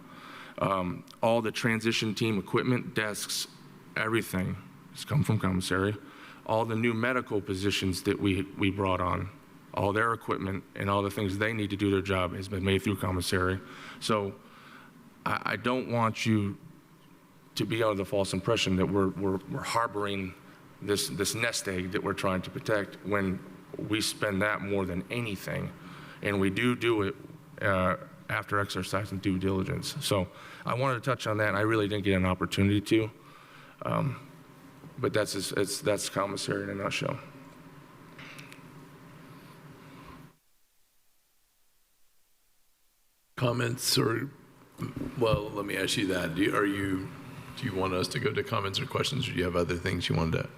All the transition team equipment, desks, everything has come from commissary. All the new medical positions that we brought on, all their equipment and all the things they need to do their job has been made through commissary. So I don't want you to be under the false impression that we're harboring this nest egg that we're trying to protect when we spend that more than anything. And we do it after exercising due diligence. So I wanted to touch on that, and I really didn't get an opportunity to. But that's commissary in a nutshell. Comments or, well, let me ask you that. Do you want us to go to comments or questions, or do you have other things you wanted to?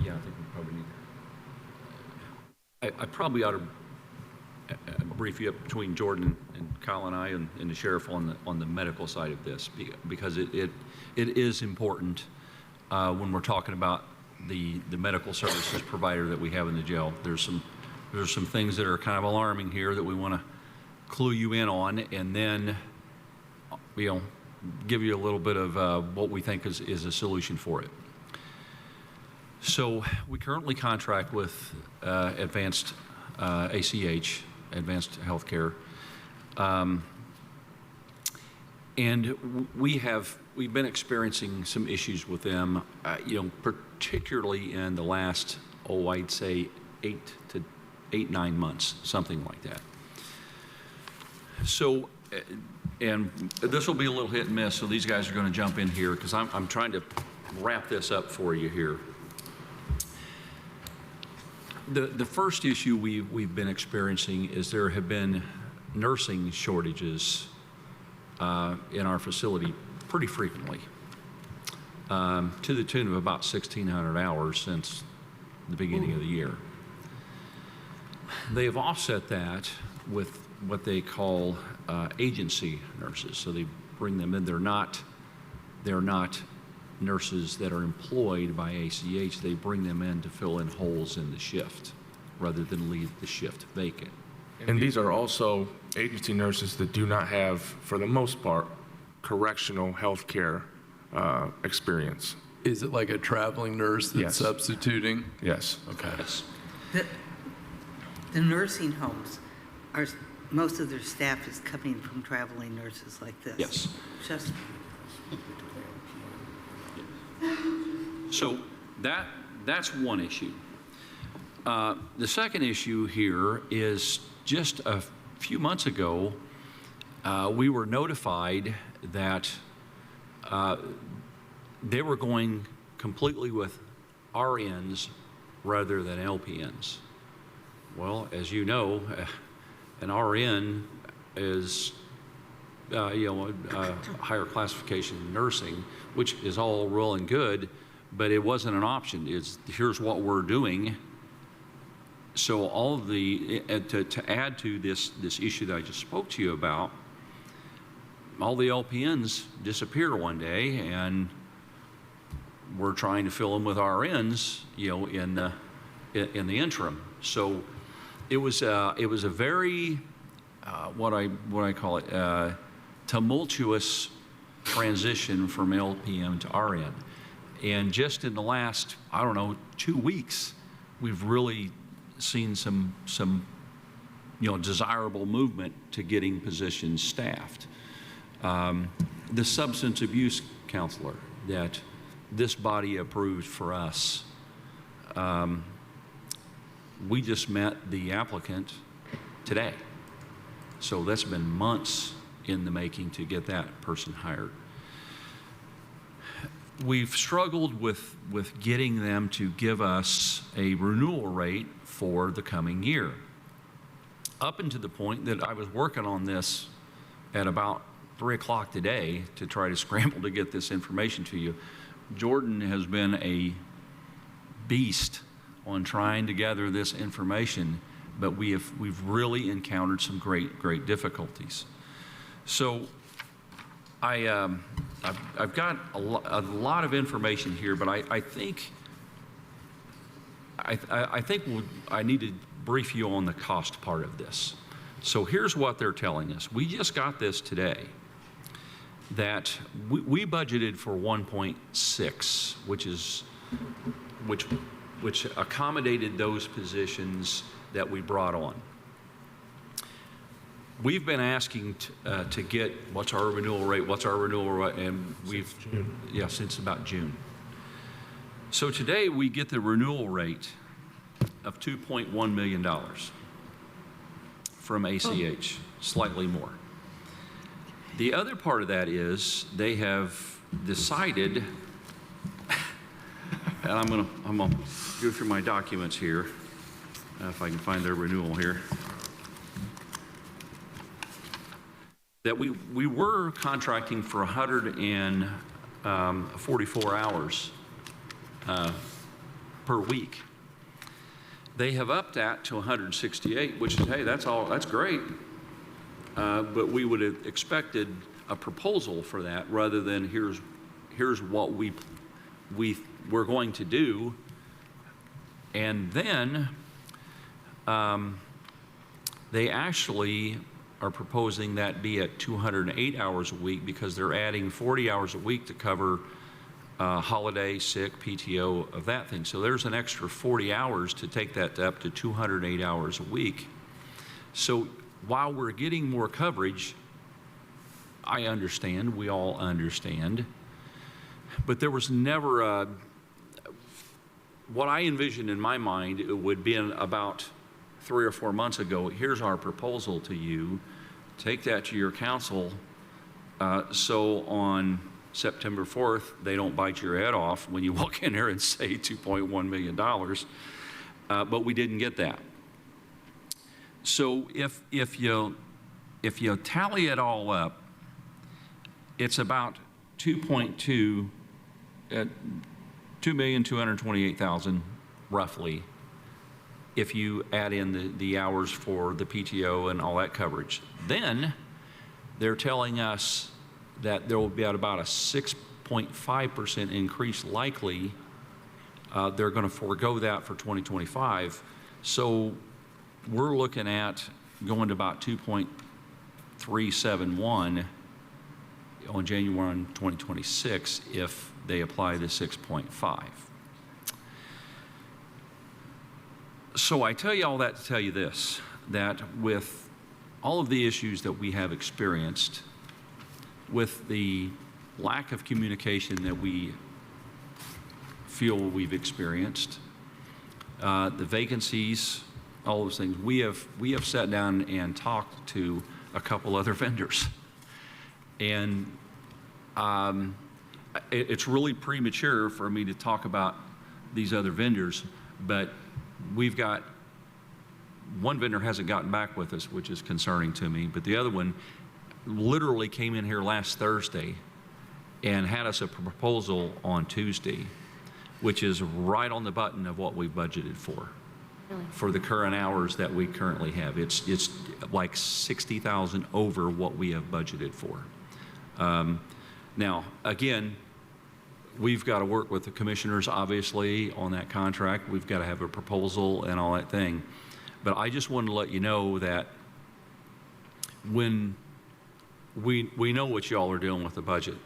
Yeah, I think we probably need. I probably ought to brief you up between Jordan and Kyle and I and the sheriff on the medical side of this, because it is important when we're talking about the medical services provider that we have in the jail. There's some things that are kind of alarming here that we want to clue you in on, and then, give you a little bit of what we think is a solution for it. So we currently contract with Advanced ACH, Advanced Healthcare, and we've been experiencing some issues with them, particularly in the last, I'd say 9 months, something like that. So, and this will be a little hit and miss, so these guys are going to jump in here because I'm trying to wrap this up for you here. The first issue we've been experiencing is there have been nursing shortages in our facility pretty frequently, to the tune of about 1,600 hours since the beginning of the year. They have offset that with what they call agency nurses. So they bring them in. They're not nurses that are employed by ACH. They bring them in to fill in holes in the shift rather than leave the shift vacant. And these are also agency nurses that do not have, for the most part, correctional health care experience. Is it like a traveling nurse that's Yes. substituting? Yes. Okay. Yes. The nursing homes, most of their staff is coming from traveling nurses like this. Yes. Just So that's one issue. The second issue here is just a few months ago, we were notified that they were going completely with RNs rather than LPNs. Well, as you know, an RN is a higher classification in nursing, which is all well and good, but it wasn't an option. Here's what we're doing. So all of to add to this issue that I just spoke to you about, all the LPNs disappear one day, and we're trying to fill them with RNs, in the interim. So it was a very what I call it tumultuous transition from LPN to RN, and just in the last 2 weeks, we've really seen some desirable movement to getting positions staffed. The substance abuse counselor that this body approved for us, we just met the applicant today. So that's been months in the making to get that person hired. We've struggled with getting them to give us a renewal rate for the coming year. Up until the point that I was working on this at about 3 o'clock today to try to scramble to get this information to you. Jordan has been a beast on trying to gather this information, but we've really encountered some great difficulties. So I've got a lot of information here, but I think I need to brief you on the cost part of this. So here's what they're telling us. We just got this today, that we budgeted for 1.6, which accommodated those positions that we brought on. We've been asking to get what's our renewal rate, and since about June. So today we get the renewal rate of $2.1 million from ACH, slightly more. The other part of that is they have decided, and I'm gonna go through my documents here, if I can find their renewal here, that we were contracting for 144 hours per week. They have upped that to 168, which is, hey, that's great. But we would have expected a proposal for that rather than here's what we're going to do. And then they actually are proposing that be at 208 hours a week because they're adding 40 hours a week to cover holiday, sick, PTO, of that thing. So there's an extra 40 hours to take that up to 208 hours a week. So while we're getting more coverage, I understand, we all understand, but there was never what I envisioned in my mind, it would be about 3 or 4 months ago, here's our proposal to you, take that to your council, so on September 4th, they don't bite your head off when you walk in there and say $2.1 million, but we didn't get that. So if you tally it all up, it's about 2,228,000 roughly, if you add in the hours for the PTO and all that coverage. Then they're telling us that there will be at about a 6.5% increase likely. They're going to forego that for 2025. So we're looking at going to about 2.371 on January 1, 2026 if they apply the 6.5. So I tell you all that to tell you this, that with all of the issues that we have experienced, with the lack of communication that we feel we've experienced, the vacancies, all those things, we have sat down and talked to a couple other vendors. And it's really premature for me to talk about these other vendors, but we've got one vendor hasn't gotten back with us, which is concerning to me, but the other one literally came in here last Thursday and had us a proposal on Tuesday, which is right on the button of what we budgeted for. Really? For the current hours that we currently have. It's like 60,000 over what we have budgeted for. Now, again, we've got to work with the commissioners, obviously, on that contract. We've got to have a proposal and all that thing. But I just wanted to let you know that when we know what y'all are doing with the budget,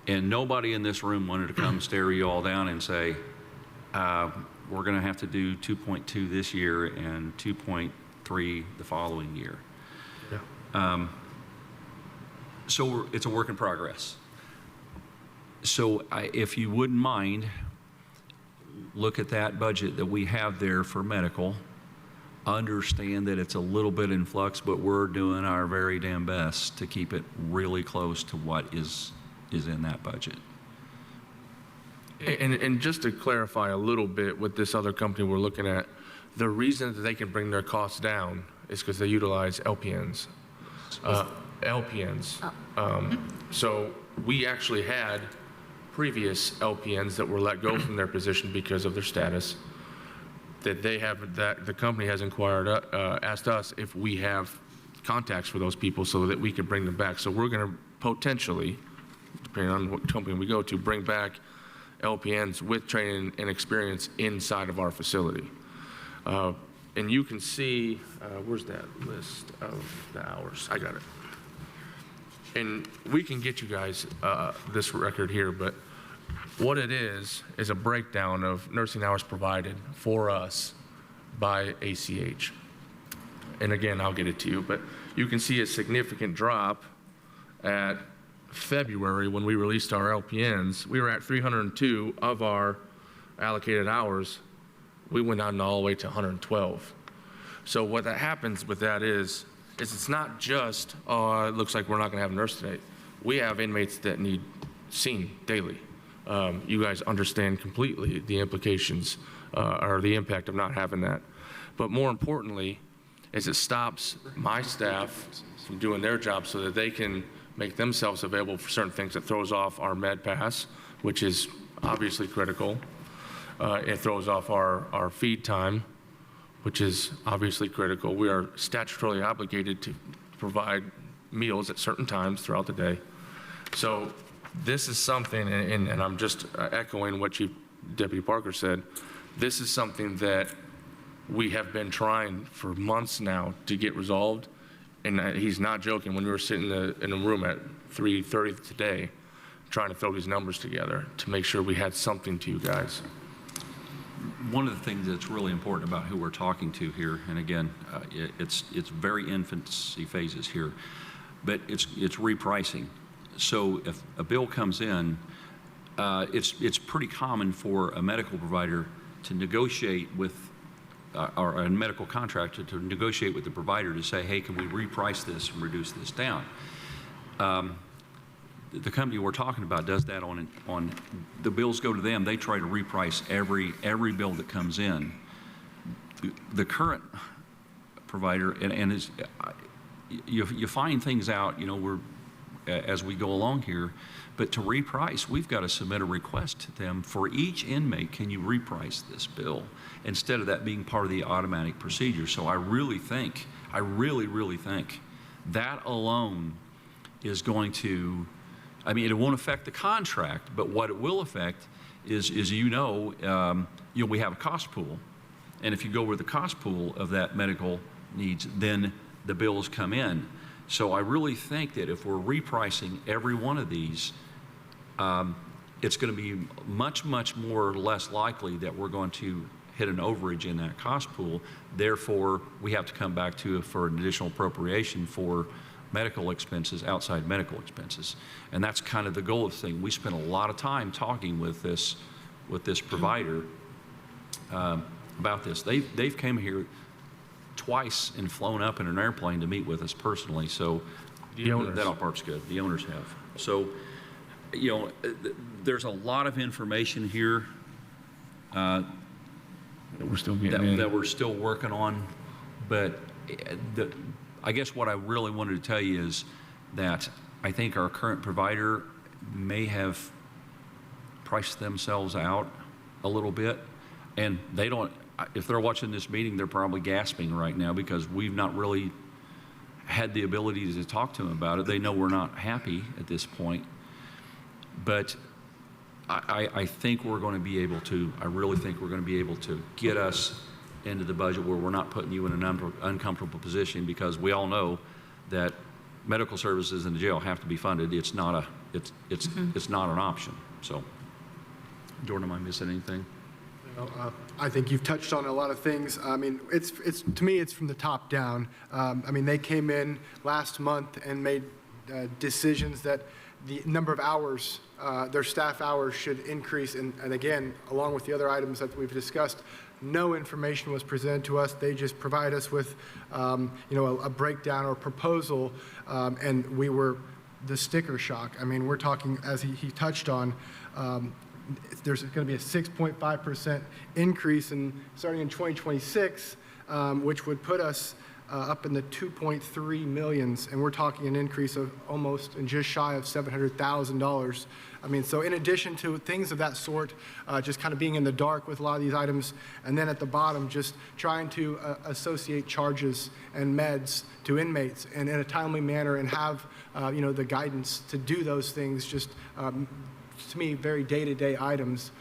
and nobody in this room wanted to come stare you all down and say, we're going to have to do 2.2 this year and 2.3 the following year. Yeah. So it's a work in progress. So if you wouldn't mind, look at that budget that we have there for medical. Understand that it's a little bit in flux, but we're doing our very damn best to keep it really close to what is in that budget. And just to clarify a little bit with this other company we're looking at, the reason that they can bring their costs down is because they utilize LPNs. LPNs. So we actually had previous LPNs that were let go from their position because of their status. That the company has asked us if we have contacts for those people so that we can bring them back. So we're going to potentially, depending on what company we go to, bring back LPNs with training and experience inside of our facility. And you can see, where's that list of the hours? I got it. And we can get you guys this record here, but what it is a breakdown of nursing hours provided for us by ACH. And again, I'll get it to you, but you can see a significant drop at February when we released our LPNs. We were at 302 of our allocated hours. We went down all the way to 112. So what that happens with that is it's not just, it looks like we're not going to have a nurse today. We have inmates that need seen daily. You guys understand completely the implications or the impact of not having that. But more importantly, is it stops my staff from doing their job so that they can make themselves available for certain things. It throws off our med pass, which is obviously critical. It throws off our feed time, which is obviously critical. We are statutorily obligated to provide meals at certain times throughout the day. So this is something, and I'm just echoing what Chief Deputy Parker said, this is something that we have been trying for months now to get resolved, and he's not joking, when we were sitting in a room at 3:30 today, trying to throw these numbers together to make sure we had something to you guys. One of the things that's really important about who we're talking to here, and again, it's very infancy phases here, but it's repricing. So if a bill comes in, it's pretty common for a medical provider to negotiate with, or a medical contractor to negotiate with the provider to say, hey, can we reprice this and reduce this down? The company we're talking about does that on the bills go to them. They try to reprice every bill that comes in. The current provider, and is, you find things out, as we go along here, but to reprice, we've got to submit a request to them for each inmate. Can you reprice this bill instead of that being part of the automatic procedure? So I really think that alone is going to, it won't affect the contract, but what it will affect is we have a cost pool. And if you go with the cost pool of that medical needs, then the bills come in. So I really think that if we're repricing every one of these, it's going to be much, much more or less likely that we're going to hit an overage in that cost pool. Therefore, we have to come back to for an additional appropriation for medical expenses, outside medical expenses. And that's kind of the goal of the thing. We spent a lot of time talking with this provider about this. They've come here twice and flown up in an airplane to meet with us personally. So that all part's good. The owners have. So, there's a lot of information here that we're still working on. But I guess what I really wanted to tell you is that I think our current provider may have priced themselves out a little bit, and they don't. If they're watching this meeting, they're probably gasping right now because we've not really had the ability to talk to them about it. They know we're not happy at this point, but I think we're going to be able to, I really think we're going to be able to get us into the budget where we're not putting you in an uncomfortable position, because we all know that medical services in the jail have to be funded. It's not it's not an option. So, Jordan, am I missing anything? I think you've touched on a lot of things. It's to me, it's from the top down. They came in last month and made decisions that the number of hours, their staff hours should increase. And again, along with the other items that we've discussed, no information was presented to us. They just provide us with, a breakdown or proposal, and we were the sticker shock. We're talking, as he touched on, there's going to be a 6.5% increase starting in 2026, which would put us up in the 2.3 millions, and we're talking an increase of almost and just shy of $700,000. So in addition to things of that sort, just kind of being in the dark with a lot of these items, and then at the bottom, just trying to associate charges and meds to inmates and in a timely manner and have, the guidance to do those things, just to me, very day-to-day items.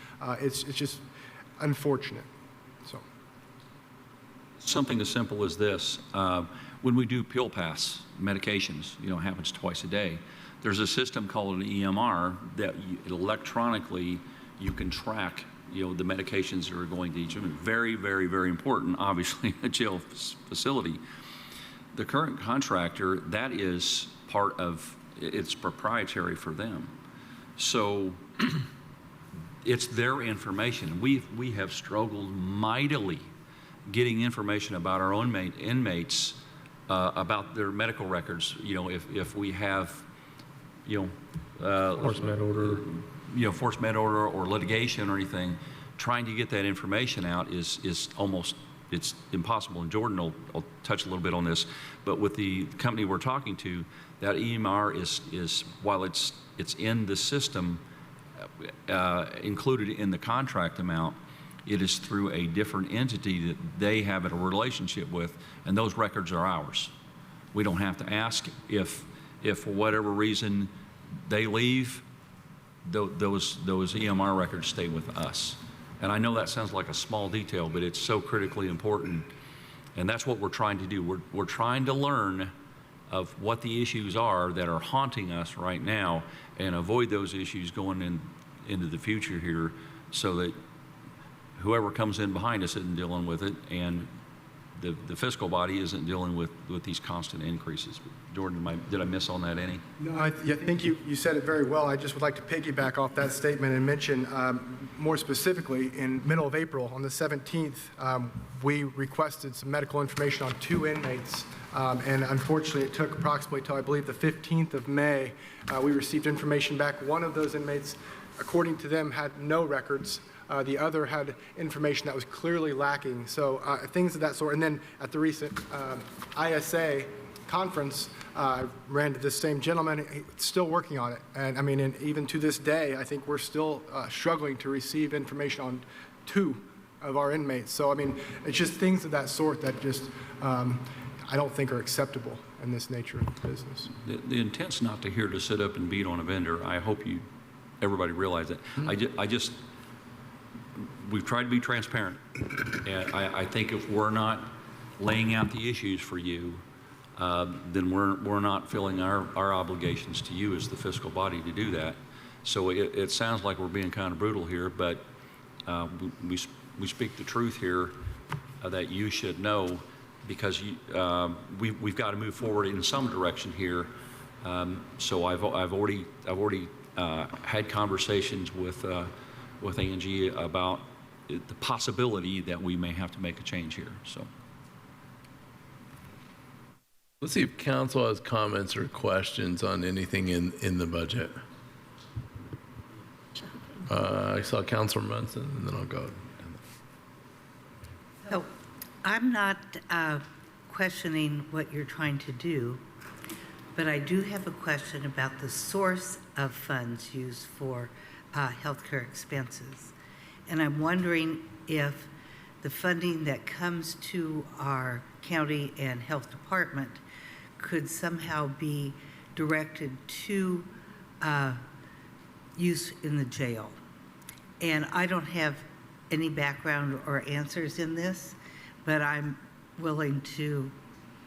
It's just unfortunate. So, something as simple as this: when we do pill pass medications, happens twice a day. There's a system called an EMR that electronically you can track, the medications that are going to each of them. Very, very, very important. Obviously, a jail facility. The current contractor, that is part of. It's proprietary for them. So it's their information. We have struggled mightily getting information about our own inmates, about their medical records. If we have, Force med order. Force med order or litigation or anything, trying to get that information out is almost, it's impossible. And Jordan will touch a little bit on this, but with the company we're talking to, that EMR is while it's in the system, included in the contract amount, it is through a different entity that they have a relationship with, and those records are ours. We don't have to ask if for whatever reason they leave, those EMR records stay with us. And I know that sounds like a small detail, but it's so critically important. And that's what we're trying to do. We're trying to learn of what the issues are that are haunting us right now and avoid those issues going into the future here so that whoever comes in behind us isn't dealing with it and the fiscal body isn't dealing with these constant increases. Jordan, did I miss on that any? No, I think you said it very well. I just would like to piggyback off that statement and mention more specifically, in middle of April, on the 17th, we requested some medical information on 2 inmates. And unfortunately, it took approximately till I believe the 15th of May, we received information back. One of those inmates, according to them, had no records. The other had information that was clearly lacking. So things of that sort. And then at the recent ISA conference, I ran to this same gentleman. He's still working on it. And I mean, and even to this day, I think we're still struggling to receive information on 2 of our inmates. So I mean, it's just things of that sort that just I don't think are acceptable in this nature of business. The intent's not to here to sit up and beat on a vendor. I hope everybody realize that. We've tried to be transparent, and I think if we're not laying out the issues for you, then we're not filling our obligations to you as the fiscal body to do that. So it sounds like we're being kind of brutal here, but we speak the truth here that you should know, because we've got to move forward in some direction here. So I've already had conversations with Angie about the possibility that we may have to make a change here. So Let's see if council has comments or questions on anything in the budget. I saw Councilor Munson, and then I'll go. So I'm not questioning what you're trying to do, but I do have a question about the source of funds used for healthcare expenses. And I'm wondering if the funding that comes to our county and health department could somehow be directed to use in the jail. And I don't have any background or answers in this, but I'm willing to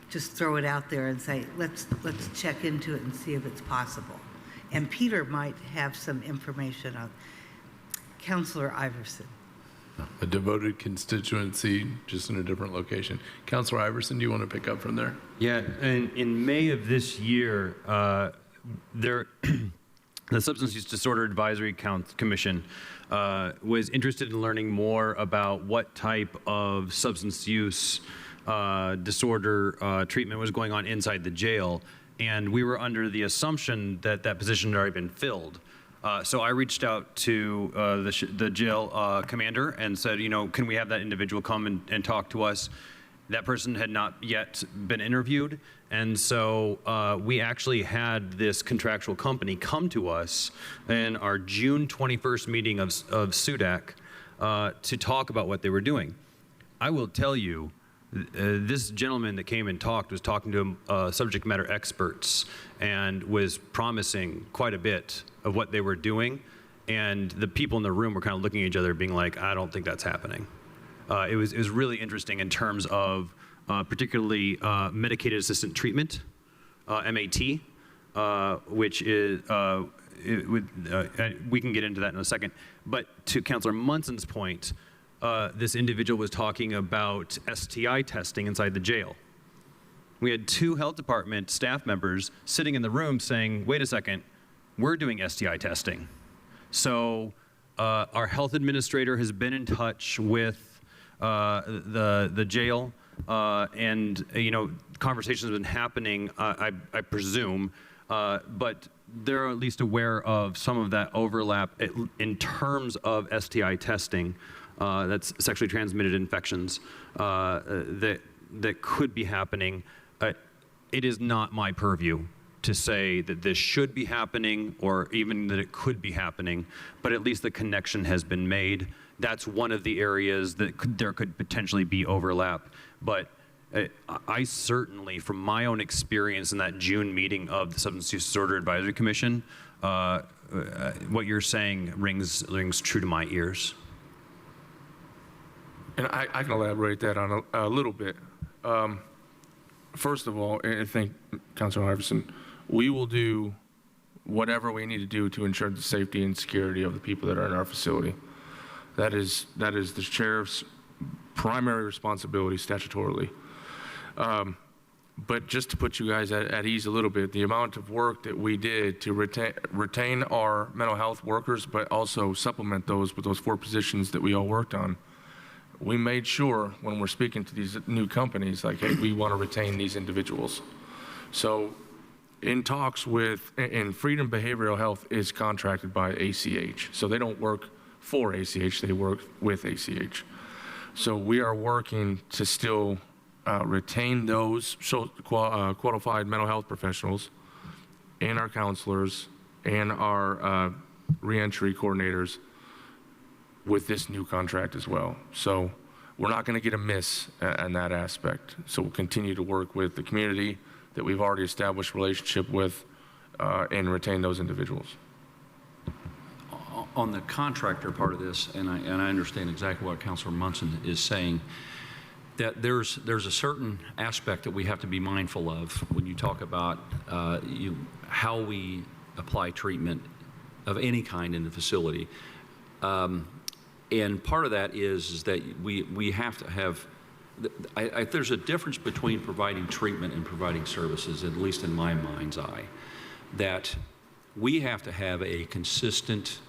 just throw it out there and say, let's check into it and see if it's possible. And Peter might have some information on Councilor Iverson. A devoted constituency, just in a different location. Councilor Iverson, do you want to pick up from there? Yeah, and in May of this year, the Substance Use Disorder Advisory Commission was interested in learning more about what type of substance use disorder treatment was going on inside the jail. And we were under the assumption that that position had already been filled. So I reached out to the jail commander and said, can we have that individual come and talk to us? That person had not yet been interviewed. And so we actually had this contractual company come to us in our June 21st meeting of SUDAC to talk about what they were doing. I will tell you, this gentleman that came and talked was talking to subject matter experts and was promising quite a bit of what they were doing. And the people in the room were kind of looking at each other being like, I don't think that's happening. It was really interesting in terms of particularly medicated assistant treatment, MAT, which is, we can get into that in a second. But to Councilor Munson's point, this individual was talking about STI testing inside the jail. We had 2 health department staff members sitting in the room saying, wait a second, we're doing STI testing. So our health administrator has been in touch with the jail, and conversations have been happening, I presume, but they're at least aware of some of that overlap in terms of STI testing. That's sexually transmitted infections that could be happening. It is not my purview to say that this should be happening or even that it could be happening, but at least the connection has been made. That's one of the areas that there could potentially be overlap. But I certainly, from my own experience in that June meeting of the Substance Use Disorder Advisory Commission, what you're saying rings true to my ears. And I can elaborate that on a little bit. First of all, and I think Councilor Iverson, we will do whatever we need to do to ensure the safety and security of the people that are in our facility. That is the sheriff's primary responsibility statutorily. But just to put you guys at ease a little bit, the amount of work that we did to retain our mental health workers, but also supplement those with those 4 positions that we all worked on, we made sure when we're speaking to these new companies, like, hey, we want to retain these individuals. So in talks with, and Freedom Behavioral Health is contracted by ACH. So they don't work for ACH, they work with ACH. So we are working to still retain those qualified mental health professionals and our counselors and our reentry coordinators with this new contract as well. So we're not going to get a miss in that aspect. So we'll continue to work with the community that we've already established relationship with and retain those individuals. On the contractor part of this, and I understand exactly what Councilor Munson is saying, that there's a certain aspect that we have to be mindful of when you talk about how we apply treatment of any kind in the facility. And part of that is that we have to have, there's a difference between providing treatment and providing services, at least in my mind's eye, that we have to have a consistent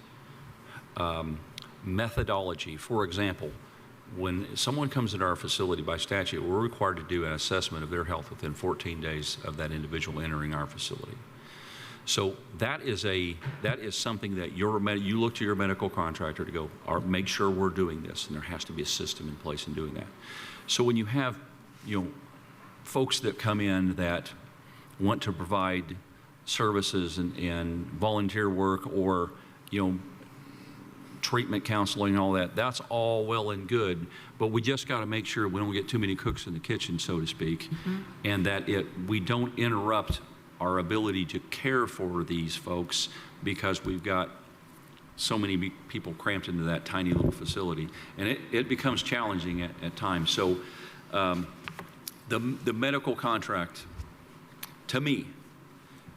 methodology. For example, when someone comes into our facility by statute, we're required to do an assessment of their health within 14 days of that individual entering our facility. So that is something that you look to your medical contractor to go, make sure we're doing this, and there has to be a system in place in doing that. So when you have, folks that come in that want to provide services and volunteer work or, treatment counseling and all that, that's all well and good, but we just got to make sure we don't get too many cooks in the kitchen, so to speak, and that we don't interrupt our ability to care for these folks because we've got so many people cramped into that tiny little facility, and it becomes challenging at times. So the medical contract, to me,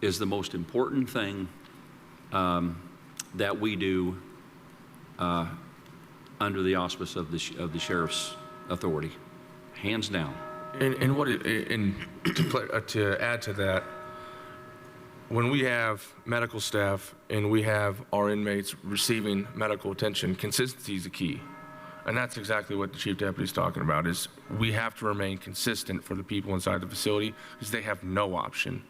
is the most important thing that we do under the auspice of the sheriff's authority, hands down. And to add to that, when we have medical staff and we have our inmates receiving medical attention, consistency is the key. And that's exactly what the chief deputy is talking about, is we have to remain consistent for the people inside the facility because they have no option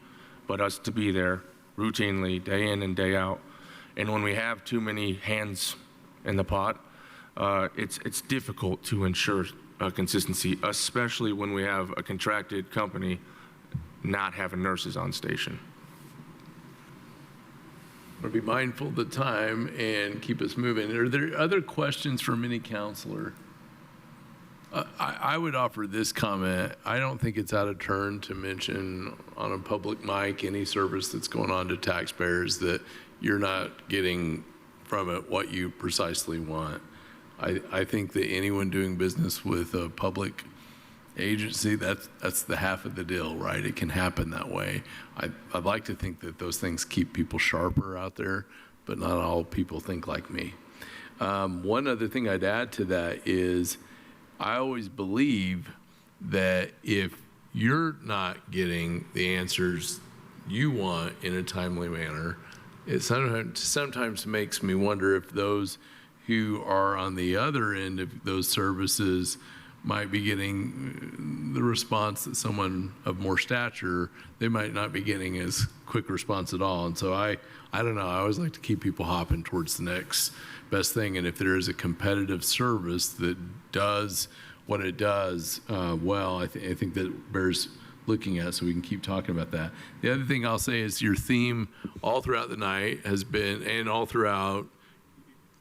but us to be there routinely, day in and day out. And when we have too many hands in the pot, it's difficult to ensure consistency, especially when we have a contracted company not having nurses on station. We'll be mindful of the time and keep us moving. Are there other questions from any counselor? I would offer this comment. I don't think it's out of turn to mention on a public mic any service that's going on to taxpayers that you're not getting from it what you precisely want. I think that anyone doing business with a public agency, that's the half of the deal, right? It can happen that way. I'd like to think that those things keep people sharper out there, but not all people think like me. One other thing I'd add to that is I always believe that if you're not getting the answers you want in a timely manner, it sometimes makes me wonder if those who are on the other end of those services might be getting the response that someone of more stature, they might not be getting as quick response at all. And so I don't know, I always like to keep people hopping towards the next best thing. And if there is a competitive service that does what it does well, I think that bears looking at, so we can keep talking about that. The other thing I'll say is your theme all throughout the night has been, and all throughout,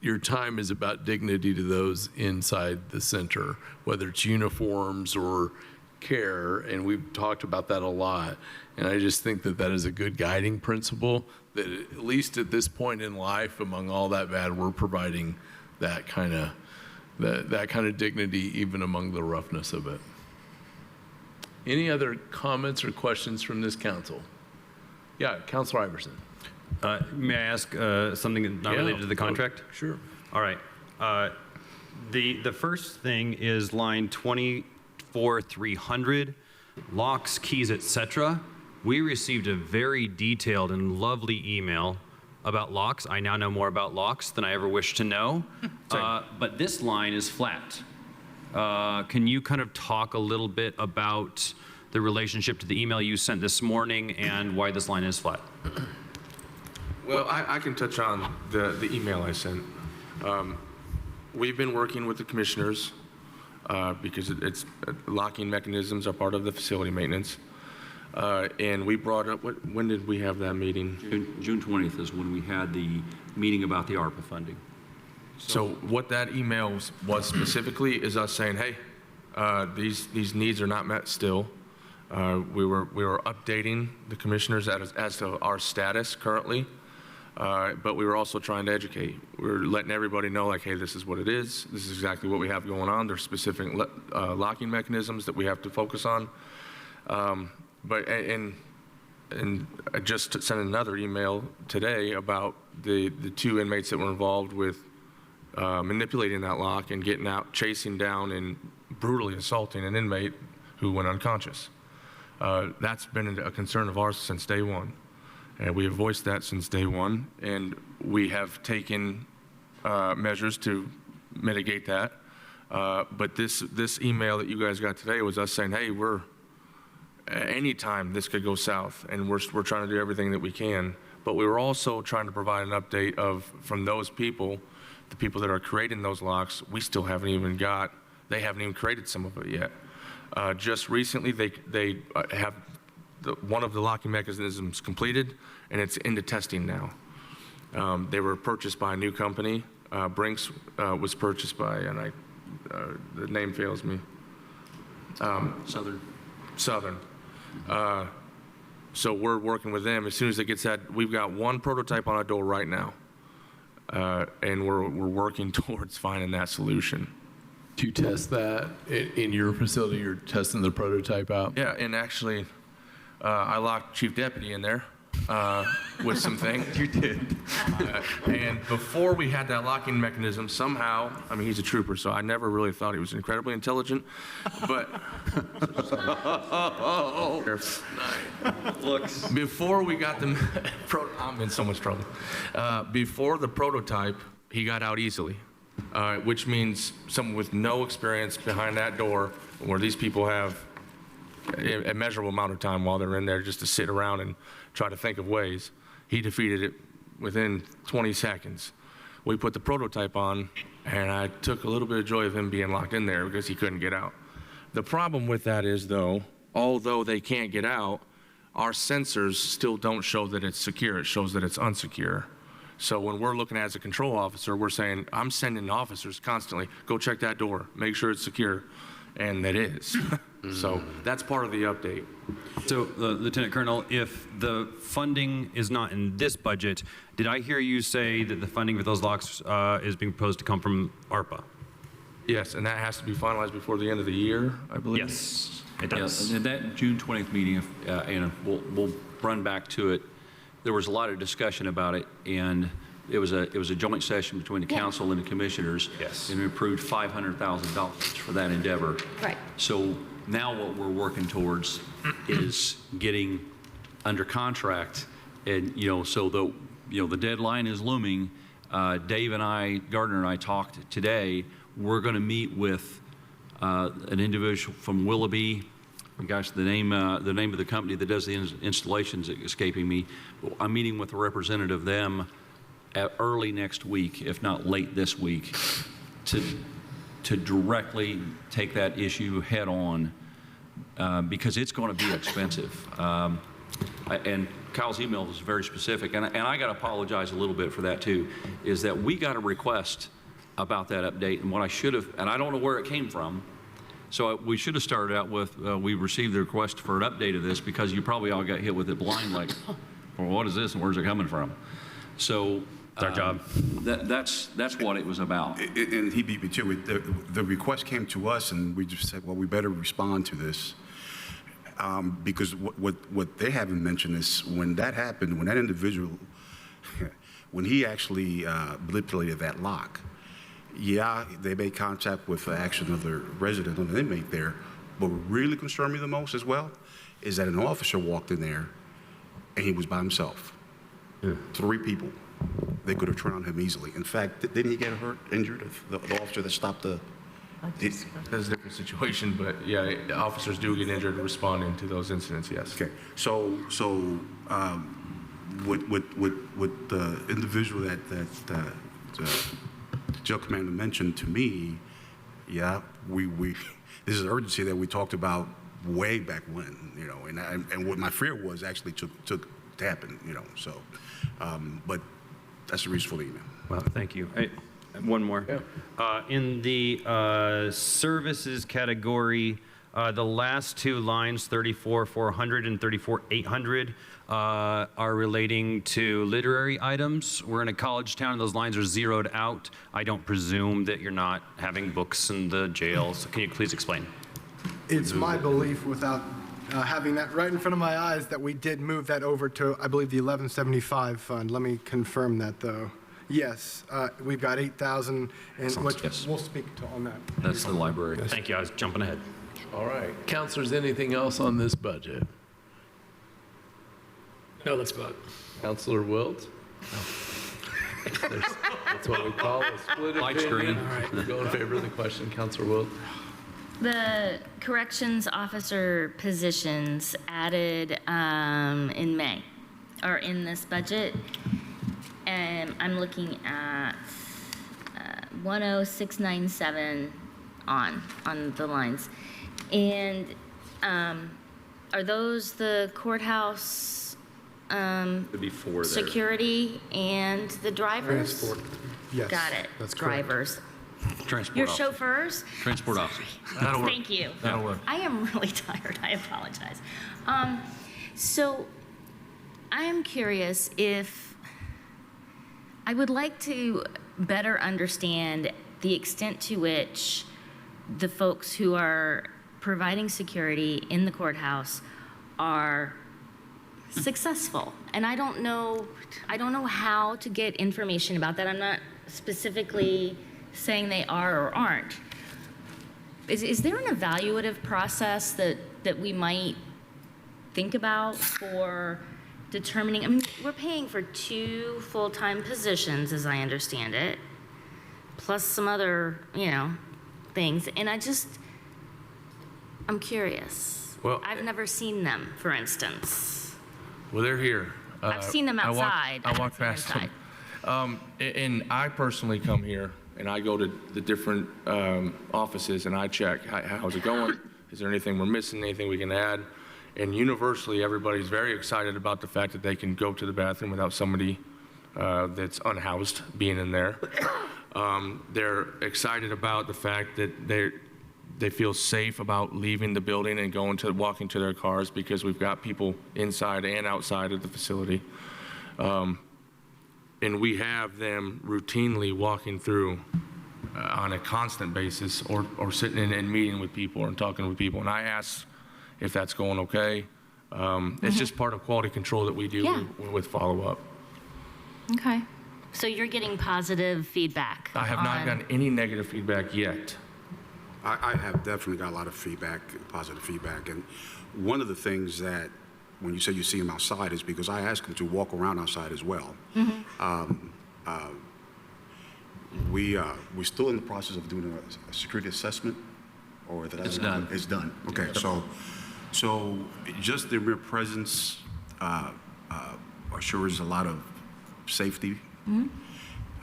your time is about dignity to those inside the center, whether it's uniforms or care, and we've talked about that a lot. And I just think that that is a good guiding principle, that at least at this point in life, among all that bad, we're providing that kind of dignity even among the roughness of it. Any other comments or questions from this council? Yeah, Councilor Iverson. May I ask something not related to the contract? Sure. All right. The first thing is line 24,300, locks, keys, etc. We received a very detailed and lovely email about locks. I now know more about locks than I ever wished to know. But this line is flat. Can you kind of talk a little bit about the relationship to the email you sent this morning and why this line is flat? Well, I can touch on the email I sent. We've been working with the commissioners because it's locking mechanisms are part of the facility maintenance. And we brought up, when did we have that meeting? June 20th is when we had the meeting about the ARPA funding. So what that email was specifically is us saying, hey, these needs are not met still. We were updating the commissioners as to our status currently, but we were also trying to educate. We were letting everybody know, like, hey, this is what it is. This is exactly what we have going on. There's specific locking mechanisms that we have to focus on. And I just sent another email today about the 2 inmates that were involved with manipulating that lock and getting out, chasing down and brutally assaulting an inmate who went unconscious. That's been a concern of ours since day one. And we have voiced that since day one, and we have taken measures to mitigate that. But this email that you guys got today was us saying, hey, anytime this could go south, and we're trying to do everything that we can. But we were also trying to provide an update from those people, the people that are creating those locks. We still haven't even they haven't even created some of it yet. Just recently, they have one of the locking mechanisms completed, and it's into testing now. They were purchased by a new company. Brinks was purchased by, and the name fails me. Southern. So we're working with them. As soon as it gets we've got one prototype on our door right now, and we're working towards finding that solution. To test that in your facility, you're testing the prototype out? Yeah, and actually, I locked Chief Deputy in there with some things. You did. And before we had that locking mechanism, somehow, I mean, he's a trooper, so I never really thought he was incredibly intelligent, but Looks. before we got them, I'm in so much trouble. Before the prototype, he got out easily, which means someone with no experience behind that door, where these people have a measurable amount of time while they're in there just to sit around and try to think of ways. He defeated it within 20 seconds. We put the prototype on, and I took a little bit of joy of him being locked in there because he couldn't get out. The problem with that is, though, although they can't get out, our sensors still don't show that it's secure. It shows that it's unsecure. So when we're looking as a control officer, we're saying, I'm sending officers constantly, go check that door, make sure it's secure, and it is. So that's part of the update. So, Lieutenant Colonel, if the funding is not in this budget, did I hear you say that the funding for those locks is being proposed to come from ARPA? Yes, and that has to be finalized before the end of the year, I believe. Yes, it does. And that June 20th meeting, and we'll run back to it. There was a lot of discussion about it, and it was a joint session between the council and the commissioners. Yes. And we approved $500,000 for that endeavor. Right. So now what we're working towards is getting under contract, and so the deadline is looming. Dave and I, Gardner and I talked today. We're going to meet with an individual from Willoughby. Gosh, the name of the company that does the installations is escaping me. I'm meeting with a representative of them early next week, if not late this week, to directly take that issue head on, because it's going to be expensive. And Kyle's email was very specific, and I got to apologize a little bit for that too, is that we got a request about that update, and what I should have, and I don't know where it came from, so we should have started out with, we received the request for an update of this because you probably all got hit with it blind, like, well, what is this and where's it coming from? So it's our job. That's what it was about. And he beat me to it. The request came to us, and we just said, well, we better respond to this. Because what they haven't mentioned is when that happened, when that individual, when he actually manipulated that lock, yeah, they made contact with the action of the resident, of the inmate there, but what really concerned me the most as well is that an officer walked in there and he was by himself. Yeah. 3 people. They could have turned on him easily. In fact, didn't he get hurt, injured, the officer that stopped the... That's a different situation, but yeah, officers do get injured responding to those incidents, yes. Okay, so with the individual that jail commander mentioned to me, yeah, we this is an urgency that we talked about way back when, you know, and what my fear was actually took to happen, you know. So, but that's the reason for the email. Well, thank you. One more. In the services category, the last 2 lines, 34,400 and 34,800, are relating to literary items. We're in a college town, and those lines are zeroed out. I don't presume that you're not having books in the jails. Can you please explain? It's my belief, without having that right in front of my eyes, that we did move that over to, I believe, the 1175 fund. Let me confirm that, though. Yes, we've got 8,000, and Yes. we'll speak to on that. That's the library. Thank you. I was jumping ahead. All right. Counselors, anything else on this budget? No, let's vote. Counselor Wilt? That's what we call a split Light opinion. screen. All right. Go in favor of the question, Counselor Wilt. The corrections officer positions added in May are in this budget. And I'm looking at 10697 on the lines. And are those the courthouse There'd be 4 there. security and the drivers? Transport. Yes. Got it. That's correct. Drivers. Transport Your officer. chauffeurs? Transport officer. That'll work. Thank you. That'll work. I am really tired. I apologize. So I am curious if I would like to better understand the extent to which the folks who are providing security in the courthouse are successful. And I don't know how to get information about that. I'm not specifically saying they are or aren't. Is there an evaluative process that we might think about for determining? I mean, we're paying for 2 full-time positions, as I understand it, plus some other, things. And I'm curious. Well, I've never seen them, for instance. Well, they're here. I've seen them outside. I walk past them. And I personally come here, and I go to the different offices, and I check, how's it going? Is there anything we're missing, anything we can add? And universally, everybody's very excited about the fact that they can go to the bathroom without somebody that's unhoused being in there. They're excited about the fact that they feel safe about leaving the building and walking to their cars because we've got people inside and outside of the facility. And we have them routinely walking through on a constant basis or sitting in and meeting with people and talking with people. And I ask if that's going okay. It's just part of quality control that we do with follow-up. Okay. So you're getting positive feedback? I have not gotten any negative feedback yet. I have definitely got a lot of feedback, positive feedback. And one of the things that, when you say you see them outside, is because I ask them to walk around outside as well. We're still in the process of doing a security assessment, or that It's done. It's done. Okay, so just their mere presence assures a lot of safety.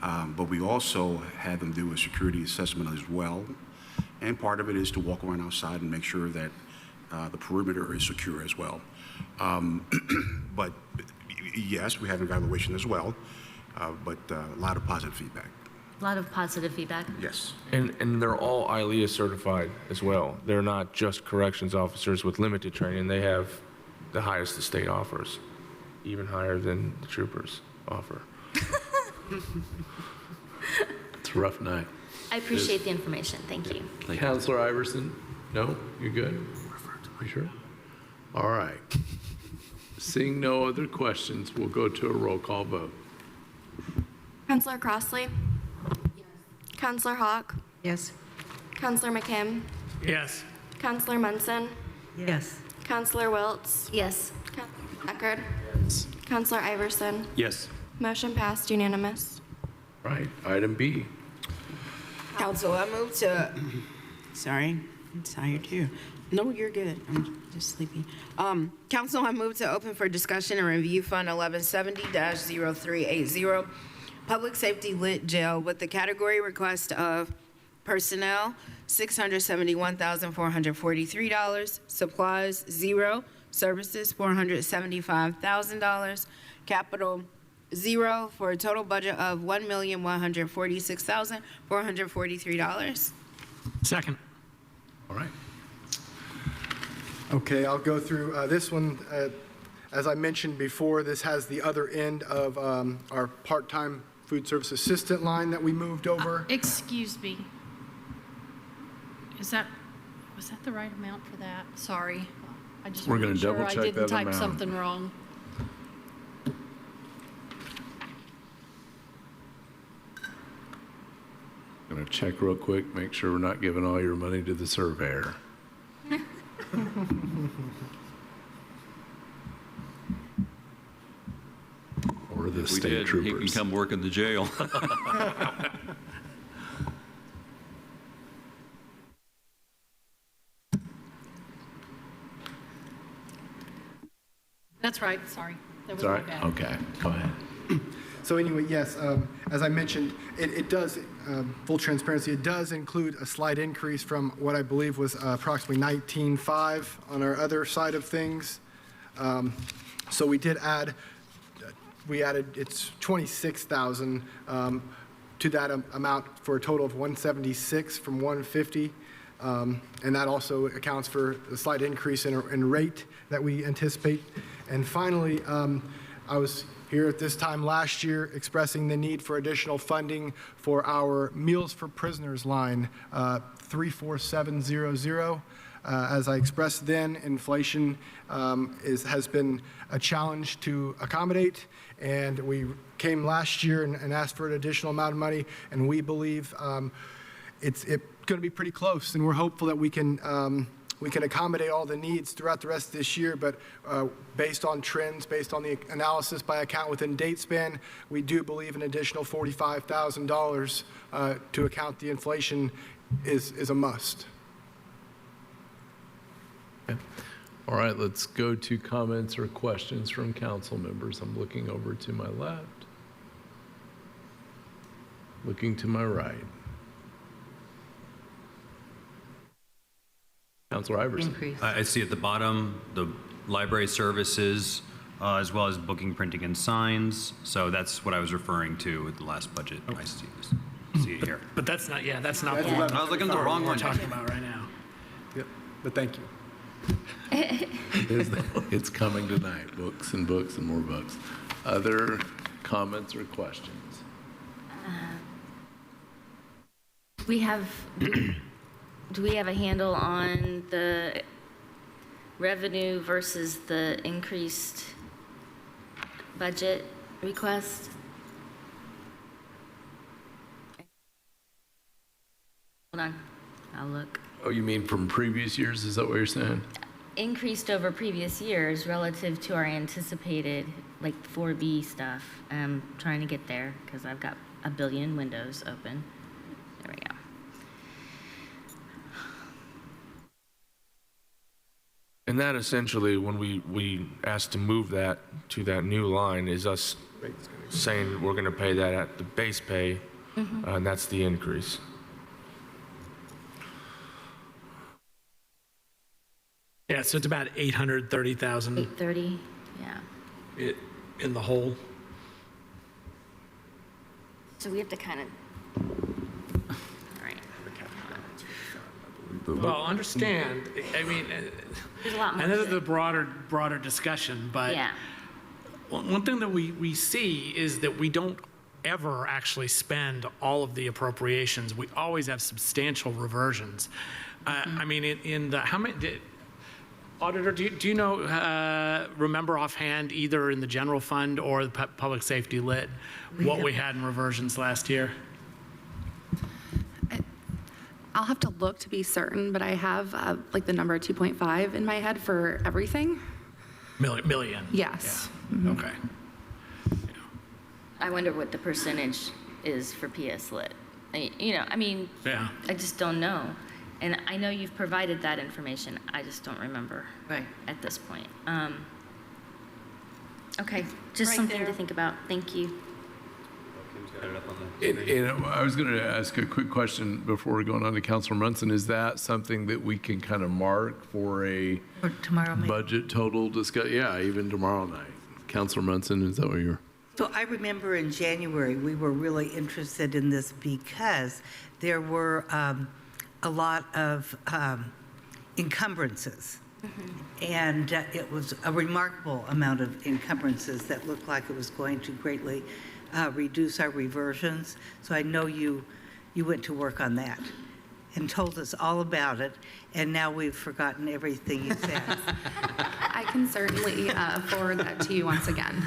But we also had them do a security assessment as well. And part of it is to walk around outside and make sure that the perimeter is secure as well. But yes, we have evaluation as well, but a lot of positive feedback. A lot of positive feedback? Yes. And they're all ILEA certified as well. They're not just corrections officers with limited training. They have the highest the state offers, even higher than the troopers offer. It's a rough night. I appreciate the information. Thank you. Counselor Iverson? No? You're good? You sure? All right. Seeing no other questions, we'll go to a roll call vote. Counselor Crossley? Yes. Counselor Hawk? Yes. Counselor McKim? Yes. Counselor Munson? Yes. Counselor Wiltz? Yes. Counselor Eckerd? Counselor Iverson? Yes. Motion passed unanimous. Right, item B. Council, I move to, sorry, I'm tired too. No, you're good. I'm just sleepy. Council, I move to open for discussion and review Fund 1170-0380, Public Safety Lit Jail with the category request of personnel, $671,443, supplies, 0, services, $475,000, capital, 0, for a total budget of $1,146,443. Second. All right. Okay, I'll go through this one. As I mentioned before, this has the other end of our part-time food service assistant line that we moved over. Excuse me. Was that the right amount for that? Sorry. I just We're want to gonna make sure double I check didn't that type amount. something wrong. Gonna check real quick, make sure we're not giving all your money to the surveyor. Or the We state did. He can troopers. come work in the jail. That's right, sorry. That was Sorry, my bad. okay, go ahead. So anyway, yes, as I mentioned, it does, full transparency, it does include a slight increase from what I believe was approximately 19.5 on our other side of things. So we did add, it's 26,000 to that amount for a total of 176 from 150. And that also accounts for the slight increase in rate that we anticipate. And finally, I was here at this time last year expressing the need for additional funding for our Meals for Prisoners line, 34700. As I expressed then, inflation has been a challenge to accommodate, and we came last year and asked for an additional amount of money, and we believe it's going to be pretty close, and we're hopeful that we can accommodate all the needs throughout the rest of this year, but based on trends, based on the analysis by account within date span, we do believe an additional $45,000 to account the inflation is a must. All right, let's go to comments or questions from council members. I'm looking over to my left, looking to my right. Councilor Iverson. I see at the bottom, the library services, as well as booking, printing, and signs. So that's what I was referring to with the last budget. I see it here. But that's not, that's not That's what 11. I was looking at the wrong we're one. talking about right now. Yep, but thank you. It's coming tonight, books and books and more books. Other comments or questions? Do we have a handle on the revenue versus the increased budget request? Hold on, I'll look. Oh, you mean from previous years? Is that what you're saying? Increased over previous years relative to our anticipated, like 4B stuff. I'm trying to get there because I've got a billion windows open. There we go. And that essentially, when we asked to move that to that new line, is us saying we're going to pay that at the base pay, and that's the increase. Yeah, so it's about 830,000 830, yeah. in the whole. So we have to kind of, all right. Well, understand, I mean, There's a lot more and this to is the broader discussion, but Yeah. one thing that we see is that we don't ever actually spend all of the appropriations. We always have substantial reversions. I mean, in the, how many, Auditor, do you know, remember offhand, either in the general fund or the public safety lit, what we had in reversions last year? I'll have to look to be certain, but I have like the number 2.5 in my head for everything. Million? Yes. Yeah. Mhm. Okay. I wonder what the percentage is for PS Lit. I mean, Yeah. I just don't know. And I know you've provided that information. I just don't remember at this point. Okay, just Right something there. to think about. Thank you. And I was going to ask a quick question before we're going on to Councilor Munson. Is that something that we can kind of mark for a For tomorrow, maybe? budget total discuss? Yeah, even tomorrow night. Councilor Munson, is that what you're? So I remember in January, we were really interested in this because there were a lot of encumbrances. And it was a remarkable amount of encumbrances that looked like it was going to greatly reduce our reversions. So I know you went to work on that and told us all about it, and now we've forgotten everything you said. I can certainly forward that to you once again.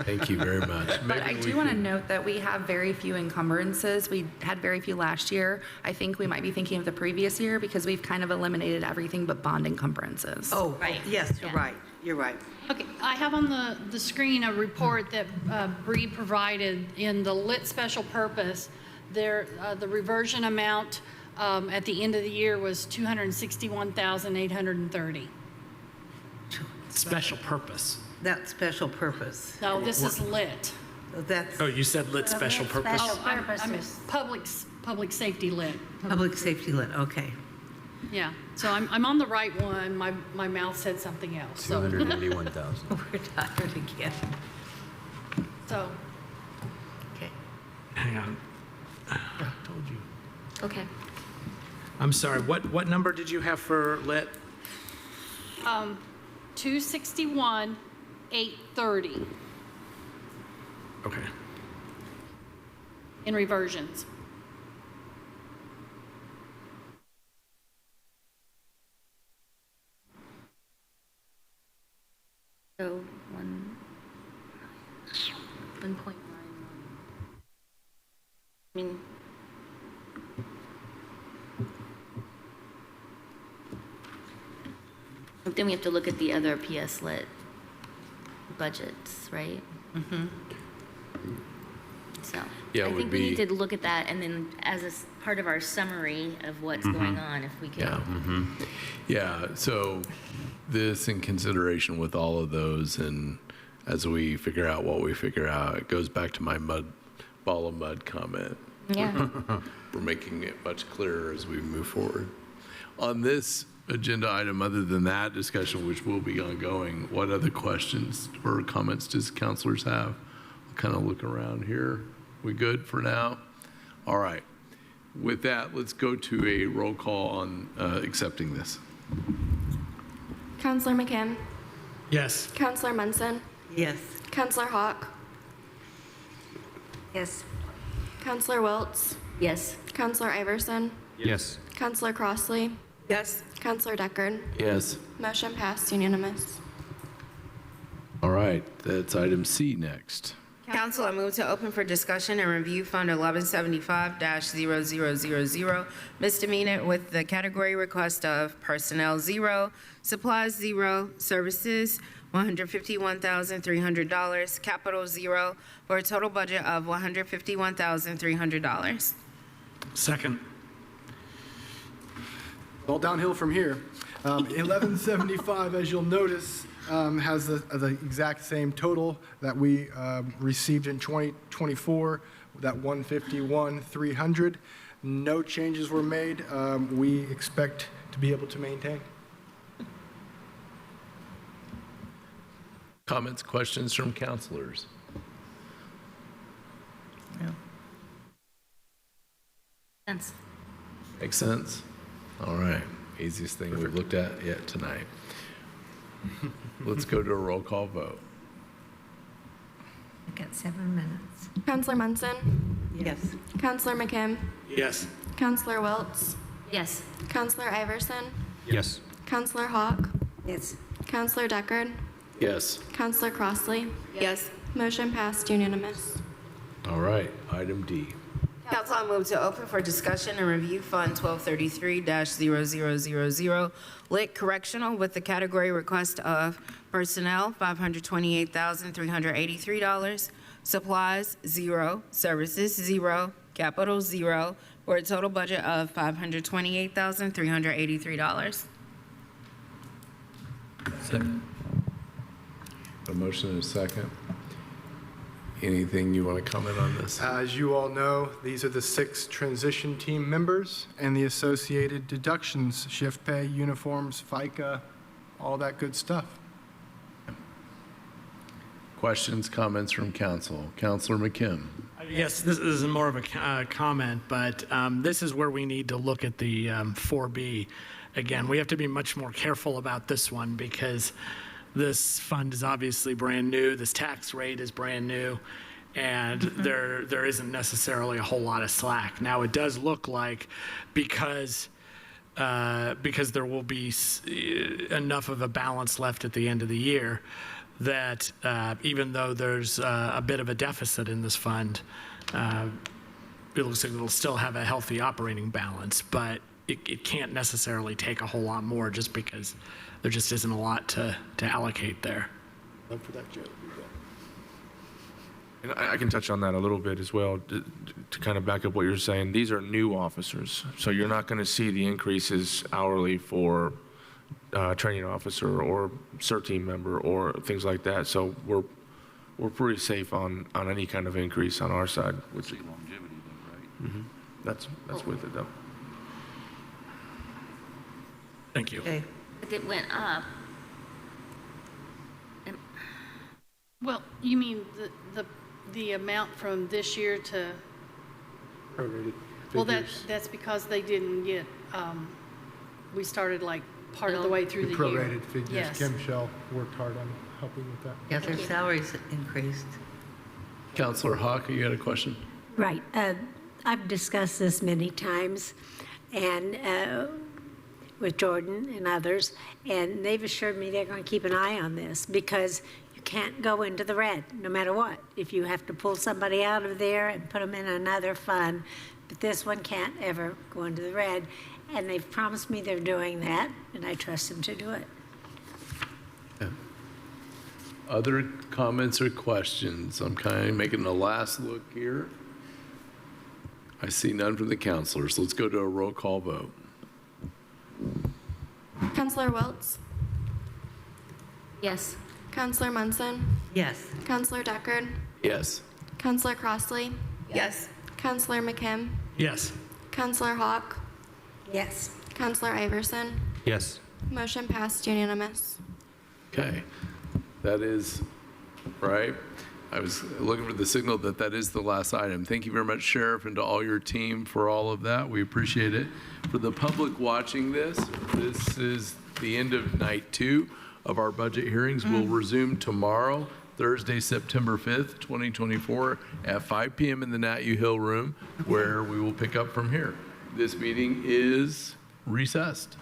Thank you very much. But I do want to note that we have very few encumbrances. We had very few last year. I think we might be thinking of the previous year because we've kind of eliminated everything but bond encumbrances. Oh, yes, you're right. You're right. Okay, I have on the screen a report that Bree provided in the lit special purpose. There, the reversion amount at the end of the year was $261,830. Special purpose. That's special purpose. No, this is lit. That's Oh, you said lit special purpose? Oh, I'm public safety lit. public safety lit, okay. Yeah, so I'm on the right one. My mouth said something else. So, 281,000. We're tired again. so Okay. Hang on. Told you. Okay. I'm sorry, what number did you have for lit? 261,830 Okay. in reversions. So 1.9. I mean, then we have to look at the other PS Lit budgets, right? Mm-hmm. So Yeah, it I would think we need be- to look at that, and then as a part of our summary of what's going on, if we could. Yeah. Yeah, so this in consideration with all of those, and as we figure out what we figure out, it goes back to my ball of mud comment. Yeah. We're making it much clearer as we move forward. On this agenda item, other than that discussion, which will be ongoing, what other questions or comments does councilors have? I'll kind of look around here. We good for now? All right. With that, let's go to a roll call on accepting this. Counselor McKim, Yes. Counselor Munson, Yes. Counselor Hawk, Yes. Counselor Wiltz, Yes. Counselor Iverson, Yes. Counselor Crossley, Yes. Counselor Deckard. Yes. Motion passed unanimous. All right, that's item C next. Council, I move to open for discussion and review Fund 1175-0000 misdemeanor with the category request of personnel 0, supplies 0, services $151,300, capital 0, for a total budget of $151,300. Second. All downhill from here. 1175, as you'll notice, has the exact same total that we received in 2024, that 151,300. No changes were made. We expect to be able to maintain. Comments, questions from councilors? Sense. Makes sense? All right, easiest thing we've looked at yet tonight. Let's go to a roll call vote. We've got 7 minutes. Counselor Munson, Yes. Counselor McKim, Yes. Counselor Wiltz, Yes. Counselor Iverson, Yes. Counselor Hawk, Yes. Counselor Deckard? Yes. Counselor Crossley? Yes. Motion passed unanimous. All right, item D. Council, I move to open for discussion and review Fund 1233-0000, Lit Correctional, with the category request of personnel, $528,383, supplies, 0, services, 0, capital, 0, for a total budget of $528,383. Second. A motion and a second. Anything you want to comment on this? As you all know, these are the 6 transition team members and the associated deductions, shift pay, uniforms, FICA, all that good stuff. Questions, comments from council? Counselor McKim. Yes, this is more of a comment, but this is where we need to look at the 4B. Again, we have to be much more careful about this one because this fund is obviously brand new, this tax rate is brand new, and there isn't necessarily a whole lot of slack. Now, it does look like because there will be enough of a balance left at the end of the year that even though there's a bit of a deficit in this fund, it looks like it'll still have a healthy operating balance, but it can't necessarily take a whole lot more just because there just isn't a lot to allocate there. Love for that joke. And I can touch on that a little bit as well to kind of back up what you're saying. These are new officers, so you're not going to see the increases hourly for training officer or CERT team member or things like that. So we're pretty safe on any kind of increase on our side. Which longevity though, right? Mm-hmm. That's with it though. Thank you. Okay. It went up. Well, you mean the amount from this year to, Prorated well, figures. that's because they didn't get, we started like part of the way through the year. Prorated figures. Yes. Kim Shell worked hard on helping with that. Yeah, their salaries increased. Counselor Hawk, you got a question? Right. I've discussed this many times, and with Jordan and others, and they've assured me they're going to keep an eye on this because you can't go into the red no matter what. If you have to pull somebody out of there and put them in another fund, but this one can't ever go into the red. And they've promised me they're doing that, and I trust them to do it. Yeah. Other comments or questions? I'm kind of making a last look here. I see none from the counselors. Let's go to a roll call vote. Counselor Welts? Yes. Counselor Munson? Yes. Counselor Deckard? Yes. Counselor Crossley? Yes. Counselor McKim? Yes. Counselor Hawk? Yes. Counselor Iverson? Yes. Motion passed unanimous. Okay. That is, right? I was looking for the signal that is the last item. Thank you very much, Sheriff, and to all your team for all of that. We appreciate it. For the public watching this is the end of night 2 of our budget hearings. We'll resume tomorrow, Thursday, September 5th, 2024, at 5 p.m. in the Nat U Hill room, where we will pick up from here. This meeting is recessed.